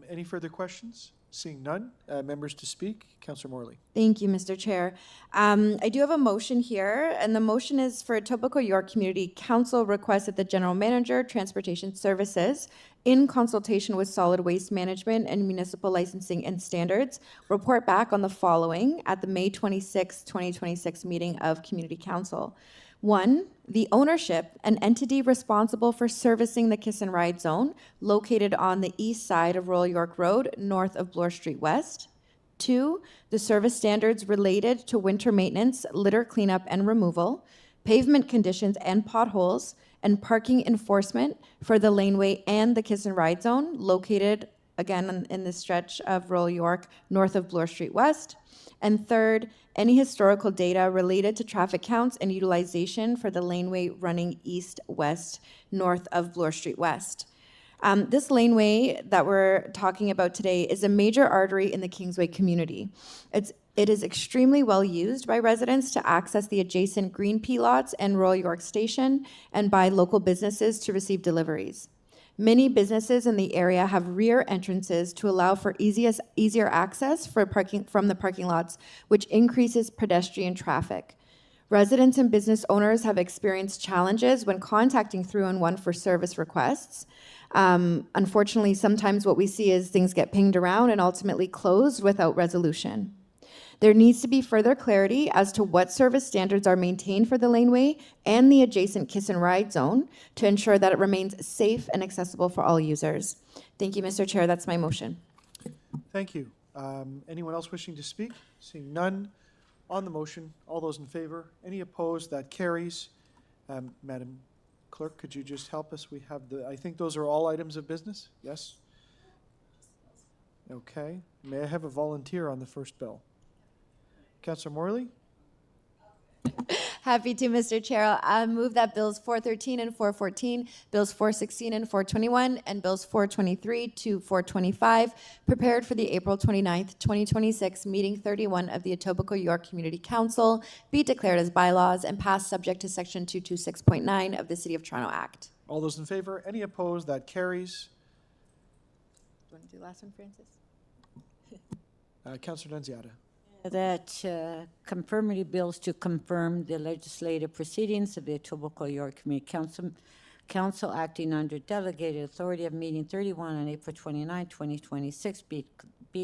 S1: Any further questions? Seeing none, members to speak. Councillor Morley.
S2: Thank you, Mr. Chair. I do have a motion here, and the motion is for Etobicoke York Community Council requests that the General Manager, Transportation Services, in consultation with Solid Waste Management and Municipal Licensing and Standards, report back on the following at the May 26, 2026 meeting of Community Council. 1, the ownership and entity responsible for servicing the Kiss and Ride zone located on the east side of Royal York Road, north of Bloor Street West. 2, the service standards related to winter maintenance, litter cleanup and removal, pavement conditions and potholes, and parking enforcement for the laneway and the kiss and ride zone located again in the stretch of Royal York north of Bloor Street West. And third, any historical data related to traffic counts and utilization for the laneway running east-west north of Bloor Street West. This laneway that we're talking about today is a major artery in the Kingsway community. It is extremely well used by residents to access the adjacent Green Pea lots and Royal York Station and by local businesses to receive deliveries. Many businesses in the area have rear entrances to allow for easier access from the parking lots, which increases pedestrian traffic. Residents and business owners have experienced challenges when contacting 311 for service requests. Unfortunately, sometimes what we see is things get pinged around and ultimately closed without resolution. There needs to be further clarity as to what service standards are maintained for the laneway and the adjacent kiss and ride zone to ensure that it remains safe and accessible for all users. Thank you, Mr. Chair. That's my motion.
S1: Thank you. Anyone else wishing to speak? Seeing none. On the motion, all those in favor? Any opposed? That carries. Madam Clerk, could you just help us? We have I think those are all items of business? Yes? Okay. May I have a volunteer on the first bill? Councillor Morley?
S2: Happy to, Mr. Chair. I move that Bills 413 and 414, Bills 416 and 421, and Bills 423 to 425, prepared for the April 29th, 2026 meeting 31 of the Etobicoke York Community Council, be declared as bylaws and passed subject to Section 226.9 of the City of Toronto Act.
S1: All those in favor? Any opposed? That carries.
S2: Do you want to do the last one, Francis?
S1: Councillor Nunziata.
S3: That conformity bills to confirm the legislative proceedings of the Etobicoke York Community Council acting under delegated authority of meeting 31 on April 29, 2026 be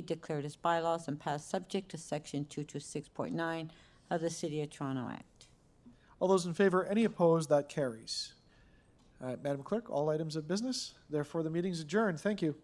S3: declared as bylaws and passed subject to Section 226.9 of the City of Toronto Act.
S1: All those in favor? Any opposed? That carries. Madam Clerk, all items of business. Therefore, the meeting's adjourned. Thank you.